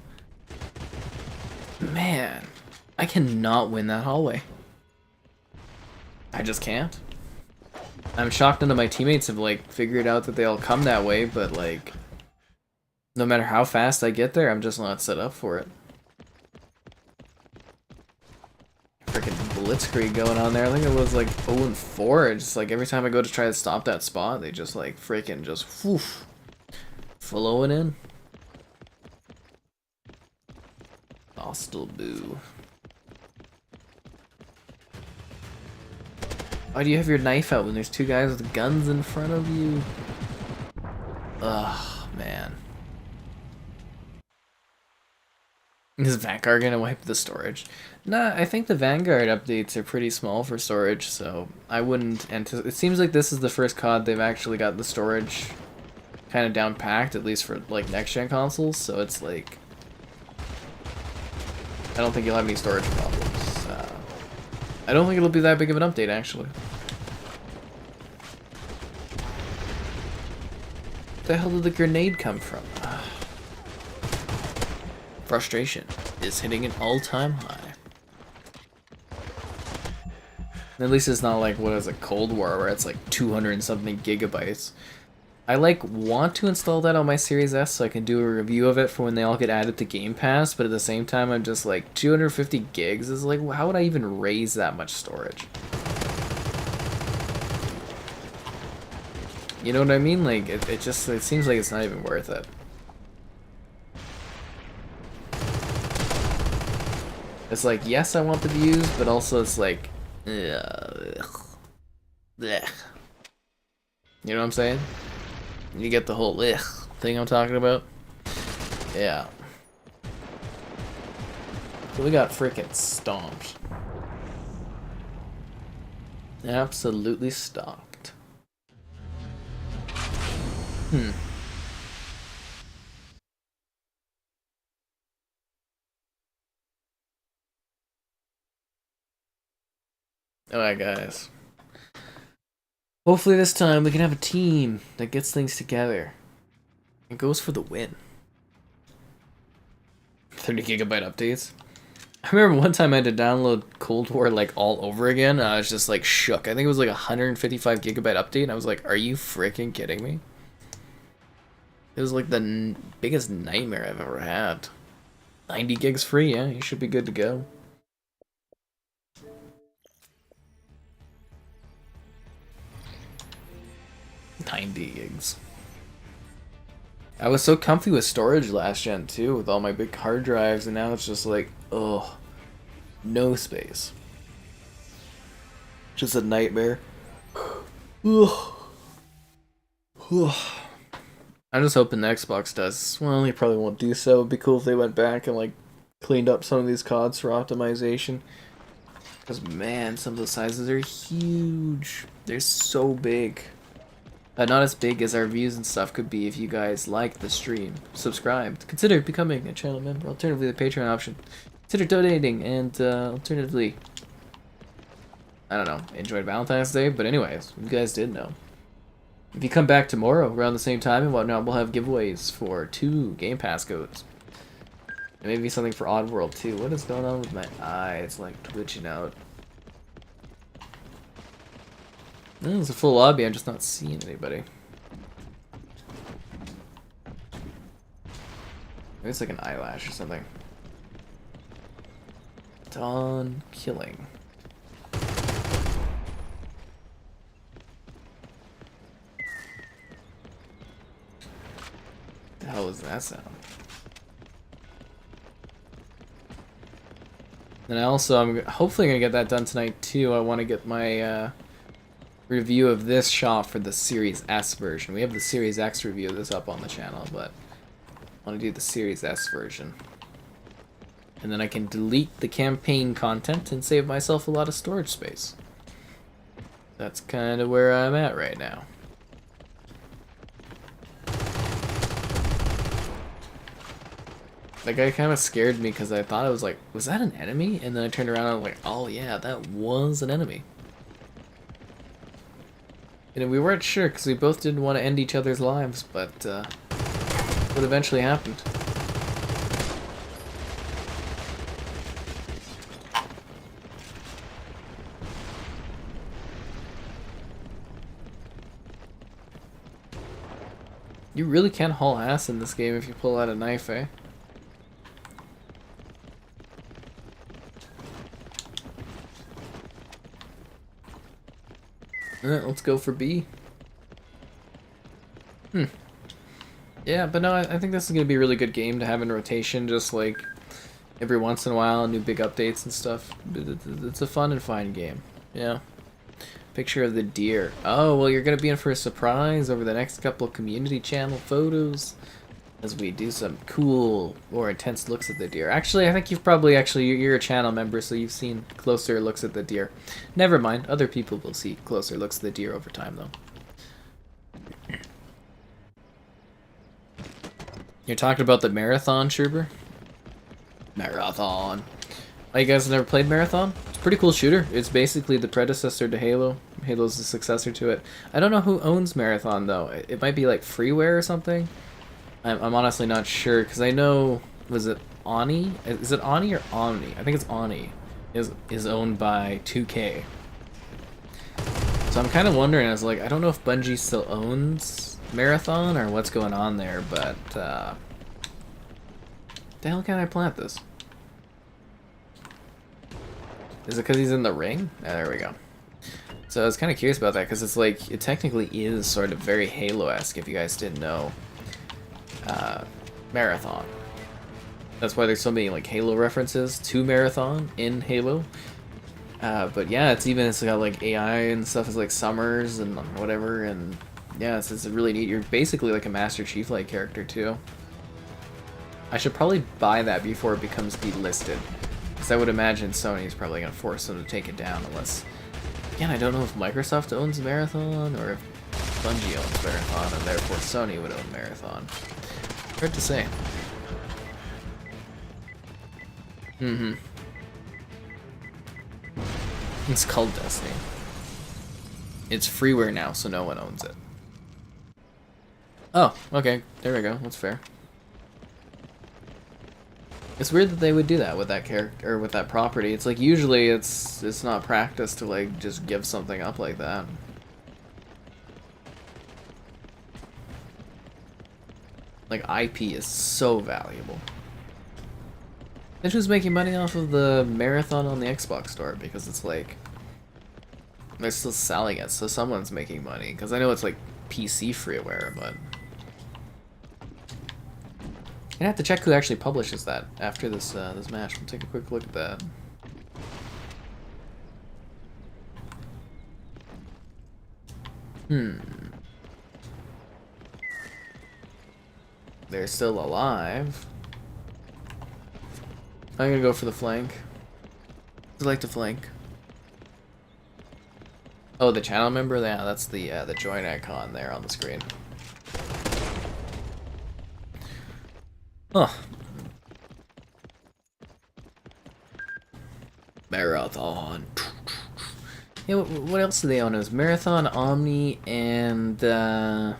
Man, I cannot win that hallway. I just can't. I'm shocked none of my teammates have like figured out that they all come that way, but like no matter how fast I get there, I'm just not set up for it. Freaking blitzkrieg going on there. I think it was like 0-4. It's just like every time I go to try to stop that spot, they just like freaking just whoof, flowing in. Hostile boo. Why do you have your knife out when there's two guys with guns in front of you? Ugh, man. Is Vanguard gonna wipe the storage? Nah, I think the Vanguard updates are pretty small for storage, so I wouldn't anticipate. It seems like this is the first COD they've actually got the storage kind of down packed, at least for like next gen consoles, so it's like I don't think you'll have any storage problems. I don't think it'll be that big of an update, actually. Where the hell did the grenade come from? Frustration is hitting an all-time high. At least it's not like, what is it, Cold War, where it's like 200 and something gigabytes. I like want to install that on my Series S so I can do a review of it for when they all get added to Game Pass, but at the same time I'm just like 250 gigs is like, how would I even raise that much storage? You know what I mean? Like it seems like it's not even worth it. It's like, yes, I want the views, but also it's like ugh. Blech. You know what I'm saying? You get the whole ugh thing I'm talking about? Yeah. So we got freaking stomped. Absolutely stomped. Alright, guys. Hopefully this time we can have a team that gets things together and goes for the win. 30 gigabyte updates. I remember one time I had to download Cold War like all over again. I was just like shook. I think it was like a 155 gigabyte update. And I was like, are you freaking kidding me? It was like the biggest nightmare I've ever had. 90 gigs free, yeah, you should be good to go. $90 I was so comfy with storage last gen too, with all my big hard drives, and now it's just like, ugh, no space. Just a nightmare. Ugh. I'm just hoping the Xbox does. Well, they probably won't do so. It'd be cool if they went back and like cleaned up some of these CODs for optimization. Because man, some of the sizes are huge. They're so big. Not as big as our views and stuff could be if you guys liked the stream, subscribed, consider becoming a channel member, alternatively the Patreon option, consider donating, and alternatively, I don't know, enjoyed Valentine's Day, but anyways, you guys did know. If you come back tomorrow around the same time and whatnot, we'll have giveaways for 2 Game Pass codes. And maybe something for Oddworld too. What is going on with my eye? It's like twitching out. It's a full lobby, I'm just not seeing anybody. Maybe it's like an eyelash or something. Dawn killing. The hell was that sound? And also, I'm hopefully gonna get that done tonight too. I want to get my review of this shop for the Series S version. We have the Series X review of this up on the channel, but I want to do the Series S version. And then I can delete the campaign content and save myself a lot of storage space. That's kind of where I'm at right now. That guy kind of scared me because I thought I was like, was that an enemy? And then I turned around and I was like, oh yeah, that was an enemy. And we weren't sure because we both didn't want to end each other's lives, but what eventually happened. You really can haul ass in this game if you pull out a knife, eh? Alright, let's go for B. Yeah, but no, I think this is going to be a really good game to have in rotation, just like every once in a while, new big updates and stuff. It's a fun and fine game, yeah. Picture of the deer. Oh, well, you're going to be in for a surprise over the next couple of community channel photos as we do some cool, more intense looks at the deer. Actually, I think you've probably you're a channel member, so you've seen closer looks at the deer. Never mind, other people will see closer looks at the deer over time, though. You're talking about the Marathon, Schuber? Marathon. Oh, you guys never played Marathon? It's a pretty cool shooter. It's basically the predecessor to Halo. Halo's the successor to it. I don't know who owns Marathon, though. It might be like freeware or something. I'm honestly not sure, because I know, was it Oni? Is it Oni or Omni? I think it's Oni. Is owned by 2K. So I'm kind of wondering, I was like, I don't know if Bungie still owns Marathon or what's going on there, but the hell can I plant this? Is it because he's in the ring? Ah, there we go. So I was kind of curious about that, because it's like, it technically is sort of very Halo-esque, if you guys didn't know. Marathon. That's why there's so many like Halo references to Marathon in Halo. But yeah, it's got like AI and stuff. It's like Summers and whatever, and yeah, it's really neat. You're basically like a Master Chief like character too. I should probably buy that before it becomes delisted, because I would imagine Sony's probably gonna force them to take it down unless. Again, I don't know if Microsoft owns Marathon or if Bungie owns Marathon, and therefore Sony would own Marathon. Hard to say. It's called Destiny. It's freeware now, so no one owns it. Oh, okay. There we go. That's fair. It's weird that they would do that with that character or with that property. It's like usually it's not practice to like just give something up like that. Like, IP is so valuable. And who's making money off of the Marathon on the Xbox store? Because it's like, they're still selling it, so someone's making money. Because I know it's like PC freeware, but I have to check who actually publishes that after this this match. We'll take a quick look at that. They're still alive. I'm gonna go for the flank. I like to flank. Oh, the channel member? Yeah, that's the join icon there on the screen. Huh. Marathon. Yeah, what else do they own? It was Marathon, Omni, and or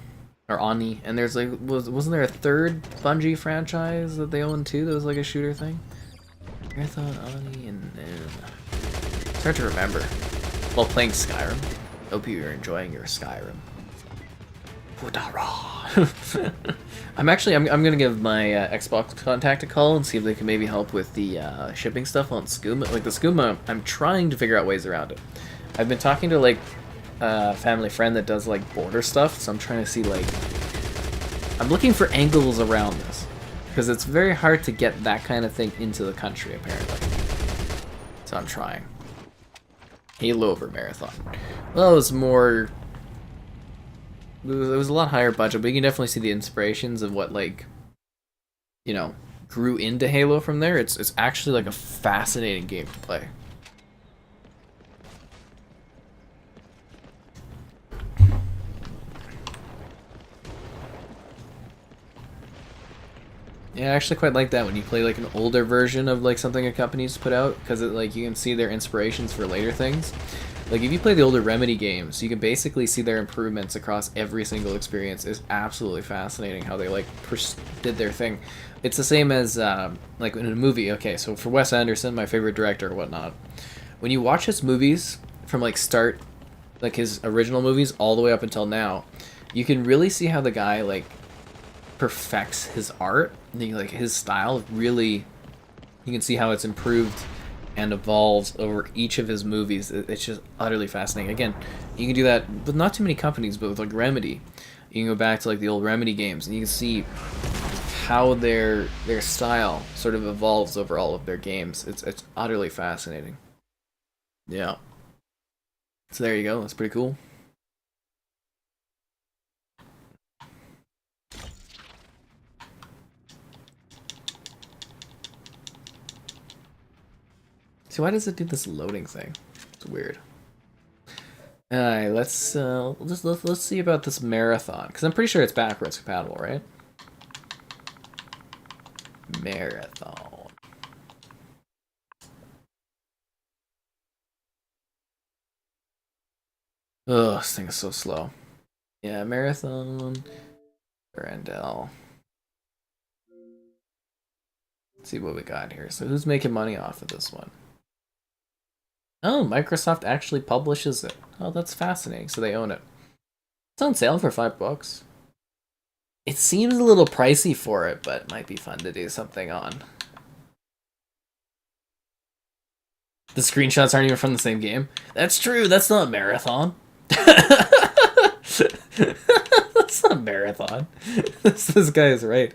Omni, and there's like wasn't there a third Bungie franchise that they own too? That was like a shooter thing. Marathon, Omni, and it's hard to remember. While playing Skyrim. Hope you're enjoying your Skyrim. I'm gonna give my Xbox contact a call and see if they can maybe help with the shipping stuff on Skooma. Like the Skooma, I'm trying to figure out ways around it. I've been talking to like a family friend that does like border stuff, so I'm trying to see like I'm looking for angles around this because it's very hard to get that kind of thing into the country apparently. So I'm trying. Halo over Marathon. Well, it was more. It was a lot higher budget, but you can definitely see the inspirations of what like, you know, grew into Halo from there. It's actually like a fascinating game to play. Yeah, I actually quite like that when you play like an older version of like something a company's put out, because it like you can see their inspirations for later things. Like if you play the older Remedy games, you can basically see their improvements across every single experience. It's absolutely fascinating how they like did their thing. It's the same as like in a movie. Okay, so for Wes Anderson, my favorite director or whatnot, when you watch his movies from like start, like his original movies all the way up until now, you can really see how the guy like perfects his art. Like his style really, you can see how it's improved and evolves over each of his movies. It's just utterly fascinating. Again, you can do that with not too many companies, but with like Remedy, you can go back to like the old Remedy games and you can see how their style sort of evolves over all of their games. It's utterly fascinating. Yeah. So there you go. That's pretty cool. So why does it do this loading thing? It's weird. Alright, let's see about this marathon, because I'm pretty sure it's backwards compatible, right? Marathon. Ugh, this thing is so slow. Yeah, marathon. Randall. Let's see what we got here. So who's making money off of this one? Oh, Microsoft actually publishes it. Oh, that's fascinating. So they own it. It's on sale for $5. It seems a little pricey for it, but it might be fun to do something on. The screenshots aren't even from the same game. That's true. That's not Marathon. That's not Marathon. This guy is right.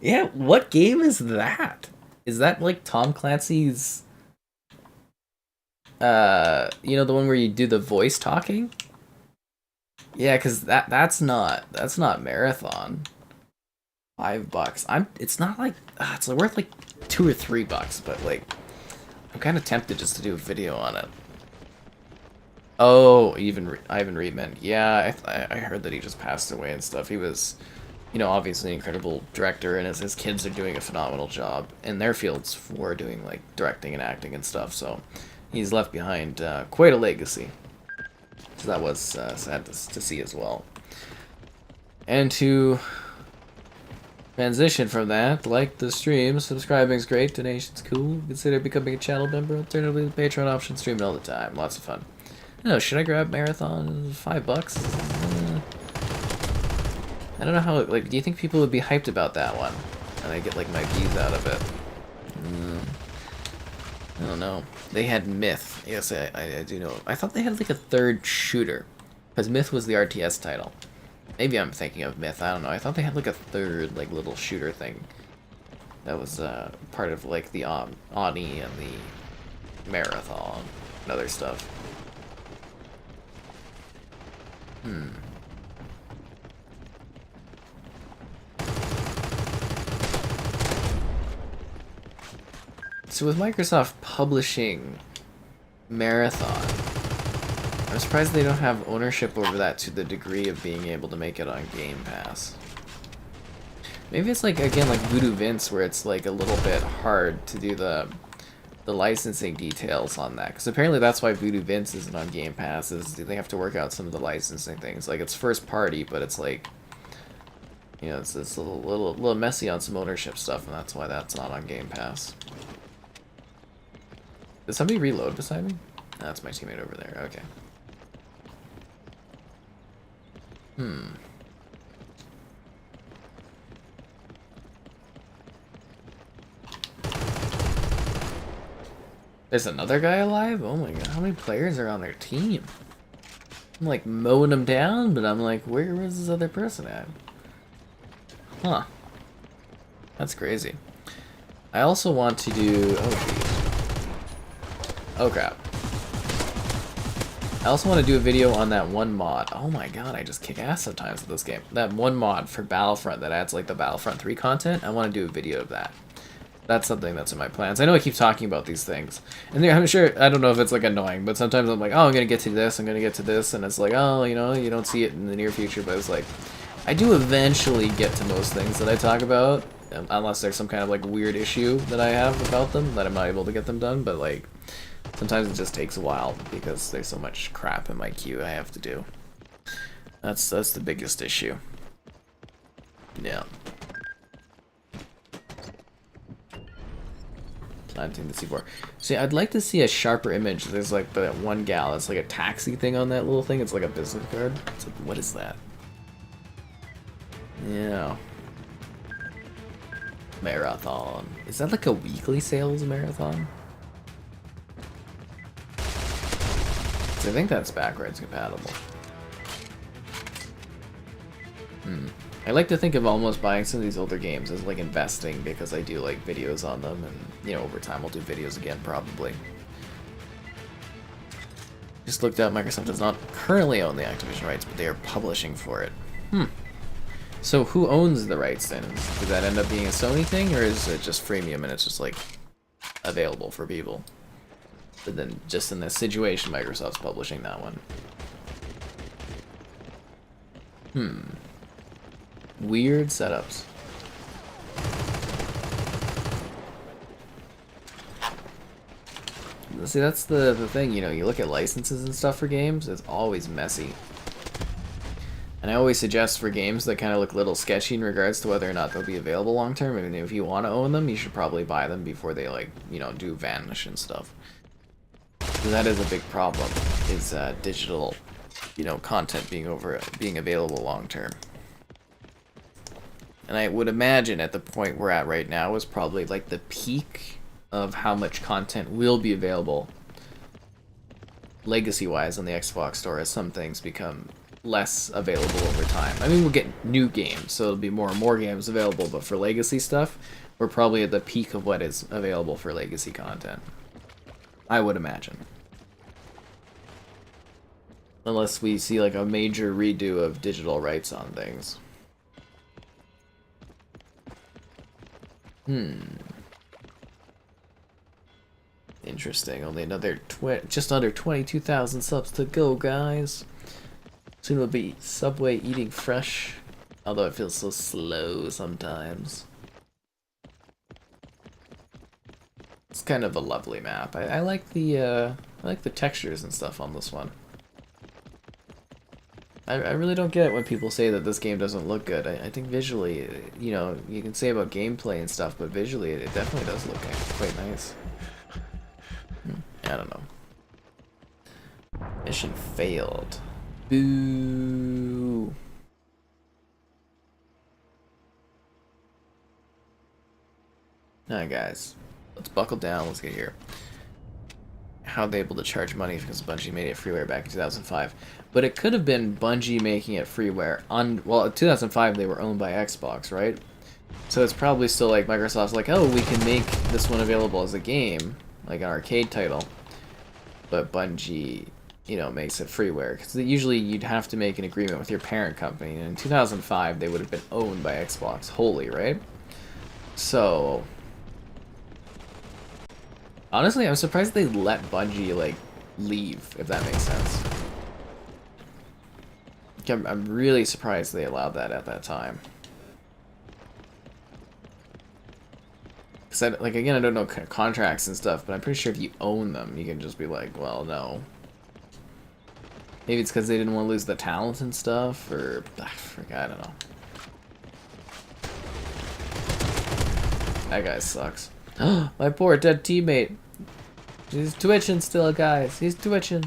Yeah, what game is that? Is that like Tom Clancy's you know, the one where you do the voice talking? Yeah, cuz that's not Marathon. $5. It's not like it's worth like $2 or $3, but like I'm kind of tempted just to do a video on it. Oh, Ivan Reitman. Yeah, I heard that he just passed away and stuff. He was, you know, obviously an incredible director, and his kids are doing a phenomenal job in their fields for doing like directing and acting and stuff. So he's left behind quite a legacy. So that was sad to see as well. And to transition from that, like the stream, subscribing's great, donation's cool. Consider becoming a channel member. Alternatively, the Patreon option, streaming all the time. Lots of fun. No, should I grab Marathon? $5? I don't know how, like, do you think people would be hyped about that one? And I get, like, my views out of it. I don't know. They had Myth. Yes, I do know. I thought they had, like, a third shooter. Because Myth was the RTS title. Maybe I'm thinking of Myth, I don't know. I thought they had, like, a third, like, little shooter thing. That was, part of, like, the Oni and the Marathon and other stuff. So with Microsoft publishing Marathon, I'm surprised they don't have ownership over that to the degree of being able to make it on Game Pass. Maybe it's like, again, like Voodoo Vince, where it's like a little bit hard to do the licensing details on that, because apparently that's why Voodoo Vince isn't on Game Pass, is they have to work out some of the licensing things. Like, it's first party, but it's like, you know, it's a little messy on some ownership stuff, and that's why that's not on Game Pass. Did somebody reload beside me? No, that's my teammate over there. Okay. There's another guy alive? Oh my god, how many players are on their team? I'm like mowing them down, but I'm like, where is this other person at? Huh. That's crazy. I also want to do... Oh, jeez. Oh, crap. I also want to do a video on that one mod. Oh my god, I just kick ass sometimes with this game. That one mod for Battlefront that adds like the Battlefront 3 content. I want to do a video of that. That's something that's in my plans. I know I keep talking about these things. And I'm sure, I don't know if it's like annoying, but sometimes I'm like, oh, I'm going to get to this, I'm going to get to this. And it's like, oh, you know, you don't see it in the near future. But it's like, I do eventually get to most things that I talk about. Unless there's some kind of like weird issue that I have about them that I'm not able to get them done. But like, sometimes it just takes a while because there's so much crap in my queue I have to do. That's the biggest issue. Yeah. 19 to C4. See, I'd like to see a sharper image. There's like that one gal. It's like a taxi thing on that little thing. It's like a business card. It's like, what is that? Yeah. Marathon. Is that like a weekly sales marathon? So I think that's backwards compatible. I like to think of almost buying some of these older games as like investing, because I do like videos on them, and you know, over time I'll do videos again probably. Just looked up, Microsoft does not currently own the Activision rights, but they are publishing for it. So who owns the rights then? Did that end up being a Sony thing, or is it just freemium and it's just like available for people? But then just in this situation, Microsoft's publishing that one. Weird setups. See, that's the thing, you know, you look at licenses and stuff for games, it's always messy. And I always suggest for games that kind of look a little sketchy in regards to whether or not they'll be available long term, and if you want to own them, you should probably buy them before they, like, you know, do vanish and stuff. So that is a big problem, is digital, you know, content being available long term. And I would imagine at the point we're at right now is probably like the peak of how much content will be available legacy-wise on the Xbox store as some things become less available over time. I mean, we'll get new games, so it'll be more and more games available, but for legacy stuff, we're probably at the peak of what is available for legacy content. I would imagine. Unless we see like a major redo of digital rights on things. Interesting. Only another just under 22,000 subs to go, guys. Soon we'll be Subway eating fresh, although it feels so slow sometimes. It's kind of a lovely map. I like the textures and stuff on this one. I really don't get it when people say that this game doesn't look good. I think visually, you know, you can say about gameplay and stuff, but visually it definitely does look quite nice. I don't know. Mission failed. Boo. Alright guys, let's buckle down, let's get here. How are they able to charge money because Bungie made it freeware back in 2005? But it could have been Bungie making it freeware. Well, in 2005 they were owned by Xbox, right? So it's probably still like Microsoft's like, oh, we can make this one available as a game, like an arcade title. But Bungie, you know, makes it freeware. Because usually you'd have to make an agreement with your parent company. And in 2005 they would have been owned by Xbox wholly, right? So Honestly, I'm surprised they let Bungie, like, leave, if that makes sense. I'm really surprised they allowed that at that time. Because, like, again, I don't know contracts and stuff, but I'm pretty sure if you own them, you can just be like, well, no. Maybe it's because they didn't want to lose the talent and stuff, or I don't know. That guy sucks. My poor dead teammate. He's twitching still, guys. He's twitching.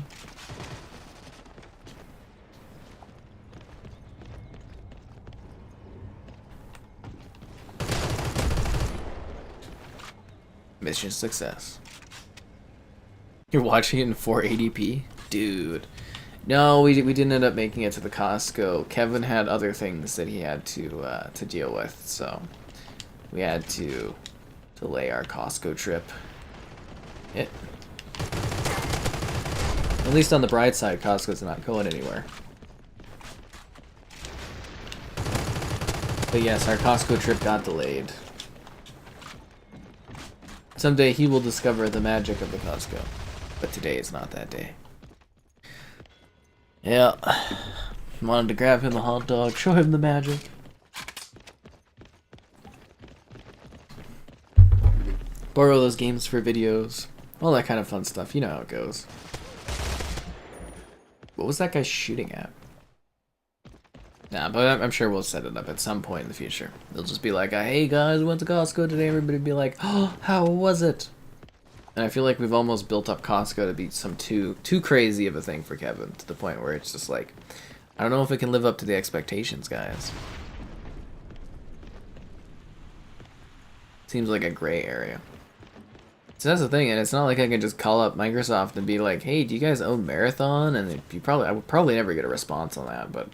Mission success. You're watching it in 480p? Dude. No, we didn't end up making it to the Costco. Kevin had other things that he had to deal with, so we had to delay our Costco trip. At least on the bright side, Costco's not going anywhere. But yes, our Costco trip got delayed. Someday he will discover the magic of the Costco, but today is not that day. Yeah, wanted to grab him a hot dog, show him the magic. Borrow those games for videos, all that kind of fun stuff, you know how it goes. What was that guy shooting at? Nah, but I'm sure we'll set it up at some point in the future. They'll just be like, hey guys, we went to Costco today, everybody be like, oh, how was it? And I feel like we've almost built up Costco to be some too crazy of a thing for Kevin, to the point where it's just like, I don't know if it can live up to the expectations, guys. Seems like a gray area. So that's the thing, and it's not like I can just call up Microsoft and be like, hey, do you guys own Marathon? And I would probably never get a response on that, but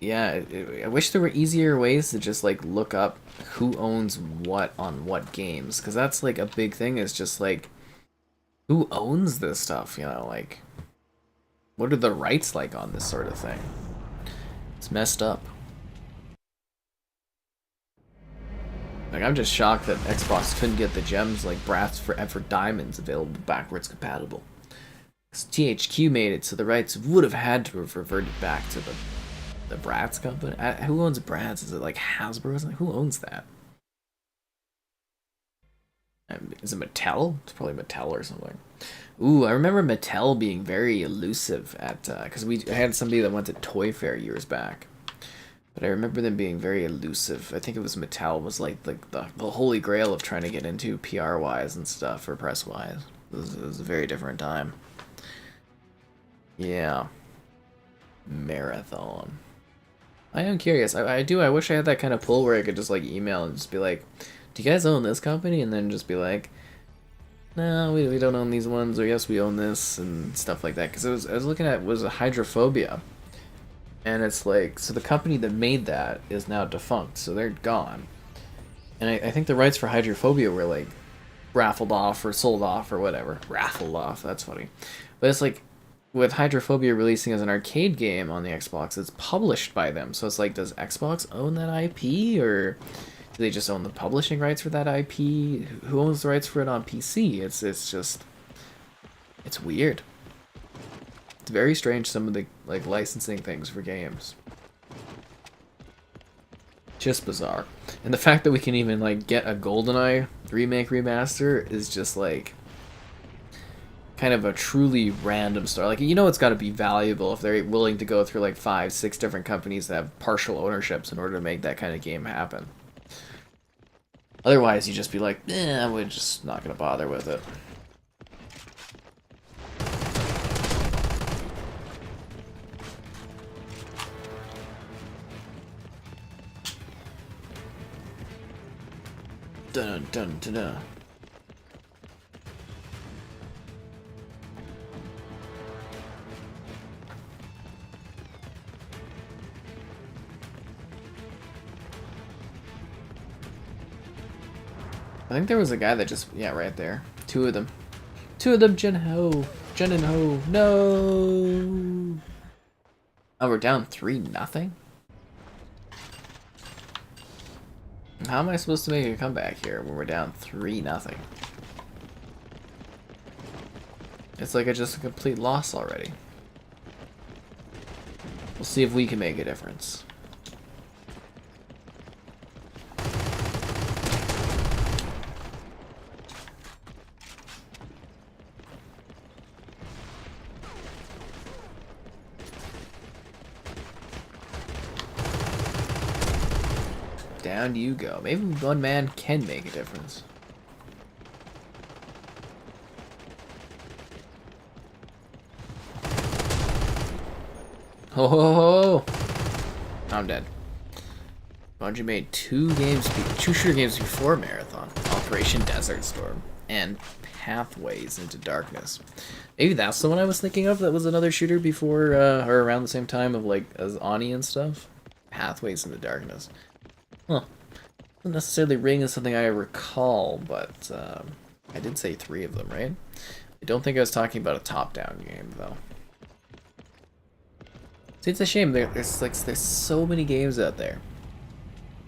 yeah, I wish there were easier ways to just like look up who owns what on what games, because that's like a big thing, is just like, who owns this stuff, you know, like, what are the rights like on this sort of thing? It's messed up. Like, I'm just shocked that Xbox couldn't get the gems like Brass for Diamonds available backwards compatible. Because THQ made it, so the rights would have had to have reverted back to the Bratz company. Who owns Bratz? Is it like Hasbro or something? Who owns that? Is it Mattel? It's probably Mattel or something. Ooh, I remember Mattel being very elusive at, because I had somebody that went to Toy Fair years back. But I remember them being very elusive. I think it was Mattel was like the holy grail of trying to get into PR-wise and stuff, or press-wise. It was a very different time. Yeah. Marathon. I am curious. I wish I had that kind of pull where I could just like email and just be like, do you guys own this company? And then just be like, no, we don't own these ones, or yes, we own this, and stuff like that. Because I was looking at, was a Hydrophobia. And it's like, so the company that made that is now defunct, so they're gone. And I think the rights for Hydrophobia were like raffled off or sold off or whatever. Raffled off, that's funny. But it's like, with Hydrophobia releasing as an arcade game on the Xbox, it's published by them. So it's like, does Xbox own that IP, or do they just own the publishing rights for that IP? Who owns the rights for it on PC? It's just, it's weird. It's very strange, some of the like licensing things for games. Just bizarre. And the fact that we can even like get a GoldenEye remake remaster is just like kind of a truly random story. Like, you know, it's got to be valuable if they're willing to go through like 5-6 different companies that have partial ownerships in order to make that kind of game happen. Otherwise, you just be like, we're just not gonna bother with it. Dun dun dun dun. I think there was a guy that just, yeah, right there. Two of them. Two of them, Jen Ho. Jen and Ho. No. Oh, we're down 3-0? How am I supposed to make a comeback here when we're down 3-0? It's like just a complete loss already. We'll see if we can make a difference. Down you go. Maybe one man can make a difference. Oh, I'm dead. Bungie made two shooter games before Marathon. Operation Desert Storm and Pathways into Darkness. Maybe that's the one I was thinking of that was another shooter before, or around the same time of, like, as Ani and stuff. Pathways into Darkness. Huh. Doesn't necessarily ring as something I recall, but, I did say 3 of them, right? I don't think I was talking about a top-down game, though. See, it's a shame. There's so many games out there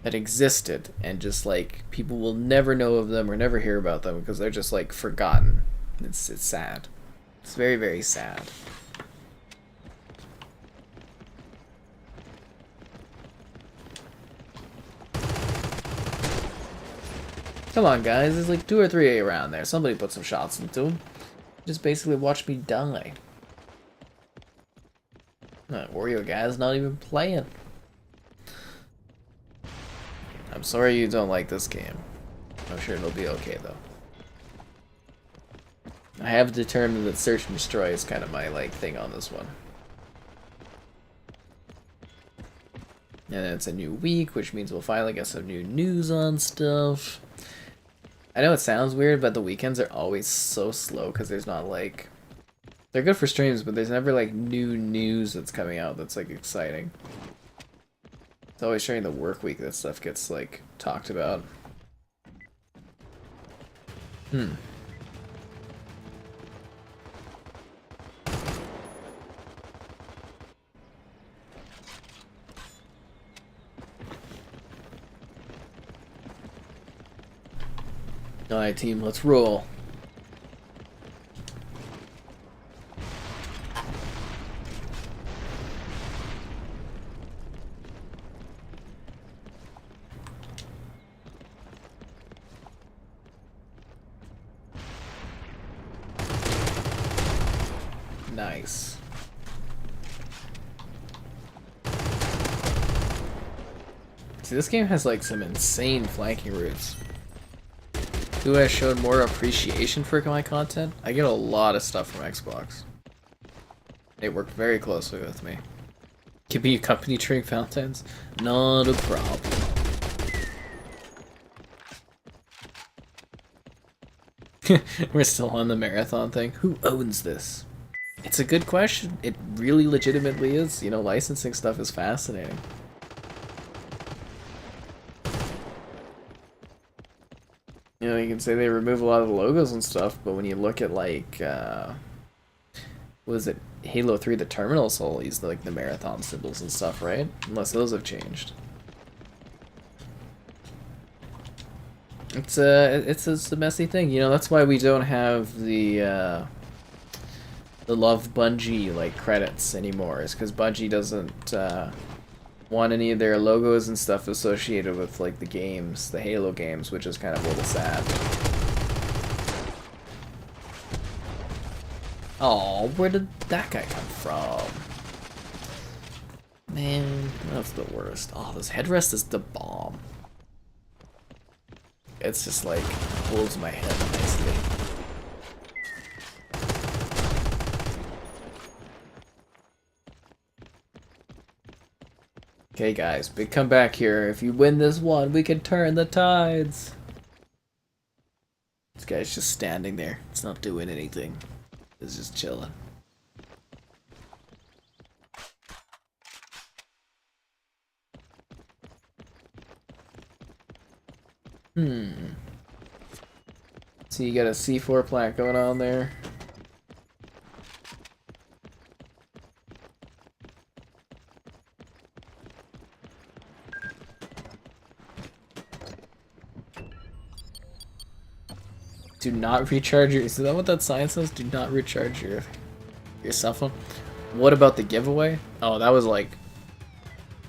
that existed, and just, like, people will never know of them or never hear about them because they're just, like, forgotten. It's sad. It's very, very sad. Come on, guys. There's like 2 or 3 around there. Somebody put some shots into them. Just basically watch me die. That Wario guy's not even playing. I'm sorry you don't like this game. I'm sure it'll be okay, though. I have determined that search and destroy is kind of my, like, thing on this one. And then it's a new week, which means we'll finally get some new news on stuff. I know it sounds weird, but the weekends are always so slow because there's not, like... They're good for streams, but there's never, like, new news that's coming out that's, like, exciting. It's always during the work week that stuff gets, like, talked about. Alright, team, let's roll. Nice. See, this game has, like, some insane flanking routes. Who has shown more appreciation for my content? I get a lot of stuff from Xbox. They work very closely with me. Give me a company during Valentine's? Not a problem. We're still on the marathon thing. Who owns this? It's a good question. It really legitimately is. You know, licensing stuff is fascinating. You know, you can say they remove a lot of the logos and stuff, but when you look at, like, what is it, Halo 3, the terminals will use, like, the marathon symbols and stuff, right? Unless those have changed. It's a messy thing, you know, that's why we don't have the Love Bungie, like, credits anymore, is because Bungie doesn't, want any of their logos and stuff associated with, like, the games, the Halo games, which is kind of a little sad. Oh, where did that guy come from? Man, that's the worst. Oh, this headrest is the bomb. It's just, like, holds my head nicely. Okay, guys, big comeback here. If you win this one, we can turn the tides. This guy's just standing there. It's not doing anything. It's just chilling. So you got a C4 plant going on there. Do not recharge your... Is that what that sign says? Do not recharge your cell phone. What about the giveaway? Oh, that was like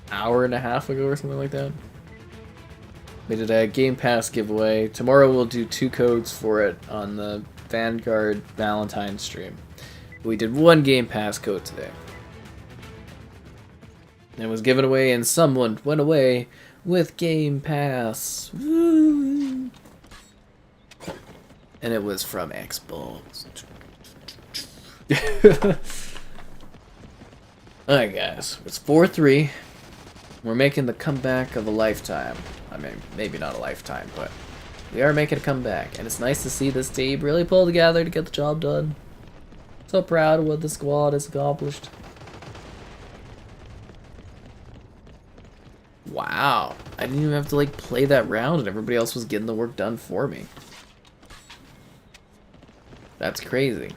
an hour and a half ago or something like that. We did a Game Pass giveaway. Tomorrow we'll do 2 codes for it on the Vanguard Valentine stream. We did 1 Game Pass code today. It was given away and someone went away with Game Pass. Woo! And it was from Xbox. Alright guys, it's 4-3. We're making the comeback of a lifetime. I mean, maybe not a lifetime, but we are making a comeback. And it's nice to see this team really pull together to get the job done. So proud of what the squad has accomplished. Wow, I didn't even have to like play that round and everybody else was getting the work done for me. That's crazy.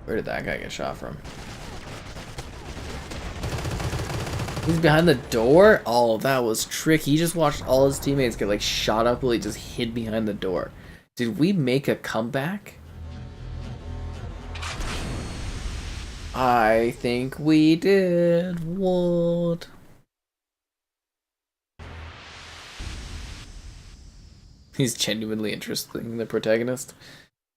Where did that guy get shot from? He's behind the door? Oh, that was tricky. He just watched all his teammates get like shot up while he just hid behind the door. Did we make a comeback? I think we did. What? He's genuinely interested in the protagonist.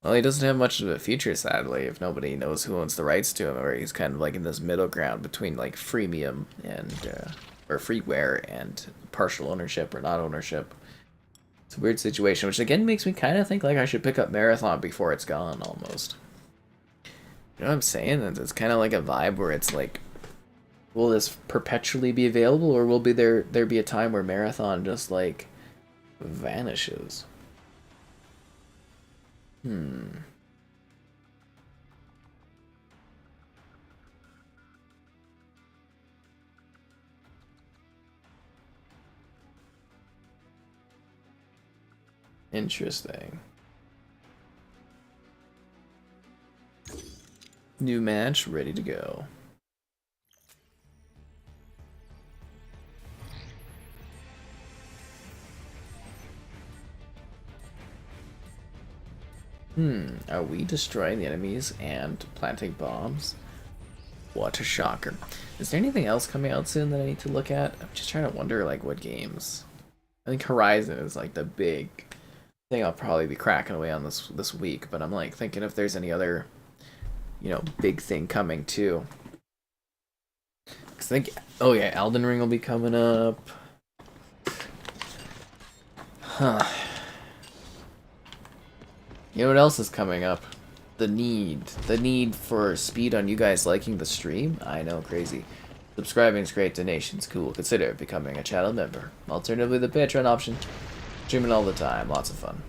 Well, he doesn't have much of a future, sadly, if nobody knows who owns the rights to him, or he's kind of like in this middle ground between like freemium and or freeware and partial ownership or not ownership. It's a weird situation, which again makes me kind of think like I should pick up Marathon before it's gone, almost. You know what I'm saying? It's kind of like a vibe where it's like, will this perpetually be available, or will there be a time where Marathon just like vanishes? Interesting. New match ready to go. Are we destroying the enemies and planting bombs? What a shocker. Is there anything else coming out soon that I need to look at? I'm just trying to wonder, like, what games. I think Horizon is, like, the big thing I'll probably be cracking away on this week, but I'm, like, thinking if there's any other, you know, big thing coming, too. Because I think, oh yeah, Elden Ring will be coming up. Huh. You know what else is coming up? The need for speed on you guys liking the stream. I know, crazy. Subscribing's great, donations cool. Consider becoming a channel member. Alternatively, the Patreon option. Streaming all the time, lots of fun.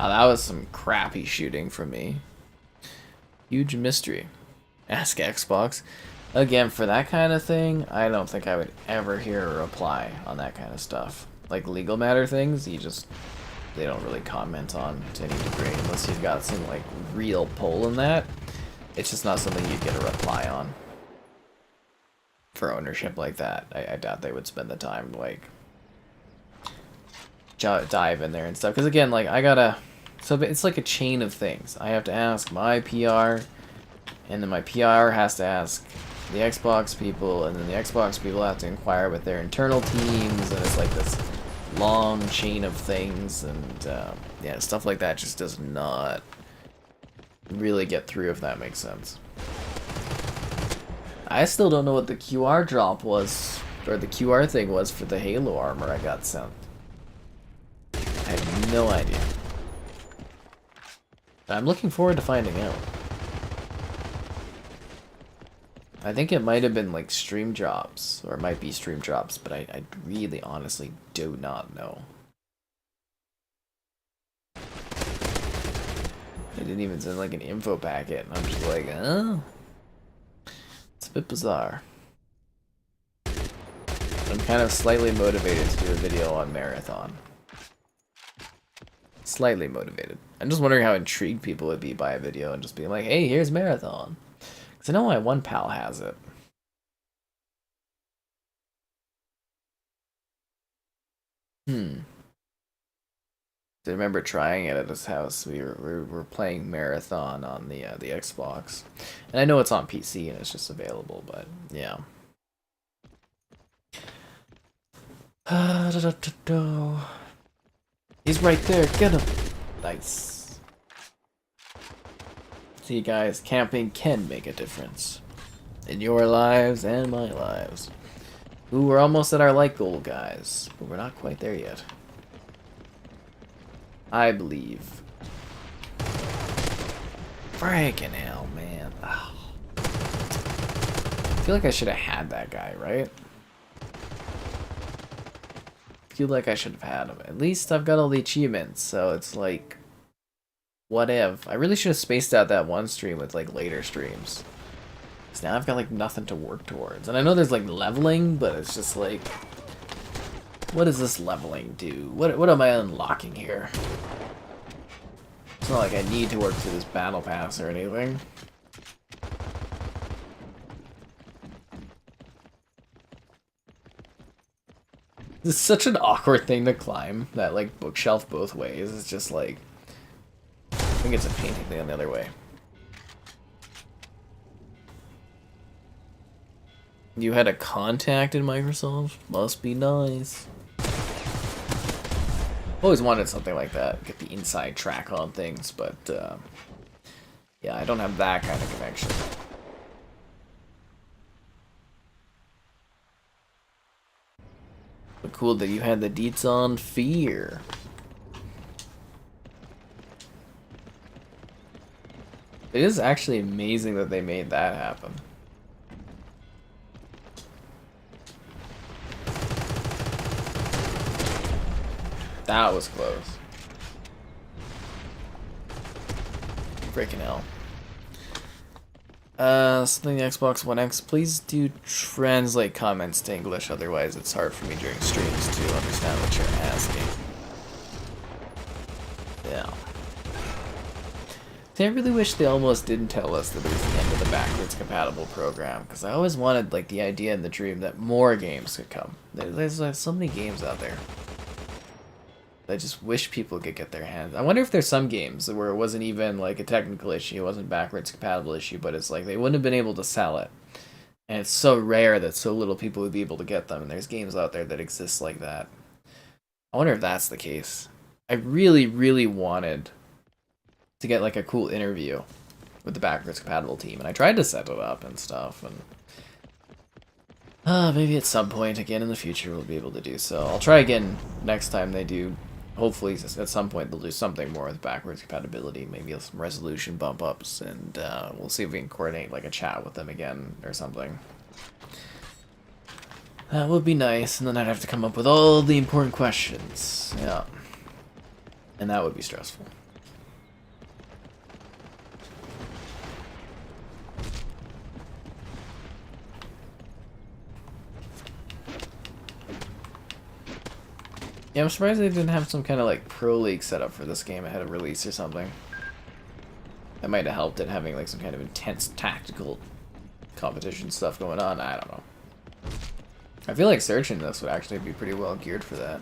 Oh, that was some crappy shooting from me. Huge mystery. Ask Xbox. Again, for that kind of thing, I don't think I would ever hear a reply on that kind of stuff. Like legal matter things, they don't really comment on to any degree unless you've got some like real pull in that. It's just not something you'd get a reply on. For ownership like that, I doubt they would spend the time like dive in there and stuff. Because again, like so it's like a chain of things. I have to ask my PR, and then my PR has to ask the Xbox people, and then the Xbox people have to inquire with their internal teams, and it's like this long chain of things, and yeah, stuff like that just does not really get through, if that makes sense. I still don't know what the QR drop was, or the QR thing was for the Halo armor I got sent. I have no idea. I'm looking forward to finding out. I think it might have been like stream drops, or it might be stream drops, but I really honestly do not know. They didn't even send like an info packet. And I'm just like, oh. It's a bit bizarre. I'm kind of slightly motivated to do a video on Marathon. Slightly motivated. I'm just wondering how intrigued people would be by a video and just being like, hey, here's Marathon. Because I know my one pal has it. I remember trying it at his house. We were playing Marathon on the Xbox. And I know it's on PC and it's just available, but yeah. He's right there, get him! Nice. See guys, camping can make a difference. In your lives and my lives. Ooh, we're almost at our like goal, guys. But we're not quite there yet. I believe. Freaking hell, man. Oh. I feel like I should have had that guy, right? I feel like I should have had him. At least I've got all the achievements, so it's like... What if? I really should have spaced out that one stream with like later streams. Because now I've got like nothing to work towards. And I know there's like leveling, but it's just like... What does this leveling do? What am I unlocking here? It's not like I need to work through this battle pass or anything. This is such an awkward thing to climb, that like bookshelf both ways. It's just like... I think it's a painting thing on the other way. You had a contact in Microsoft? Must be nice. Always wanted something like that. Get the inside track on things, but yeah, I don't have that kind of connection. But cool that you had the deets on Fear. It is actually amazing that they made that happen. That was close. Freaking hell. Something the Xbox One X, please do translate comments to English, otherwise it's hard for me during streams to understand what you're asking. Yeah. See, I really wish they almost didn't tell us that it was the end of the backwards compatible program, because I always wanted like the idea and the dream that more games could come. There's so many games out there. I just wish people could get their hands. I wonder if there's some games where it wasn't even like a technical issue, it wasn't backwards compatible issue, but it's like they wouldn't have been able to sell it. And it's so rare that so little people would be able to get them, and there's games out there that exist like that. I wonder if that's the case. I really, really wanted to get like a cool interview with the backwards compatible team, and I tried to set it up and stuff, and maybe at some point again in the future we'll be able to do so. I'll try again next time they do. Hopefully at some point they'll do something more with backwards compatibility, maybe some resolution bump ups, and we'll see if we can coordinate like a chat with them again or something. That would be nice, and then I'd have to come up with all the important questions. Yeah. And that would be stressful. Yeah, I'm surprised they didn't have some kind of like pro league set up for this game ahead of release or something. That might have helped it having like some kind of intense tactical competition stuff going on. I don't know. I feel like searching this would actually be pretty well geared for that.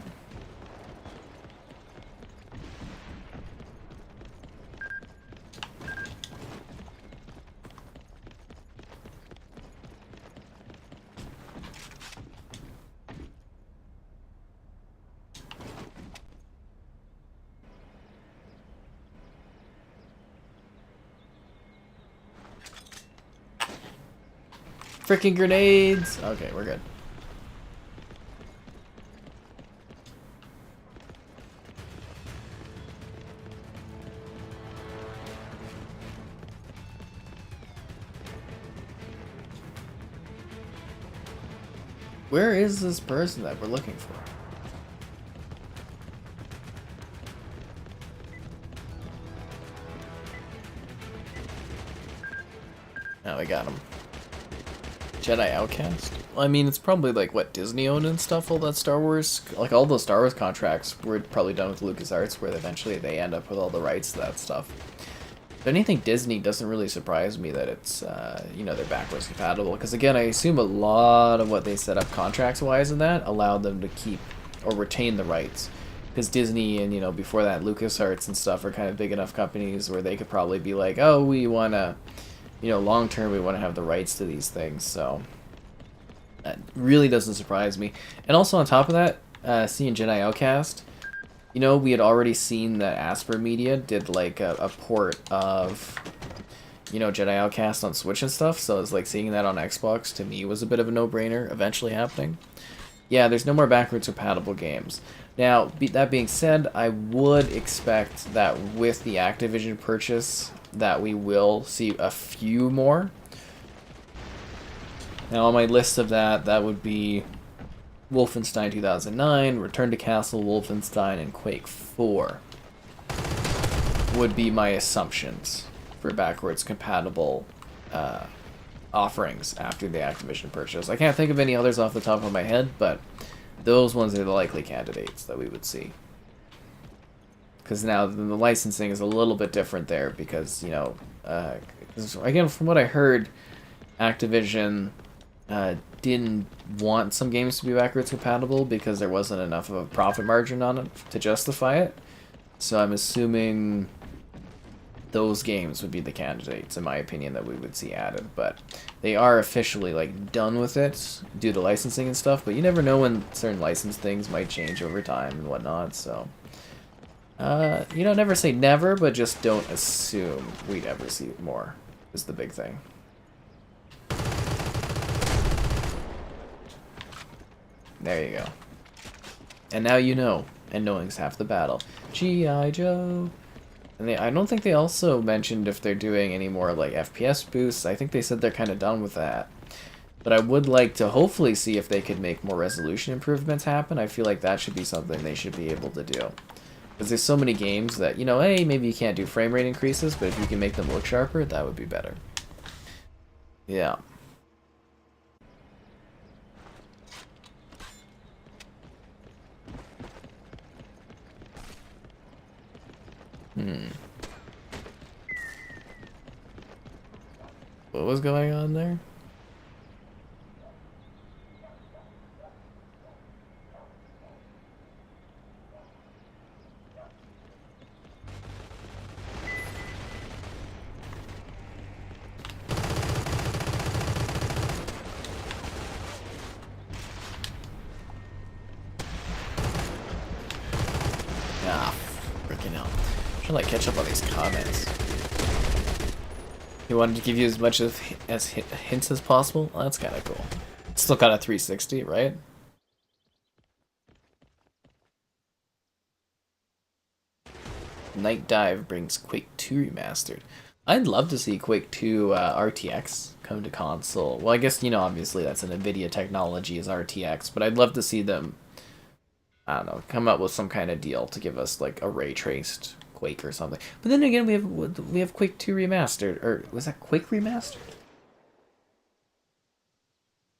Freaking grenades! Okay, we're good. Where is this person that we're looking for? Now we got him. Jedi Outcast? Well, I mean, it's probably like what Disney owned and stuff, all that Star Wars. Like all those Star Wars contracts were probably done with LucasArts, where eventually they end up with all the rights to that stuff. If anything, Disney doesn't really surprise me that it's, you know, they're backwards compatible. Because again, I assume a lot of what they set up contracts-wise in that allowed them to keep or retain the rights. Because Disney and, you know, before that, LucasArts and stuff are kind of big enough companies where they could probably be like, oh, we want to, you know, long term we want to have the rights to these things. So that really doesn't surprise me. And also on top of that, seeing Jedi Outcast, you know, we had already seen that Asper Media did like a port of, you know, Jedi Outcast on Switch and stuff. So it's like seeing that on Xbox to me was a bit of a no-brainer eventually happening. Yeah, there's no more backwards compatible games. Now, that being said, I would expect that with the Activision purchase that we will see a few more. Now, on my list of that would be Wolfenstein 2009, Return to Castle Wolfenstein, and Quake 4 would be my assumptions for backwards compatible offerings after the Activision purchase. I can't think of any others off the top of my head, but those ones are the likely candidates that we would see. Because now the licensing is a little bit different there because, you know, again, from what I heard, Activision didn't want some games to be backwards compatible because there wasn't enough of a profit margin on it to justify it. So I'm assuming those games would be the candidates, in my opinion, that we would see added. But they are officially like done with it due to licensing and stuff. But you never know when certain license things might change over time and whatnot. So you know, never say never, but just don't assume we'd ever see more. Is the big thing. There you go. And now you know, and knowing's half the battle. G.I. Joe. And I don't think they also mentioned if they're doing any more like FPS boosts. I think they said they're kind of done with that. But I would like to hopefully see if they could make more resolution improvements happen. I feel like that should be something they should be able to do. Because there's so many games that, you know, hey, maybe you can't do frame rate increases, but if you can make them look sharper, that would be better. Yeah. What was going on there? Ah, freaking hell. I'm trying to like catch up on these comments. He wanted to give you as much as hints as possible? Well, that's kind of cool. Still got a 360, right? Night Dive brings Quake 2 Remastered. I'd love to see Quake 2 RTX come to console. Well, I guess, you know, obviously that's an NVIDIA technology is RTX, but I'd love to see them, I don't know, come up with some kind of deal to give us like a ray-traced Quake or something. But then again, we have Quake 2 Remastered, or was that Quake Remastered?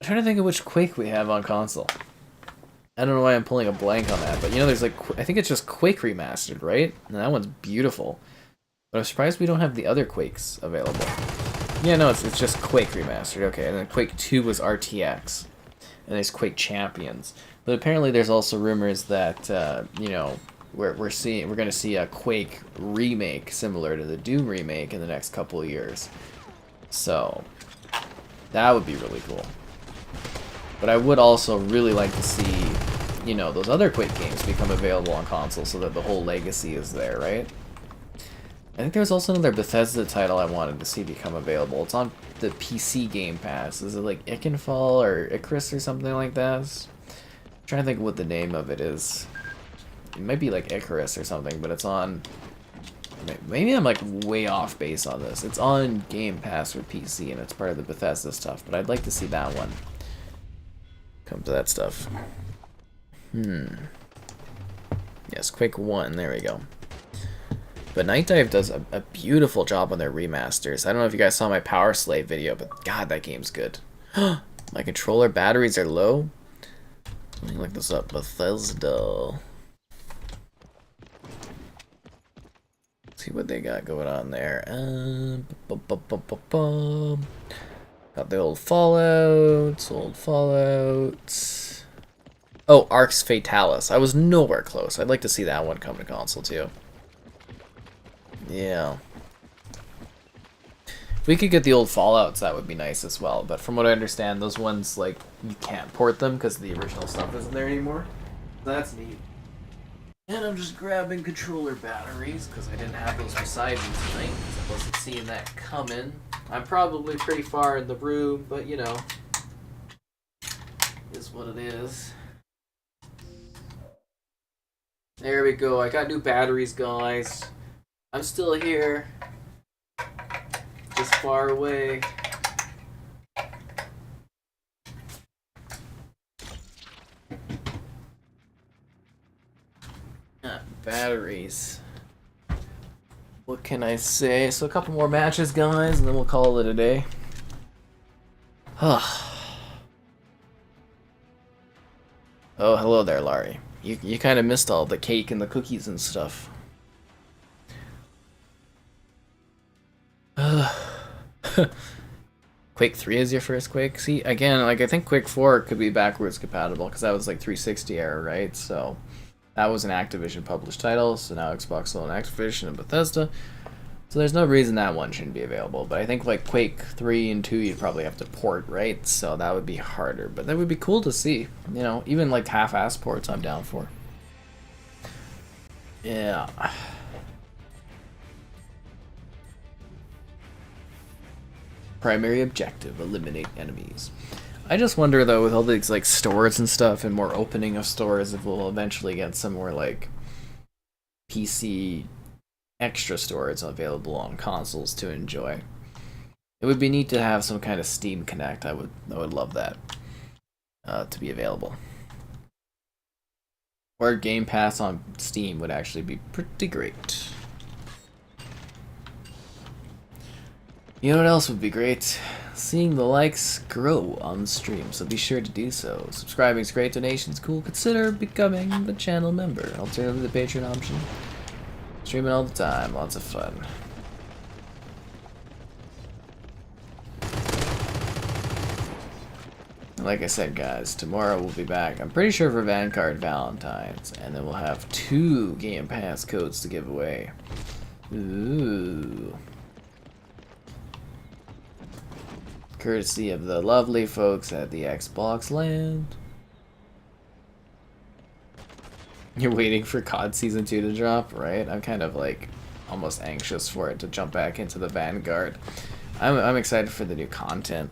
I'm trying to think of which Quake we have on console. I don't know why I'm pulling a blank on that, but you know, there's like, I think it's just Quake Remastered, right? And that one's beautiful. But I'm surprised we don't have the other Quakes available. Yeah, no, it's just Quake Remastered, okay. And then Quake 2 was RTX. And there's Quake Champions. But apparently there's also rumors that, you know, we're going to see a Quake remake similar to the Doom remake in the next couple of years. So that would be really cool. But I would also really like to see, you know, those other Quake games become available on console so that the whole legacy is there, right? I think there's also another Bethesda title I wanted to see become available. It's on the PC Game Pass. Is it like Ikenfall or Icarus or something like that? I'm trying to think what the name of it is. It might be like Icarus or something, but it's on... Maybe I'm like way off base on this. It's on Game Pass for PC and it's part of the Bethesda stuff, but I'd like to see that one come to that stuff. Yes, Quake 1, there we go. But Night Dive does a beautiful job on their remasters. I don't know if you guys saw my Power Slave video, but god, that game's good. My controller batteries are low. Let me look this up. Bethesda. See what they got going on there. Got the old Fallouts, Oh, Arx Fatalis. I was nowhere close. I'd like to see that one come to console too. Yeah. If we could get the old Fallouts, that would be nice as well. But from what I understand, those ones, like, you can't port them because the original stuff isn't there anymore. That's neat. And I'm just grabbing controller batteries because I didn't have those beside me tonight because I wasn't seeing that coming. I'm probably pretty far in the room, but you know, is what it is. There we go. I got new batteries, guys. I'm still here, just far away. Batteries. What can I say? So a couple more matches, guys, and then we'll call it a day. Oh, hello there, Larry. You kind of missed all the cake and the cookies and stuff. Quake 3 is your first Quake? See, again, like I think Quake 4 could be backwards compatible because that was like 360 era, right? So that was an Activision published title, so now Xbox will own Activision and Bethesda. So there's no reason that one shouldn't be available. But I think like Quake 3 and 2 you'd probably have to port, right? So that would be harder. But that would be cool to see. You know, even like half-ass ports I'm down for. Yeah. Primary objective, eliminate enemies. I just wonder though, with all these like stores and stuff and more opening of stores, if we'll eventually get some more like PC extra stores available on consoles to enjoy. It would be neat to have some kind of Steam Connect. I would love that to be available. Or Game Pass on Steam would actually be pretty great. You know what else would be great? Seeing the likes grow on the stream, so be sure to do so. Subscribing is great, donations cool. Consider becoming the channel member. Alternative to the Patreon option. Streaming all the time, lots of fun. Like I said, guys, tomorrow we'll be back. I'm pretty sure for Vanguard Valentine's, and then we'll have 2 Game Pass codes to give away. Ooh. Courtesy of the lovely folks at the Xbox Land. You're waiting for COD Season 2 to drop, right? I'm kind of like almost anxious for it to jump back into the Vanguard. I'm excited for the new content.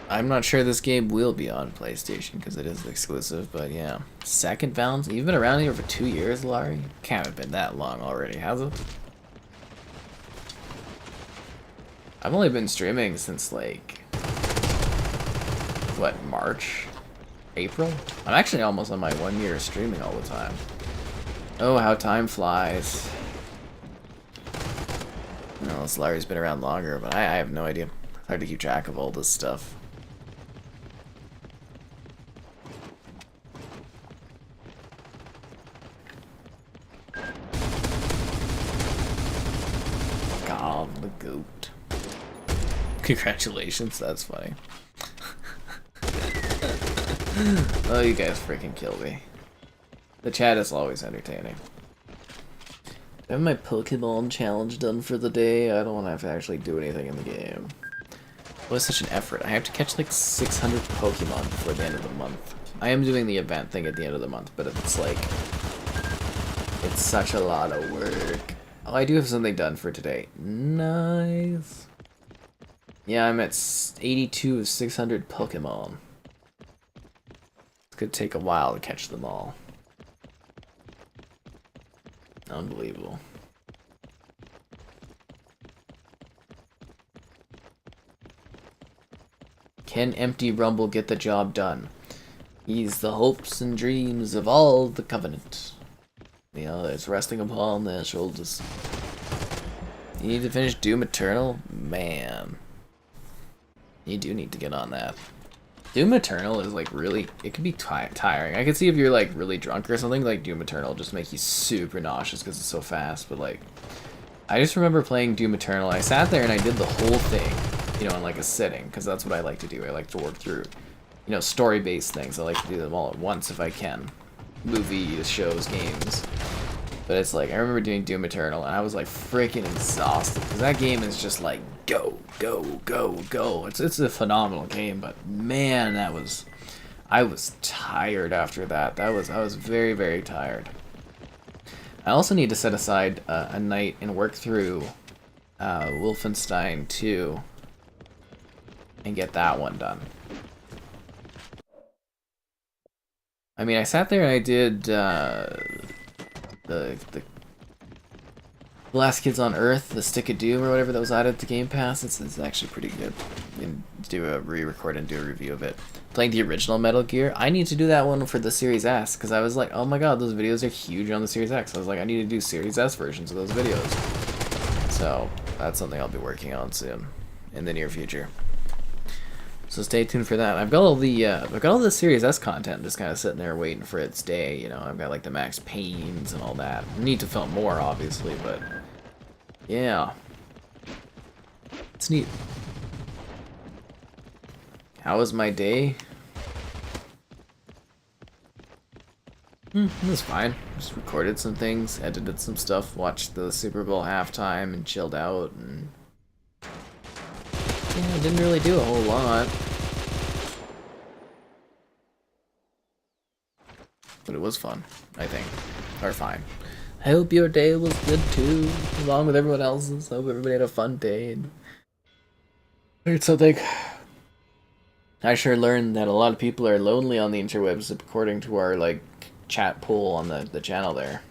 I'm not sure this game will be on PlayStation because it is exclusive, but yeah. Second Valentine? You've been around here for 2 years, Larry? Can't have been that long already, has it? I've only been streaming since like, what, March? April? I'm actually almost on my 1 year of streaming all the time. Oh, how time flies. Well, this Larry's been around longer, but I have no idea. It's hard to keep track of all this stuff. God, the goat. Congratulations, that's funny. Oh, you guys freaking kill me. The chat is always entertaining. I have my Pokemon challenge done for the day. I don't want to have to actually do anything in the game. What is such an effort? I have to catch like 600 Pokemon before the end of the month. I am doing the event thing at the end of the month, but it's like, it's such a lot of work. Oh, I do have something done for today. Nice. Yeah, I'm at 82 of 600 Pokemon. It's gonna take a while to catch them all. Unbelievable. Can Empty Rumble get the job done? He's the hopes and dreams of all the Covenant. You know, it's resting upon their shoulders. You need to finish Doom Eternal? Man. You do need to get on that. Doom Eternal is like really, it can be tiring. I can see if you're like really drunk or something, like Doom Eternal just make you super nauseous because it's so fast, but like, I just remember playing Doom Eternal. I sat there and I did the whole thing, you know, in like a sitting, because that's what I like to do. I like to work through, you know, story-based things. I like to do them all at once if I can. Movies, shows, games. But it's like, I remember doing Doom Eternal and I was like freaking exhausted, because that game is just like, go, go, go, go. It's a phenomenal game, but man, I was tired after that. I was very, very tired. I also need to set aside a night and work through Wolfenstein 2 and get that one done. I mean, I sat there and I did the Last Kids on Earth, the Stick of Doom or whatever that was added to Game Pass. It's actually pretty good. And do a re-record and do a review of it. Playing the original Metal Gear, I need to do that one for the Series S, because I was like, oh my god, those videos are huge on the Series X. I was like, I need to do Series S versions of those videos. So that's something I'll be working on soon, in the near future. So stay tuned for that. I've got all the Series S content just kind of sitting there waiting for its day. You know, I've got like the Max Paynes and all that. I need to film more, obviously, but yeah, it's neat. How was my day? It was fine. Just recorded some things, edited some stuff, watched the Super Bowl halftime, and chilled out. And yeah, didn't really do a whole lot. But it was fun, I think. Or fine. I hope your day was good too, along with everyone else's. I hope everybody had a fun day. And learned something. I sure learned that a lot of people are lonely on the interwebs, according to our like chat poll on the channel there.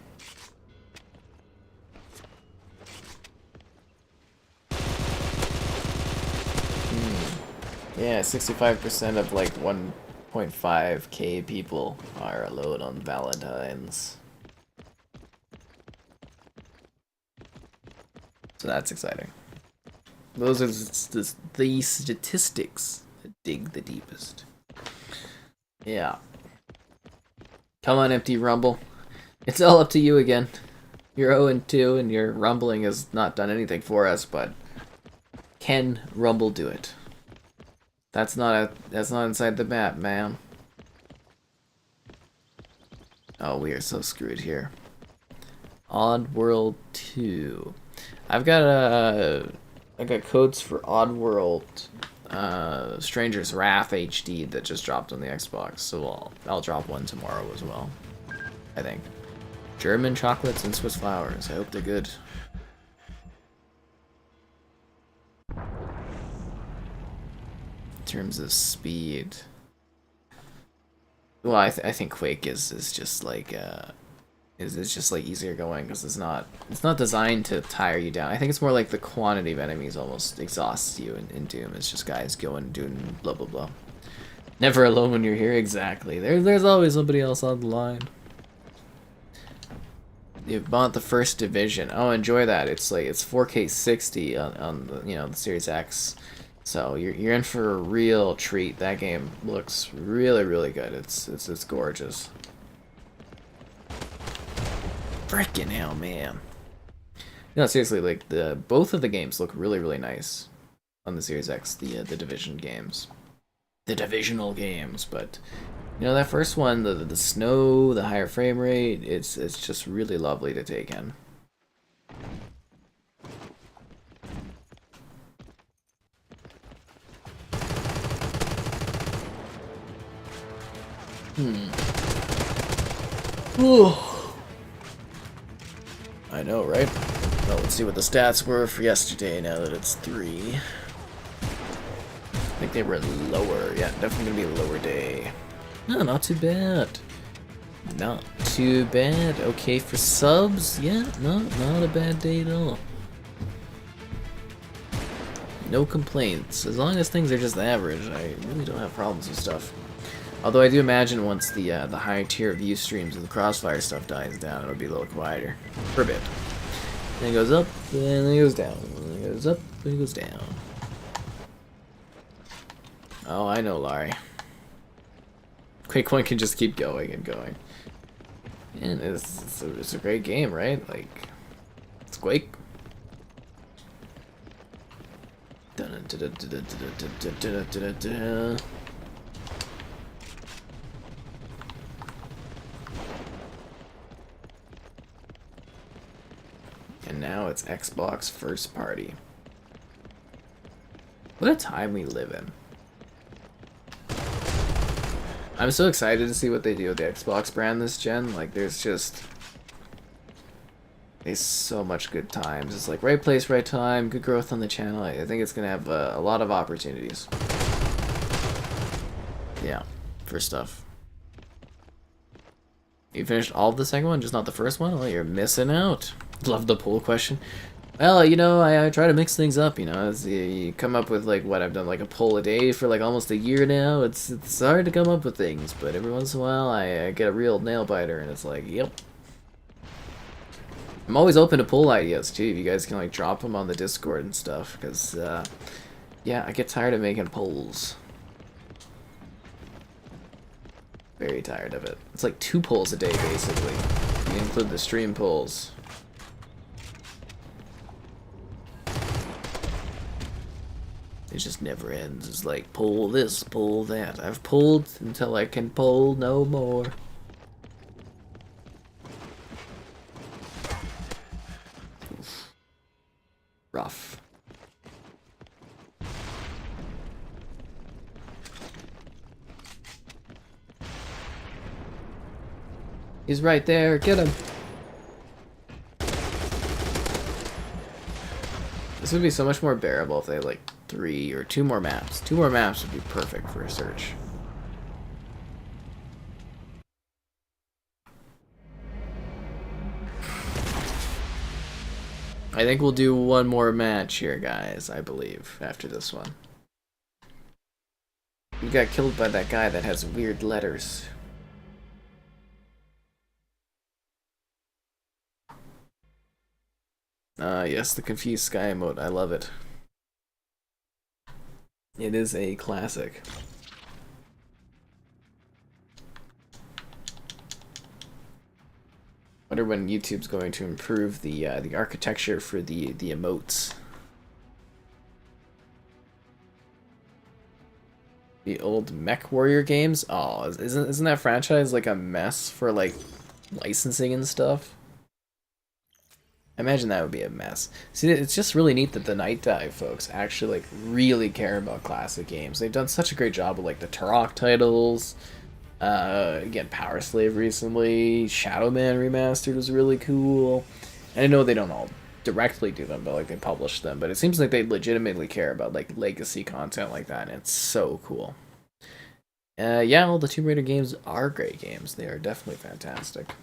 Yeah, 65% of like 1.5k people are alone on Valentine's. So that's exciting. Those are the statistics that dig the deepest. Yeah. Come on, Empty Rumble. It's all up to you again. You're 0-2 and your rumbling has not done anything for us, but can Rumble do it? That's not inside the map, man. Oh, we are so screwed here. Oddworld 2. I got codes for Oddworld Stranger's Wrath HD that just dropped on the Xbox, so I'll drop one tomorrow as well, I think. German chocolates and Swiss flowers. I hope they're good. In terms of speed, well, I think Quake is just like is just like easier going, because it's not designed to tire you down. I think it's more like the quantity of enemies almost exhausts you in Doom. It's just guys going doing blah blah blah. Never alone when you're here. Exactly. There's always somebody else on the line. You bought the First Division. Oh, enjoy that. It's like it's 4K 60 on the, you know, the Series X. So you're in for a real treat. That game looks really, really good. It's gorgeous. Frickin' hell, man. No, seriously, like both of the games look really, really nice on the Series X. The Division games, the divisional games. But you know, that first one, the snow, the higher frame rate, it's just really lovely to take in. Ooh. I know, right? Well, let's see what the stats were for yesterday now that it's 3. I think they were lower. Yeah, definitely gonna be a lower day. No, not too bad. Not too bad. Okay for subs. Yeah, not a bad day at all. No complaints. As long as things are just average, I really don't have problems with stuff. Although I do imagine once the higher tier view streams of the Crossfire stuff dies down, it'll be a little quieter for a bit. Then it goes up, and then it goes down. Then it goes up, and it goes down. Oh, I know, Larry. Quake 1 can just keep going and going. And it's a great game, right? Like, it's Quake. And now it's Xbox first party. What a time we live in. I'm so excited to see what they do with the Xbox brand this gen. Like, there's so much good times. It's like right place, right time, good growth on the channel. I think it's gonna have a lot of opportunities. Yeah, for stuff. You finished all of the second one, just not the first one? Well, you're missing out. Love the poll question. Well, you know, I try to mix things up, you know, as you come up with, like, what, I've done, like, a poll a day for, like, almost a year now. It's hard to come up with things, but every once in a while I get a real nail-biter, and it's like, yep. I'm always open to poll ideas, too, if you guys can, like, drop them on the Discord and stuff, because, yeah, I get tired of making polls. Very tired of it. It's like 2 polls a day, basically. You include the stream polls. It just never ends. It's like, pull this, pull that. I've pulled until I can pull no more. Oof. Rough. He's right there. Get him. This would be so much more bearable if they had, like, 3 or 2 more maps. 2 more maps would be perfect for a search. I think we'll do 1 more match here, guys, I believe, after this one. We got killed by that guy that has weird letters. Yes, the Confused Sky emote. I love it. It is a classic. Wonder when YouTube's going to improve the architecture for the emotes. The old Mech Warrior games? Oh, isn't that franchise like a mess for like licensing and stuff? I imagine that would be a mess. See, it's just really neat that the Night Dive folks actually like really care about classic games. They've done such a great job with like the Turok titles. Again, Power Slave recently. Shadow Man Remastered was really cool. And I know they don't all directly do them, but like they publish them. But it seems like they legitimately care about like legacy content like that, and it's so cool. Yeah, all the Tomb Raider games are great games. They are definitely fantastic.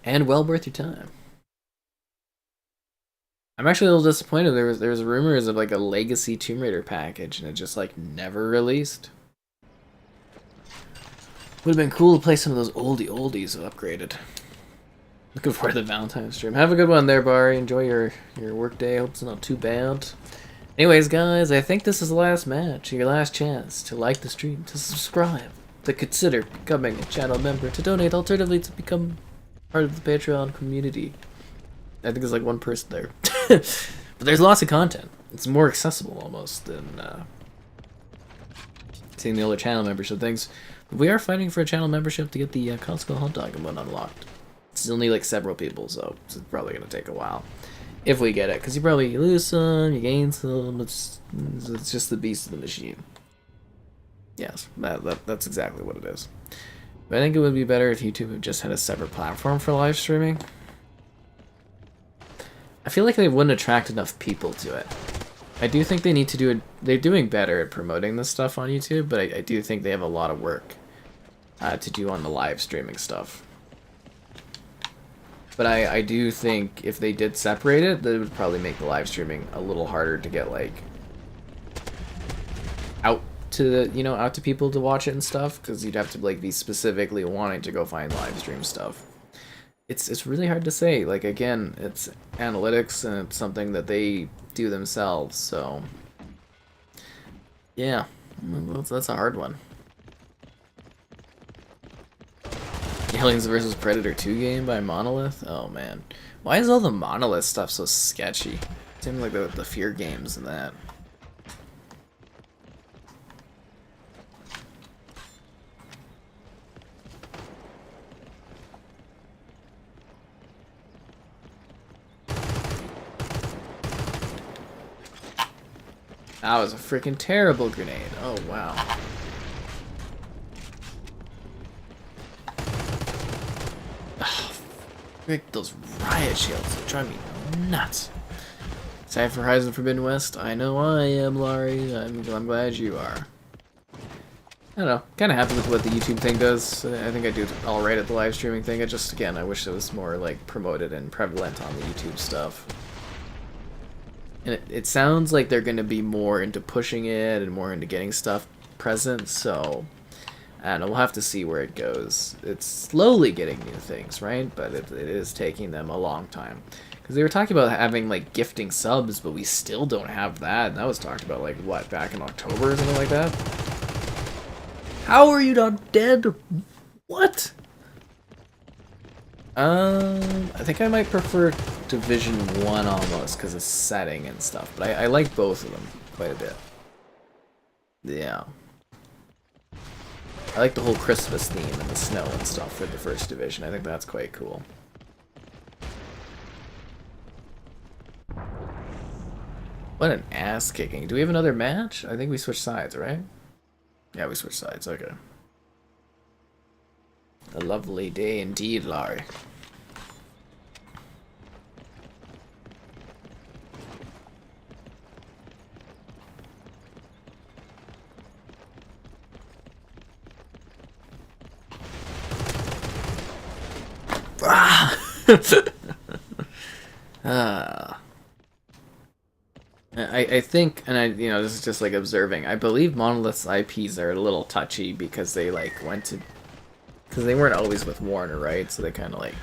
And well worth your time. I'm actually a little disappointed. There was rumors of like a legacy Tomb Raider package, and it just like never released. Would have been cool to play some of those oldies upgraded. Looking forward to the Valentine stream. Have a good one there, Barry. Enjoy your work day. Hope it's not too bad. Anyways, guys, I think this is the last match. Your last chance to like the stream, to subscribe, to consider becoming a channel member, to donate, alternatively to become part of the Patreon community. I think there's like 1 person there. But there's lots of content. It's more accessible almost than seeing the older channel membership things. But we are fighting for a channel membership to get the Costco hot dog and one unlocked. Still need like several people, so it's probably going to take a while. If we get it, because you probably lose some, you gain some, it's just the beast of the machine. Yes, that's exactly what it is. But I think it would be better if YouTube just had a separate platform for live streaming. I feel like they wouldn't attract enough people to it. I do think they need to do it. They're doing better at promoting this stuff on YouTube, but I do think they have a lot of work to do on the live streaming stuff. But I do think if they did separate it, that would probably make the live streaming a little harder to get like out to, you know, out to people to watch it and stuff, because you'd have to like be specifically wanting to go find live stream stuff. It's really hard to say. Like, again, it's analytics and it's something that they do themselves, so yeah, that's a hard one. Aliens vs. Predator 2 game by Monolith? Oh man. Why is all the Monolith stuff so sketchy? Seems like the Fear games and that. That was a freaking terrible grenade. Oh wow. Frick, those riot shields drive me nuts. Excited for Horizon Forbidden West? I know I am, Laurie. I'm glad you are. I don't know. Kind of happy with what the YouTube thing does. I think I do alright at the live streaming thing. I just, again, I wish it was more like promoted and prevalent on the YouTube stuff. And it sounds like they're going to be more into pushing it and more into getting stuff present, so I don't know, we'll have to see where it goes. It's slowly getting new things, right? But it is taking them a long time. Because they were talking about having, like, gifting subs, but we still don't have that. And that was talked about, like, what, back in October or something like that? How are you not dead? What? I think I might prefer Division 1 almost, because of setting and stuff. But I like both of them quite a bit. Yeah. I like the whole Christmas theme and the snow and stuff for the first Division. I think that's quite cool. What an ass kicking. Do we have another match? I think we switched sides, right? Yeah, we switched sides. Okay. A lovely day indeed, Laurie. I think, and you know, this is just like observing. I believe Monolith's IPs are a little touchy because they like went to, because they weren't always with Warner, right? So they kind of like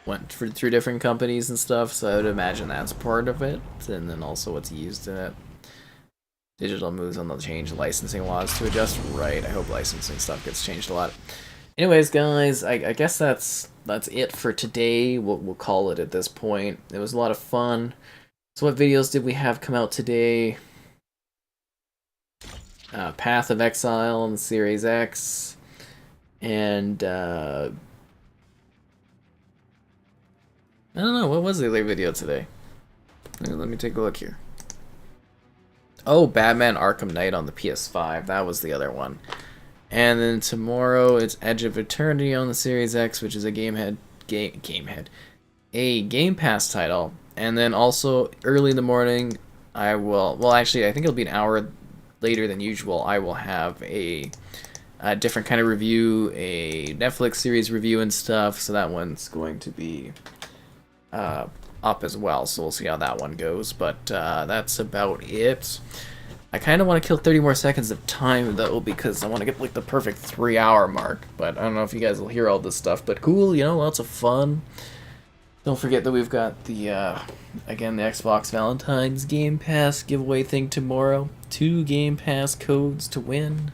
went through different companies and stuff. So I would imagine that's part of it, and then also what's used in it. Digital moves on the change licensing laws to adjust. Right. I hope licensing stuff gets changed a lot. Anyways, guys, I guess that's it for today. We'll call it at this point. It was a lot of fun. So what videos did we have come out today? Path of Exile on the Series X. And, I don't know, what was the other video today? Let me take a look here. Oh, Batman Arkham Knight on the PS5. That was the other one. And then tomorrow it's Edge of Eternity on the Series X, which is a Game Pass title. And then also early in the morning, I will, well actually I think it'll be an hour later than usual, I will have a different kind of review, a Netflix series review and stuff, so that one's going to be up as well, so we'll see how that one goes, but that's about it. I kind of want to kill 30 more seconds of time, though, because I want to get, like, the perfect 3-hour mark, but I don't know if you guys will hear all this stuff, but cool, you know, lots of fun. Don't forget that we've got the, again, the Xbox Valentine's Game Pass giveaway thing tomorrow. 2 Game Pass codes to win.